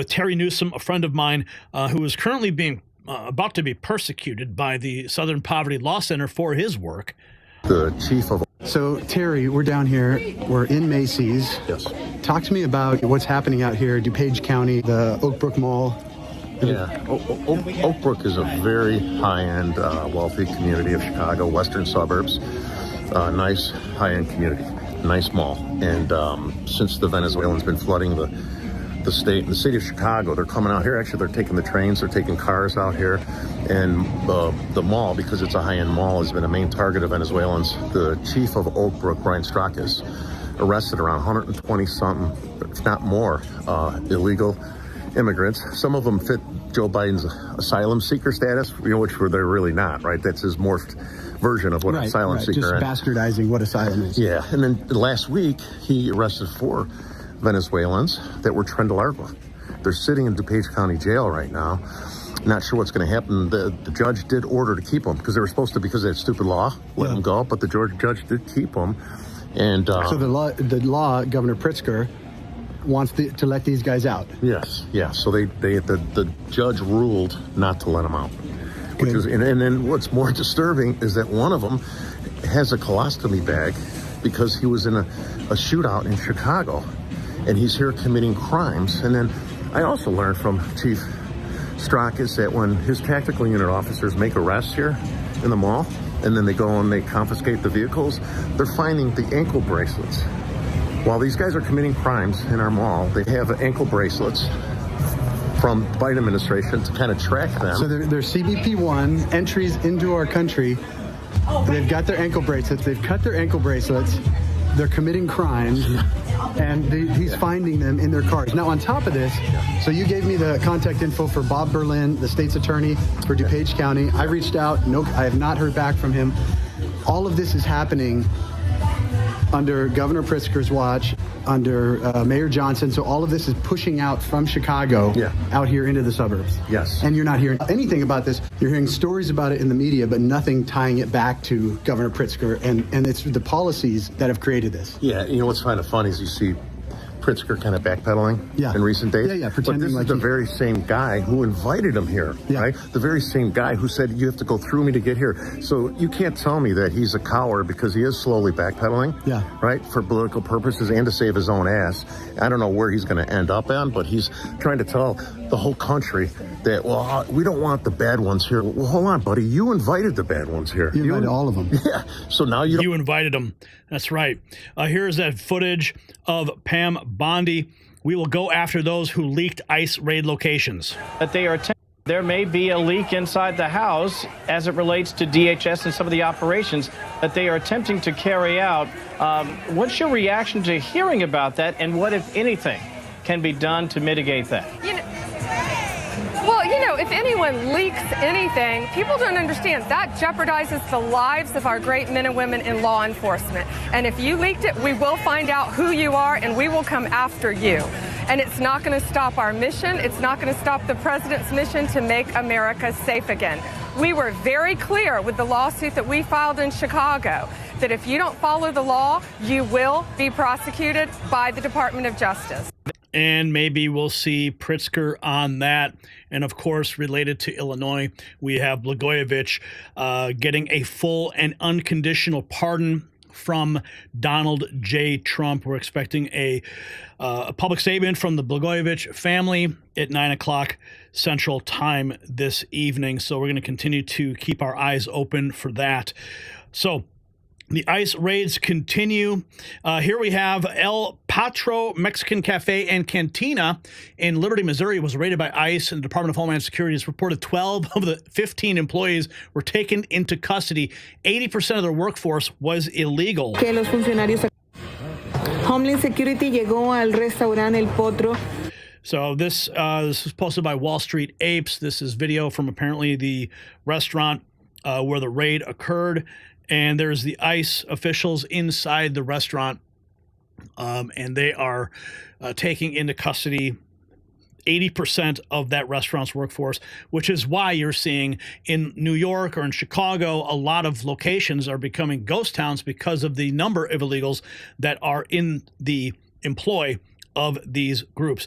Terry Newsom, a friend of mine, who is currently being about to be persecuted by the Southern Poverty Law Center for his work. The chief of... So, Terry, we're down here. We're in Macy's. Yes. Talk to me about what's happening out here, DuPage County, the Oak Brook Mall. Yeah, Oak Brook is a very high-end, wealthy community of Chicago, western suburbs. Nice high-end community, nice mall. And since the Venezuelans been flooding the state and the city of Chicago. They're coming out here. Actually, they're taking the trains, they're taking cars out here. And the mall, because it's a high-end mall, has been a main target of Venezuelans. The chief of Oak Brook, Brian Strauss, arrested around 120-something, if not more, illegal immigrants. Some of them fit Joe Biden's asylum seeker status, which they're really not, right? That's his morphed version of what an asylum seeker is. Just bastardizing what asylum is. Yeah, and then last week, he arrested 4 Venezuelans that were Tren de Larva. They're sitting in DuPage County Jail right now. Not sure what's going to happen. The judge did order to keep them because they were supposed to, because of that stupid law, let them go, but the judge did keep them. And so the law, Governor Pritzker wants to let these guys out. Yes, yeah. So the judge ruled not to let them out. Which is, and then what's more disturbing is that one of them has a colostomy bag because he was in a shootout in Chicago, and he's here committing crimes. And then I also learned from Chief Strauss that when his tactical unit officers make arrests here in the mall, and then they go and they confiscate the vehicles, they're finding the ankle bracelets. While these guys are committing crimes in our mall, they have ankle bracelets from the Biden administration to kind of track them. So they're CBP-1 entries into our country. They've got their ankle bracelets. They've cut their ankle bracelets. They're committing crimes, and he's finding them in their cars. Now, on top of this, so you gave me the contact info for Bob Berlin, the state's attorney for DuPage County. I reached out. No, I have not heard back from him. All of this is happening under Governor Pritzker's watch, under Mayor Johnson. So all of this is pushing out from Chicago out here into the suburbs. Yes. And you're not hearing anything about this. You're hearing stories about it in the media, but nothing tying it back to Governor Pritzker. And it's the policies that have created this. Yeah, you know what's kind of funny is you see Pritzker kind of backpedaling in recent days. Yeah, but this is the very same guy who invited him here, right? The very same guy who said, you have to go through me to get here. So you can't tell me that he's a coward because he is slowly backpedaling, right, for political purposes and to save his own ass. I don't know where he's going to end up on, but he's trying to tell the whole country that, well, we don't want the bad ones here. Well, hold on, buddy. You invited the bad ones here. You invited all of them. Yeah. So now you invited them. That's right. Here's that footage of Pam Bondi. We will go after those who leaked ICE raid locations. That they are there may be a leak inside the house as it relates to DHS and some of the operations that they are attempting to carry out. What's your reaction to hearing about that, and what, if anything, can be done to mitigate that? Well, if anyone leaks anything, people don't understand that jeopardizes the lives of our great men and women in law enforcement. And if you leaked it, we will find out who you are and we will come after you. And it's not going to stop our mission. It's not going to stop the president's mission to make America safe again. We were very clear with the lawsuit that we filed in Chicago that if you don't follow the law, you will be prosecuted by the Department of Justice. And maybe we'll see Pritzker on that. And of course, related to Illinois, we have Blagojevich getting a full and unconditional pardon from Donald J. Trump. We're expecting a public statement from the Blagojevich family at 9 o'clock Central Time this evening. So we're going to continue to keep our eyes open for that. So the ICE raids continue. Here we have El Patro Mexican Cafe and Cantina in Liberty, Missouri was raided by ICE, and the Department of Homeland Security has reported 12 of the 15 employees were taken into custody. 80% of their workforce was illegal. Que los funcionarios Homeland Security llegó al restaurante El Potro. So this was posted by Wall Street Apes. This is video from apparently the restaurant where the raid occurred. And there's the ICE officials inside the restaurant, and they are taking into custody 80% of that restaurant's workforce, which is why you're seeing in New York or in Chicago, a lot of locations are becoming ghost towns because of the number of illegals that are in the employ of these groups.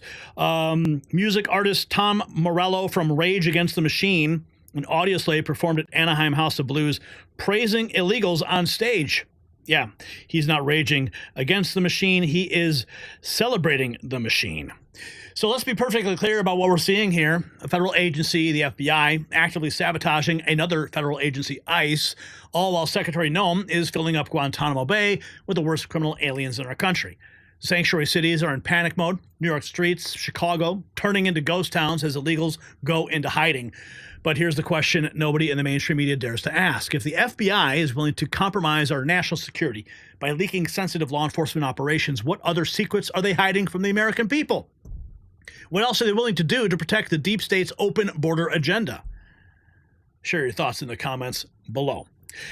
Music artist Tom Morello from Rage Against the Machine, an audio slave, performed at Anaheim House of Blues, praising illegals on stage. Yeah, he's not raging against the machine. He is celebrating the machine. So let's be perfectly clear about what we're seeing here. A federal agency, the FBI, actively sabotaging another federal agency, ICE, all while Secretary Noem is filling up Guantanamo Bay with the worst criminal aliens in our country. Sanctuary cities are in panic mode. New York streets, Chicago, turning into ghost towns as illegals go into hiding. But here's the question nobody in the mainstream media dares to ask. If the FBI is willing to compromise our national security by leaking sensitive law enforcement operations, what other secrets are they hiding from the American people? What else are they willing to do to protect the deep state's open border agenda? Share your thoughts in the comments below.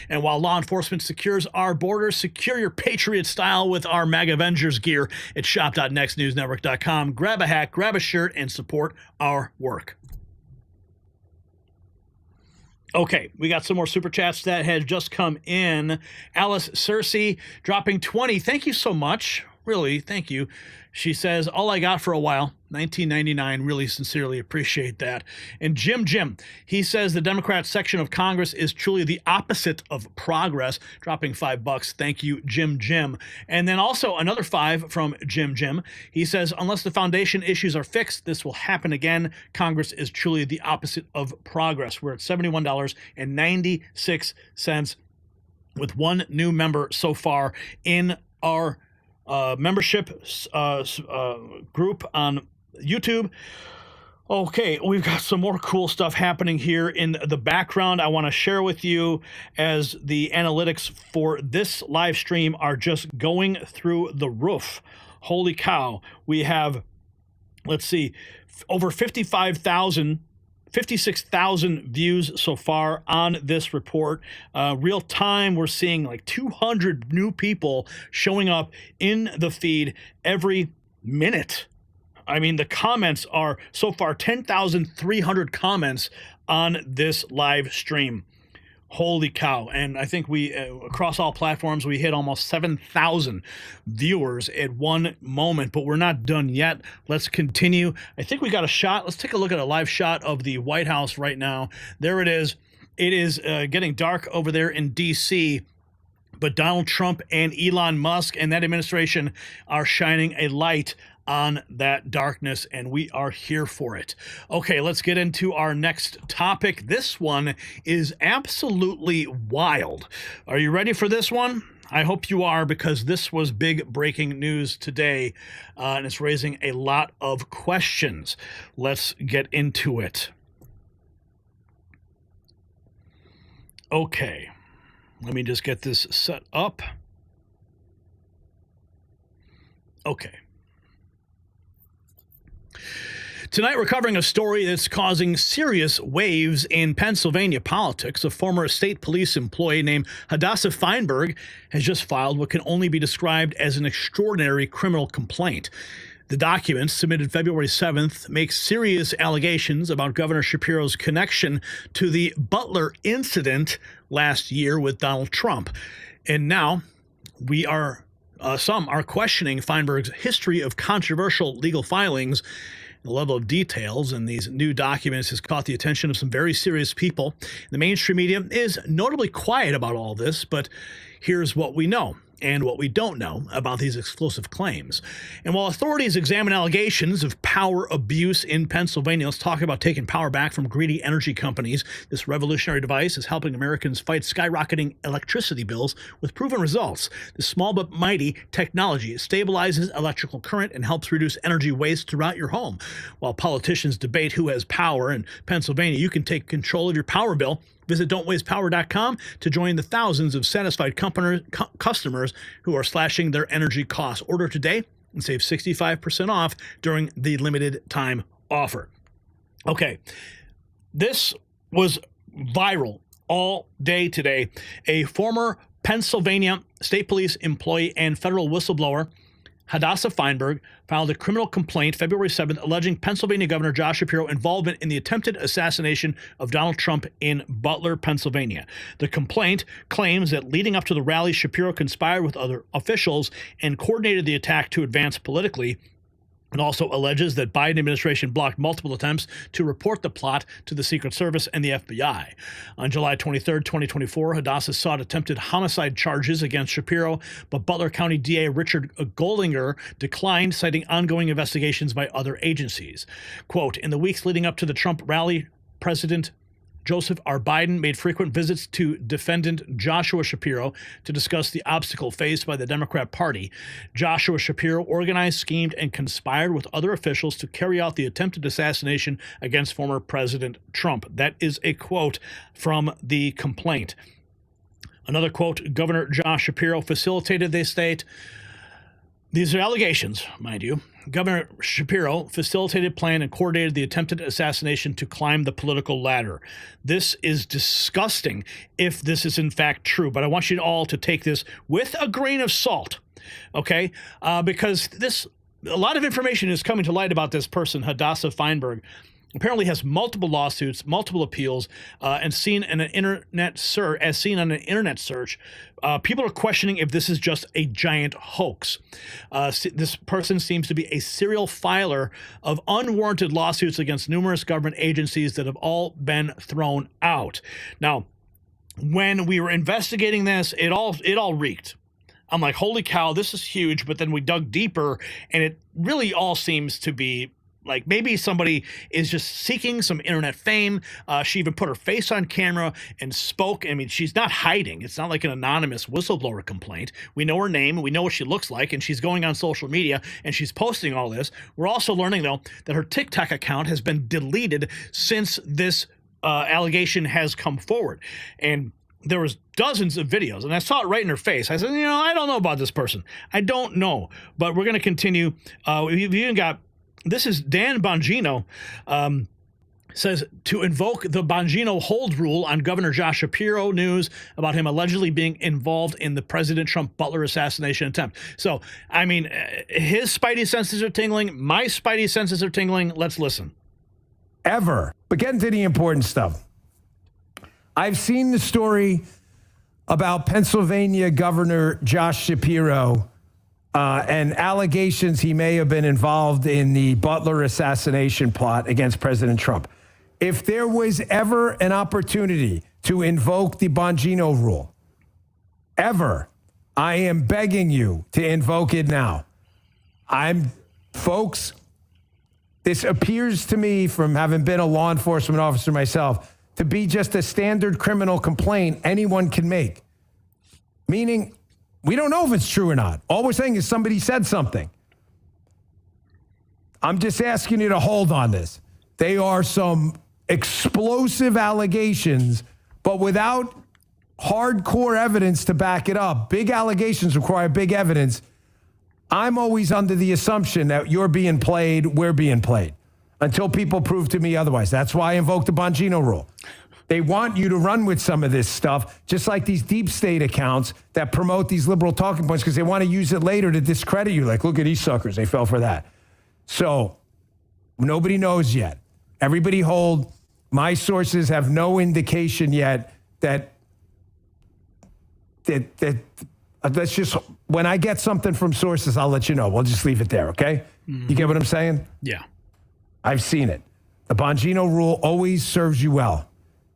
And while law enforcement secures our borders, secure your Patriot style with our MAGA Avengers gear at shop.nextnewsnetwork.com. Grab a hat, grab a shirt, and support our work. Okay, we got some more super chats that had just come in. Alice Cersei dropping 20. Thank you so much. Really, thank you. She says, all I got for a while, $19.99. Really sincerely appreciate that. And Jim, he says the Democrat section of Congress is truly the opposite of progress, dropping $5. Thank you, Jim. And then also another $5 from Jim. He says, unless the foundation issues are fixed, this will happen again. Congress is truly the opposite of progress. We're at $71.96 with one new member so far in our membership group on YouTube. Okay, we've got some more cool stuff happening here in the background I want to share with you as the analytics for this live stream are just going through the roof. Holy cow. We have, let's see, over 56,000 views so far on this report. Real time, we're seeing like 200 new people showing up in the feed every minute. I mean, the comments are so far 10,300 comments on this live stream. Holy cow. And I think we, across all platforms, we hit almost 7,000 viewers at one moment, but we're not done yet. Let's continue. I think we got a shot. Let's take a look at a live shot of the White House right now. There it is. It is getting dark over there in D.C., but Donald Trump and Elon Musk and that administration are shining a light on that darkness, and we are here for it. Okay, let's get into our next topic. This one is absolutely wild. Are you ready for this one? I hope you are, because this was big breaking news today, and it's raising a lot of questions. Let's get into it. Okay, let me just get this set up. Okay. Tonight, we're covering a story that's causing serious waves in Pennsylvania politics. A former state police employee named Hadassah Feinberg has just filed what can only be described as an extraordinary criminal complaint. The documents, submitted February 7th, make serious allegations about Governor Shapiro's connection to the Butler incident last year with Donald Trump. And now some are questioning Feinberg's history of controversial legal filings. The level of details in these new documents has caught the attention of some very serious people. The mainstream media is notably quiet about all this, but here's what we know and what we don't know about these explosive claims. And while authorities examine allegations of power abuse in Pennsylvania, let's talk about taking power back from greedy energy companies. This revolutionary device is helping Americans fight skyrocketing electricity bills with proven results. This small but mighty technology stabilizes electrical current and helps reduce energy waste throughout your home. While politicians debate who has power in Pennsylvania, you can take control of your power bill. Visit don'twastepower.com to join the thousands of satisfied customers who are slashing their energy costs. Order today and save 65% off during the limited time offer. Okay, this was viral all day today. A former Pennsylvania State Police employee and federal whistleblower, Hadassah Feinberg, filed a criminal complaint February 7th alleging Pennsylvania Governor Josh Shapiro involvement in the attempted assassination of Donald Trump in Butler, Pennsylvania. The complaint claims that leading up to the rally, Shapiro conspired with other officials and coordinated the attack to advance politically. It also alleges that Biden administration blocked multiple attempts to report the plot to the Secret Service and the FBI. On July 23, 2024, Hadassah sought attempted homicide charges against Shapiro, but Butler County DA Richard Goldinger declined, citing ongoing investigations by other agencies. Quote, in the weeks leading up to the Trump rally, President Joseph R. Biden made frequent visits to defendant Joshua Shapiro to discuss the obstacle faced by the Democrat Party. Joshua Shapiro organized, schemed, and conspired with other officials to carry out the attempted assassination against former President Trump. That is a quote from the complaint. Another quote, Governor Josh Shapiro facilitated, they state, these are allegations, mind you. Governor Shapiro facilitated, planned, and coordinated the attempted assassination to climb the political ladder. This is disgusting if this is in fact true, but I want you all to take this with a grain of salt, okay? Because a lot of information is coming to light about this person, Hadassah Feinberg. Apparently has multiple lawsuits, multiple appeals, and seen on an internet search, people are questioning if this is just a giant hoax. This person seems to be a serial filer of unwarranted lawsuits against numerous government agencies that have all been thrown out. Now, when we were investigating this, it all reeked. I'm like, holy cow, this is huge. But then we dug deeper, and it really all seems to be like maybe somebody is just seeking some internet fame. She even put her face on camera and spoke. I mean, she's not hiding. It's not like an anonymous whistleblower complaint. We know her name. We know what she looks like. And she's going on social media and she's posting all this. We're also learning, though, that her TikTok account has been deleted since this allegation has come forward. And there was dozens of videos, and I saw it right in her face. I said, I don't know about this person. I don't know. But we're going to continue. We've even got... This is Dan Bongino, says to invoke the Bongino hold rule on Governor Josh Shapiro news about him allegedly being involved in the President Trump Butler assassination attempt. So, I mean, his spidey senses are tingling. My spidey senses are tingling. Let's listen. But getting to the important stuff. I've seen the story about Pennsylvania Governor Josh Shapiro and allegations he may have been involved in the Butler assassination plot against President Trump. If there was ever an opportunity to invoke the Bongino rule, ever, I am begging you to invoke it now. Folks, this appears to me, from having been a law enforcement officer myself, to be just a standard criminal complaint anyone can make. Meaning, we don't know if it's true or not. All we're saying is somebody said something. I'm just asking you to hold on this. They are some explosive allegations, but without hardcore evidence to back it up. Big allegations require big evidence. I'm always under the assumption that you're being played, we're being played, until people prove to me otherwise. That's why I invoked the Bongino rule. They want you to run with some of this stuff, just like these deep state accounts that promote these liberal talking points because they want to use it later to discredit you. Like, look at these suckers. They fell for that. So nobody knows yet. Everybody hold. My sources have no indication yet that let's just, when I get something from sources, I'll let you know. We'll just leave it there, okay? Mm-hmm. You get what I'm saying? Yeah. I've seen it. The Bongino rule always serves you well.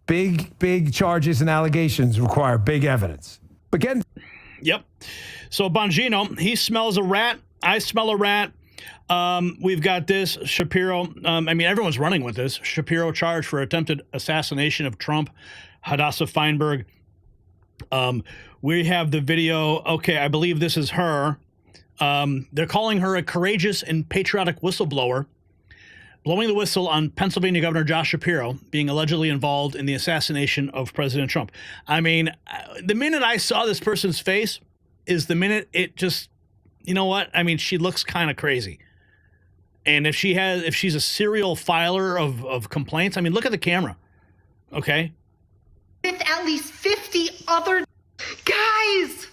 Big charges and allegations require big evidence. Again. Yep. So Bongino, he smells a rat. I smell a rat. We've got this. Shapiro. I mean, everyone's running with this. Shapiro charged for attempted assassination of Trump. Hadassah Feinberg. We have the video. Okay, I believe this is her. They're calling her a courageous and patriotic whistleblower, blowing the whistle on Pennsylvania Governor Josh Shapiro being allegedly involved in the assassination of President Trump. I mean, the minute I saw this person's face is the minute it just, you know what? I mean, she looks kind of crazy. And if she's a serial filer of complaints, I mean, look at the camera. Okay. With at least 50 other guys,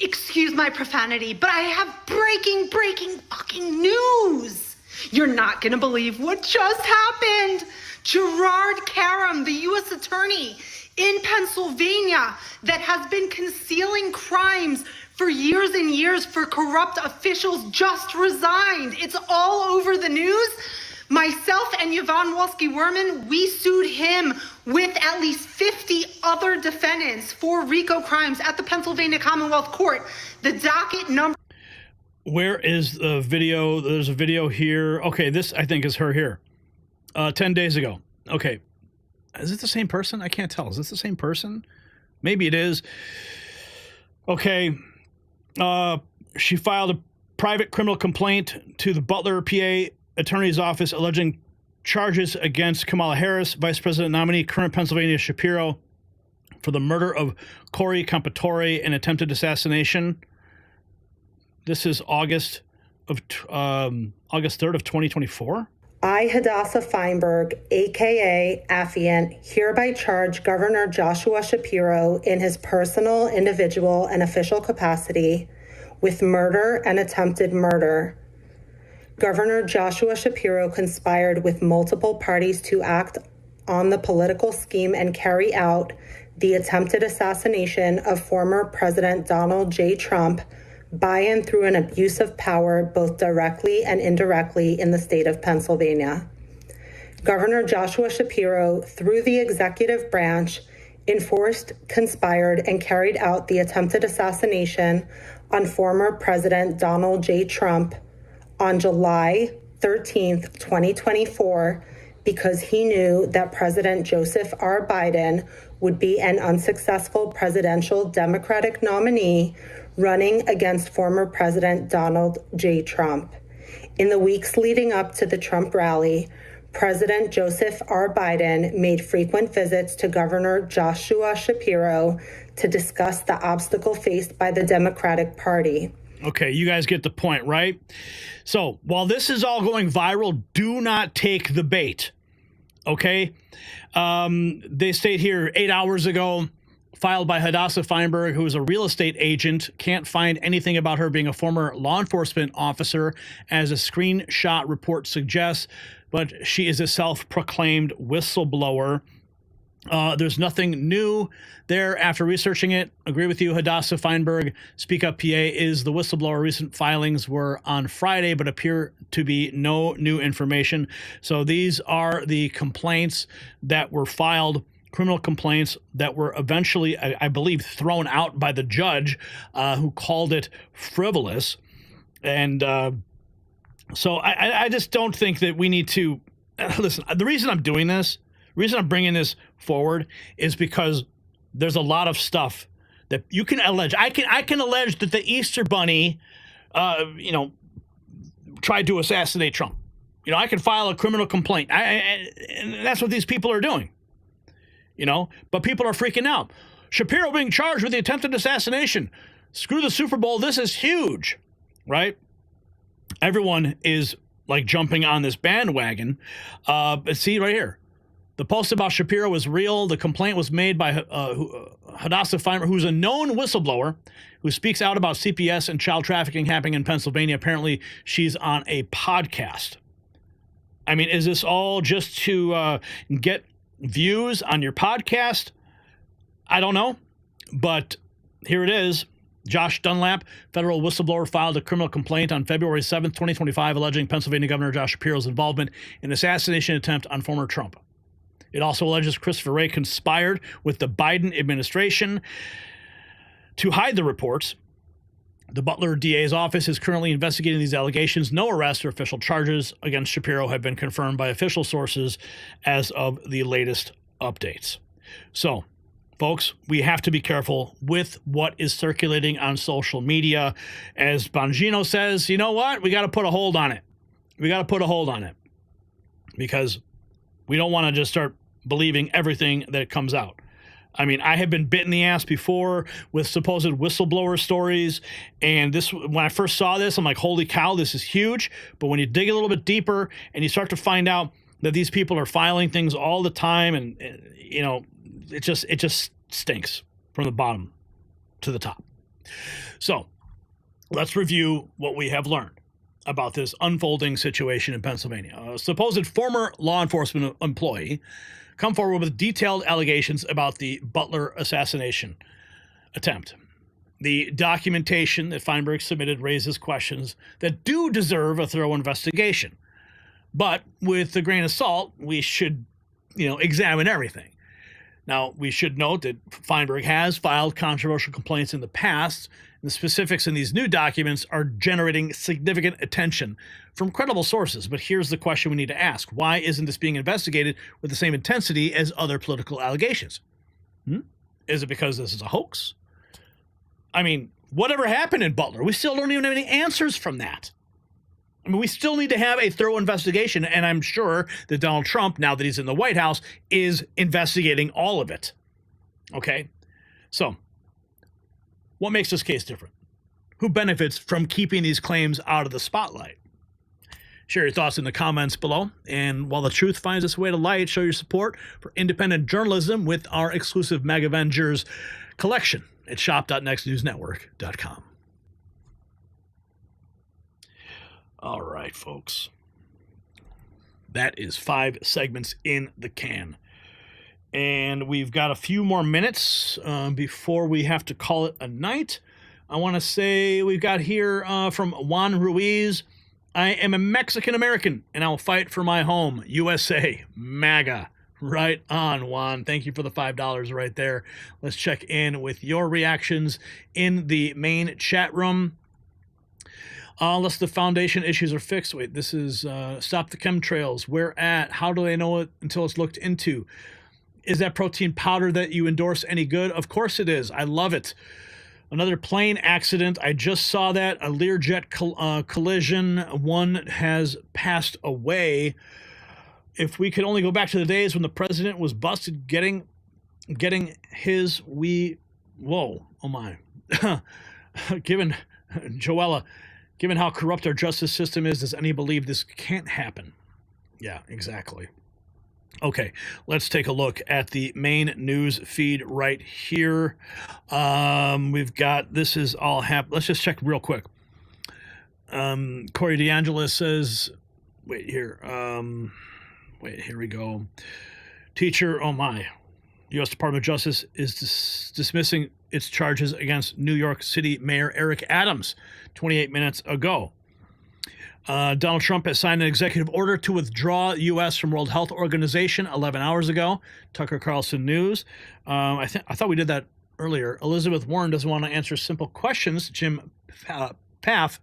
excuse my profanity, but I have breaking fucking news. You're not going to believe what just happened. Gerard Karam, the U.S. attorney in Pennsylvania that has been concealing crimes for years and years for corrupt officials, just resigned. It's all over the news. Myself and Yvonne Wolski-Werman, we sued him with at least 50 other defendants for RICO crimes at the Pennsylvania Commonwealth Court. The docket number... Where is the video? There's a video here. Okay, this, I think, is her here. 10 days ago. Okay. Is it the same person? I can't tell. Is this the same person? Maybe it is. Okay. She filed a private criminal complaint to the Butler, PA attorney's office alleging charges against Kamala Harris, vice president nominee, current Pennsylvania Shapiro, for the murder of Corey Compatore and attempted assassination. This is August 3rd of 2024. I, Hadassah Feinberg, a.k.a. Affiant, hereby charge Governor Joshua Shapiro in his personal, individual, and official capacity with murder and attempted murder. Governor Joshua Shapiro conspired with multiple parties to act on the political scheme and carry out the attempted assassination of former President Donald J. Trump by and through an abuse of power, both directly and indirectly, in the state of Pennsylvania. Governor Joshua Shapiro, through the executive branch, enforced, conspired, and carried out the attempted assassination on former President Donald J. Trump on July 13th, 2024, because he knew that President Joseph R. Biden would be an unsuccessful presidential Democratic nominee running against former President Donald J. Trump. In the weeks leading up to the Trump rally, President Joseph R. Biden made frequent visits to Governor Joshua Shapiro to discuss the obstacle faced by the Democratic Party. Okay, you guys get the point, right? So while this is all going viral, do not take the bait, okay? They state here 8 hours ago, filed by Hadassah Feinberg, who is a real estate agent. Can't find anything about her being a former law enforcement officer, as a screenshot report suggests, but she is a self-proclaimed whistleblower. There's nothing new there after researching it. Agree with you, Hadassah Feinberg. Speak Up PA is the whistleblower. Recent filings were on Friday, but appear to be no new information. So these are the complaints that were filed, criminal complaints that were eventually, I believe, thrown out by the judge, who called it frivolous. And so I just don't think that we need to listen. The reason I'm doing this, the reason I'm bringing this forward, is because there's a lot of stuff that you can allege. I can allege that the Easter Bunny, tried to assassinate Trump. I can file a criminal complaint. And that's what these people are doing. But people are freaking out. Shapiro being charged with the attempted assassination. Screw the Super Bowl. This is huge, right? Everyone is like jumping on this bandwagon. But see right here. The post about Shapiro was real. The complaint was made by Hadassah Feinberg, who's a known whistleblower who speaks out about CPS and child trafficking happening in Pennsylvania. Apparently, she's on a podcast. I mean, is this all just to get views on your podcast? I don't know, but here it is. Josh Dunlap, federal whistleblower, filed a criminal complaint on February 7th, 2025, alleging Pennsylvania Governor Josh Shapiro's involvement in an assassination attempt on former Trump. It also alleges Christopher Wray conspired with the Biden administration to hide the reports. The Butler DA's office is currently investigating these allegations. No arrests or official charges against Shapiro have been confirmed by official sources as of the latest updates. So, folks, we have to be careful with what is circulating on social media. As Bongino says, you know what? We got to put a hold on it. We got to put a hold on it, because we don't want to just start believing everything that comes out. I mean, I have been bit in the ass before with supposed whistleblower stories. And this, when I first saw this, I'm like, holy cow, this is huge. But when you dig a little bit deeper and you start to find out that these people are filing things all the time, and it just stinks from the bottom to the top. So let's review what we have learned about this unfolding situation in Pennsylvania. A supposed former law enforcement employee come forward with detailed allegations about the Butler assassination attempt. The documentation that Feinberg submitted raises questions that do deserve a thorough investigation. But with a grain of salt, we should, examine everything. Now, we should note that Feinberg has filed controversial complaints in the past. The specifics in these new documents are generating significant attention from credible sources. But here's the question we need to ask. Why isn't this being investigated with the same intensity as other political allegations? Is it because this is a hoax? I mean, whatever happened in Butler? We still don't even have any answers from that. I mean, we still need to have a thorough investigation, and I'm sure that Donald Trump, now that he's in the White House, is investigating all of it. Okay? So, what makes this case different? Who benefits from keeping these claims out of the spotlight? Share your thoughts in the comments below. And while the truth finds its way to light, show your support for independent journalism with our exclusive Megavengers collection at shop.nextnewsnetwork.com. All right, folks. That is 5 segments in the can. And we've got a few more minutes before we have to call it a night. I want to say we've got here from Juan Ruiz. I am a Mexican-American, and I'll fight for my home, USA, MAGA. Right on, Juan. Thank you for the $5 right there. Let's check in with your reactions in the main chat room. Unless the foundation issues are fixed. Wait, this is Stop the Chemtrails. Where at? How do they know it until it's looked into? Is that protein powder that you endorse any good? Of course it is. I love it. Another plane accident. I just saw that. A Learjet collision. One has passed away. If we could only go back to the days when the president was busted getting his whoa, oh my. Given how corrupt our justice system is, does any believe this can't happen? Yeah, exactly. Okay, let's take a look at the main news feed right here. We've got, this is all happening. Let's just check real quick. Corey DeAngelis says, here we go. Teacher, oh my. U.S. Department of Justice is dismissing its charges against New York City Mayor Eric Adams 28 minutes ago. Donald Trump has signed an executive order to withdraw U.S. from World Health Organization 11 hours ago. Tucker Carlson News. I thought we did that earlier. Elizabeth Warren doesn't want to answer simple questions. Jim Paff.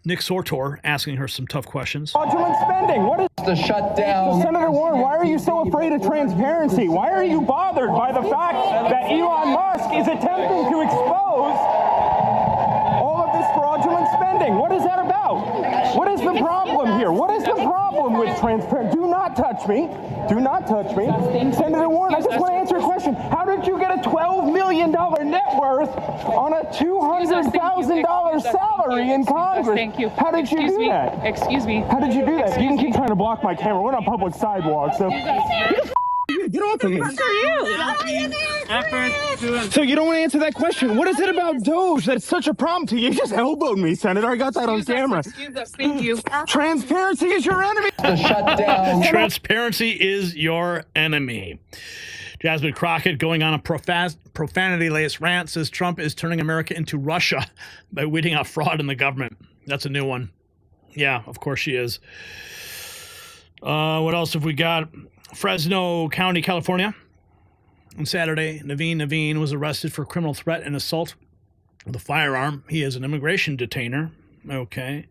Nick Sortor asking her some tough questions. Fraudulent spending. What is the shutdown? Senator Warren, why are you so afraid of transparency? Why are you bothered by the fact that Elon Musk is attempting to expose all of this fraudulent spending? What is that about? What is the problem here? What is the problem with transparency? Do not touch me. Do not touch me. Senator Warren, I just want to answer a question. How did you get a $12 million net worth on a $200,000 salary in Congress? Thank you. How did you do that? Excuse me. How did you do that? You can keep trying to block my camera. We're on a public sidewalk, so get off of me. So you don't want to answer that question. What is it about DOGE that's such a problem to you? You just elbowed me, Senator. I got that on camera. Excuse us. Thank you. Transparency is your enemy. The shutdown. Transparency is your enemy. Jasmine Crockett going on a profanity-laced rant says Trump is turning America into Russia by weeding out fraud in the government. That's a new one. Yeah, of course she is. What else have we got? Fresno County, California. On Saturday, Naveen was arrested for criminal threat and assault with a firearm. He is an immigration detainer. Okay.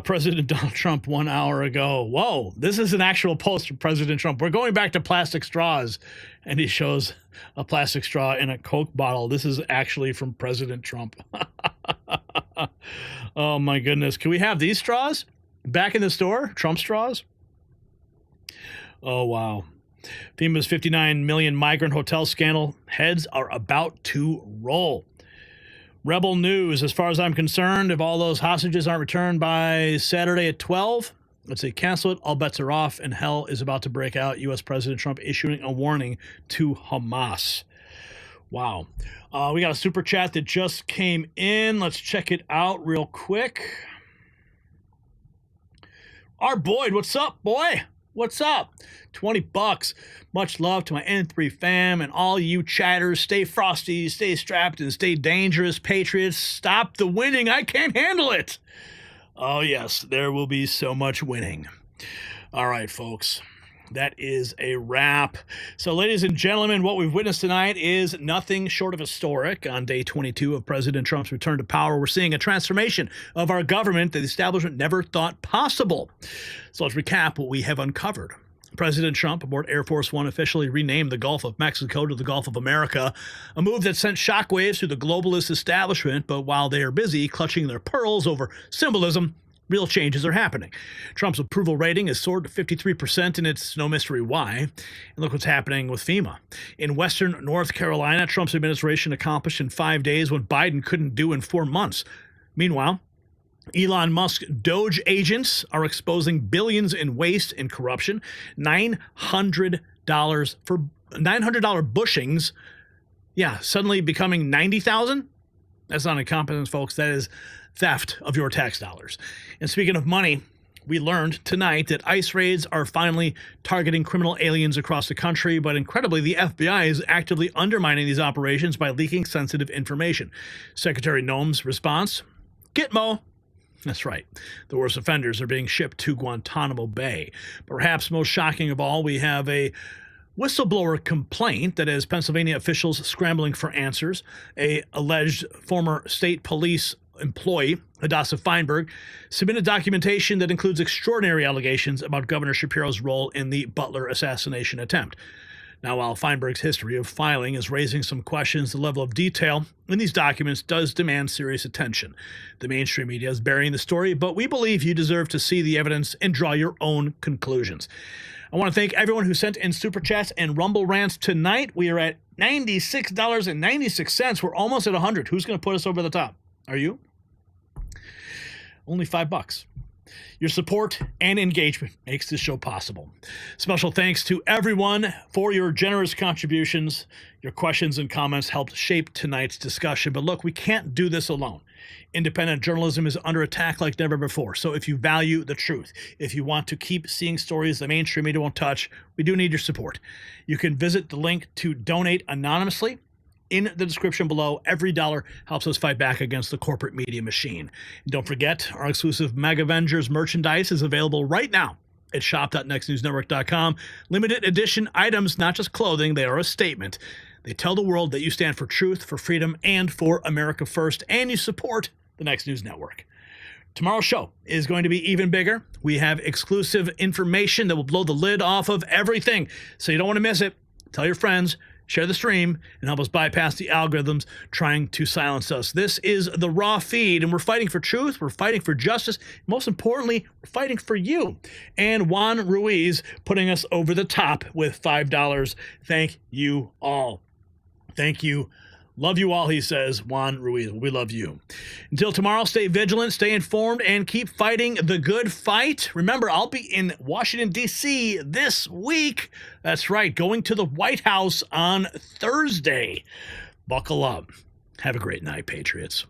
President Donald Trump 1 hour ago. Whoa, this is an actual post from President Trump. We're going back to plastic straws. And he shows a plastic straw in a Coke bottle. This is actually from President Trump. Oh, my goodness. Can we have these straws back in the store? Trump straws? Oh, wow. FEMA's 59 million migrant hotel scandal. Heads are about to roll. Rebel news, as far as I'm concerned, if all those hostages aren't returned by Saturday at 12, let's say cancel it, all bets are off, and hell is about to break out. U.S. President Trump issuing a warning to Hamas. Wow. We got a super chat that just came in. Let's check it out real quick. Our Boyd, what's up, boy? What's up? $20. Much love to my N3 fam and all you chatters. Stay frosty, stay strapped, and stay dangerous, patriots. Stop the winning. I can't handle it. Oh, yes, there will be so much winning. All right, folks. That is a wrap. So, ladies and gentlemen, what we've witnessed tonight is nothing short of historic. On day 22 of President Trump's return to power, we're seeing a transformation of our government that the establishment never thought possible. So let's recap what we have uncovered. President Trump aboard Air Force One officially renamed the Gulf of Mexico to the Gulf of America, a move that sent shockwaves through the globalist establishment. But while they are busy clutching their pearls over symbolism, real changes are happening. Trump's approval rating has soared to 53%, and it's no mystery why. And look what's happening with FEMA. In Western North Carolina, Trump's administration accomplished in 5 days what Biden couldn't do in 4 months. Meanwhile, Elon Musk DOGE agents are exposing billions in waste and corruption. $900 for $900 bushings. Yeah, suddenly becoming 90,000? That's not incompetence, folks. That is theft of your tax dollars. And speaking of money, we learned tonight that ICE raids are finally targeting criminal aliens across the country, but incredibly, the FBI is actively undermining these operations by leaking sensitive information. Secretary Noem's response? Gitmo. That's right. The worst offenders are being shipped to Guantanamo Bay. Perhaps most shocking of all, we have a whistleblower complaint that has Pennsylvania officials scrambling for answers. A alleged former state police employee, Hadassah Feinberg, submitted documentation that includes extraordinary allegations about Governor Shapiro's role in the Butler assassination attempt. Now, while Feinberg's history of filing is raising some questions, the level of detail in these documents does demand serious attention. The mainstream media is burying the story, but we believe you deserve to see the evidence and draw your own conclusions. I want to thank everyone who sent in Super Chats and Rumble Rants tonight. We are at $96.96. We're almost at 100. Who's going to put us over the top? Are you? Only $5. Your support and engagement makes this show possible. Special thanks to everyone for your generous contributions. Your questions and comments helped shape tonight's discussion. But look, we can't do this alone. Independent journalism is under attack like never before. So if you value the truth, if you want to keep seeing stories the mainstream media won't touch, we do need your support. You can visit the link to donate anonymously in the description below. Every dollar helps us fight back against the corporate media machine. And don't forget, our exclusive Mega Avengers merchandise is available right now at shop.nextnewsnetwork.com. Limited edition items, not just clothing, they are a statement. They tell the world that you stand for truth, for freedom, and for America first, and you support the Next News Network. Tomorrow's show is going to be even bigger. We have exclusive information that will blow the lid off of everything, so you don't want to miss it. Tell your friends, share the stream, and help us bypass the algorithms trying to silence us. This is the Raw Feed, and we're fighting for truth. We're fighting for justice. Most importantly, we're fighting for you. And Juan Ruiz putting us over the top with $5. Thank you all. Thank you. Love you all, he says. Juan Ruiz, we love you. Until tomorrow, stay vigilant, stay informed, and keep fighting the good fight. Remember, I'll be in Washington, D.C. this week. That's right, going to the White House on Thursday. Buckle up. Have a great night, Patriots.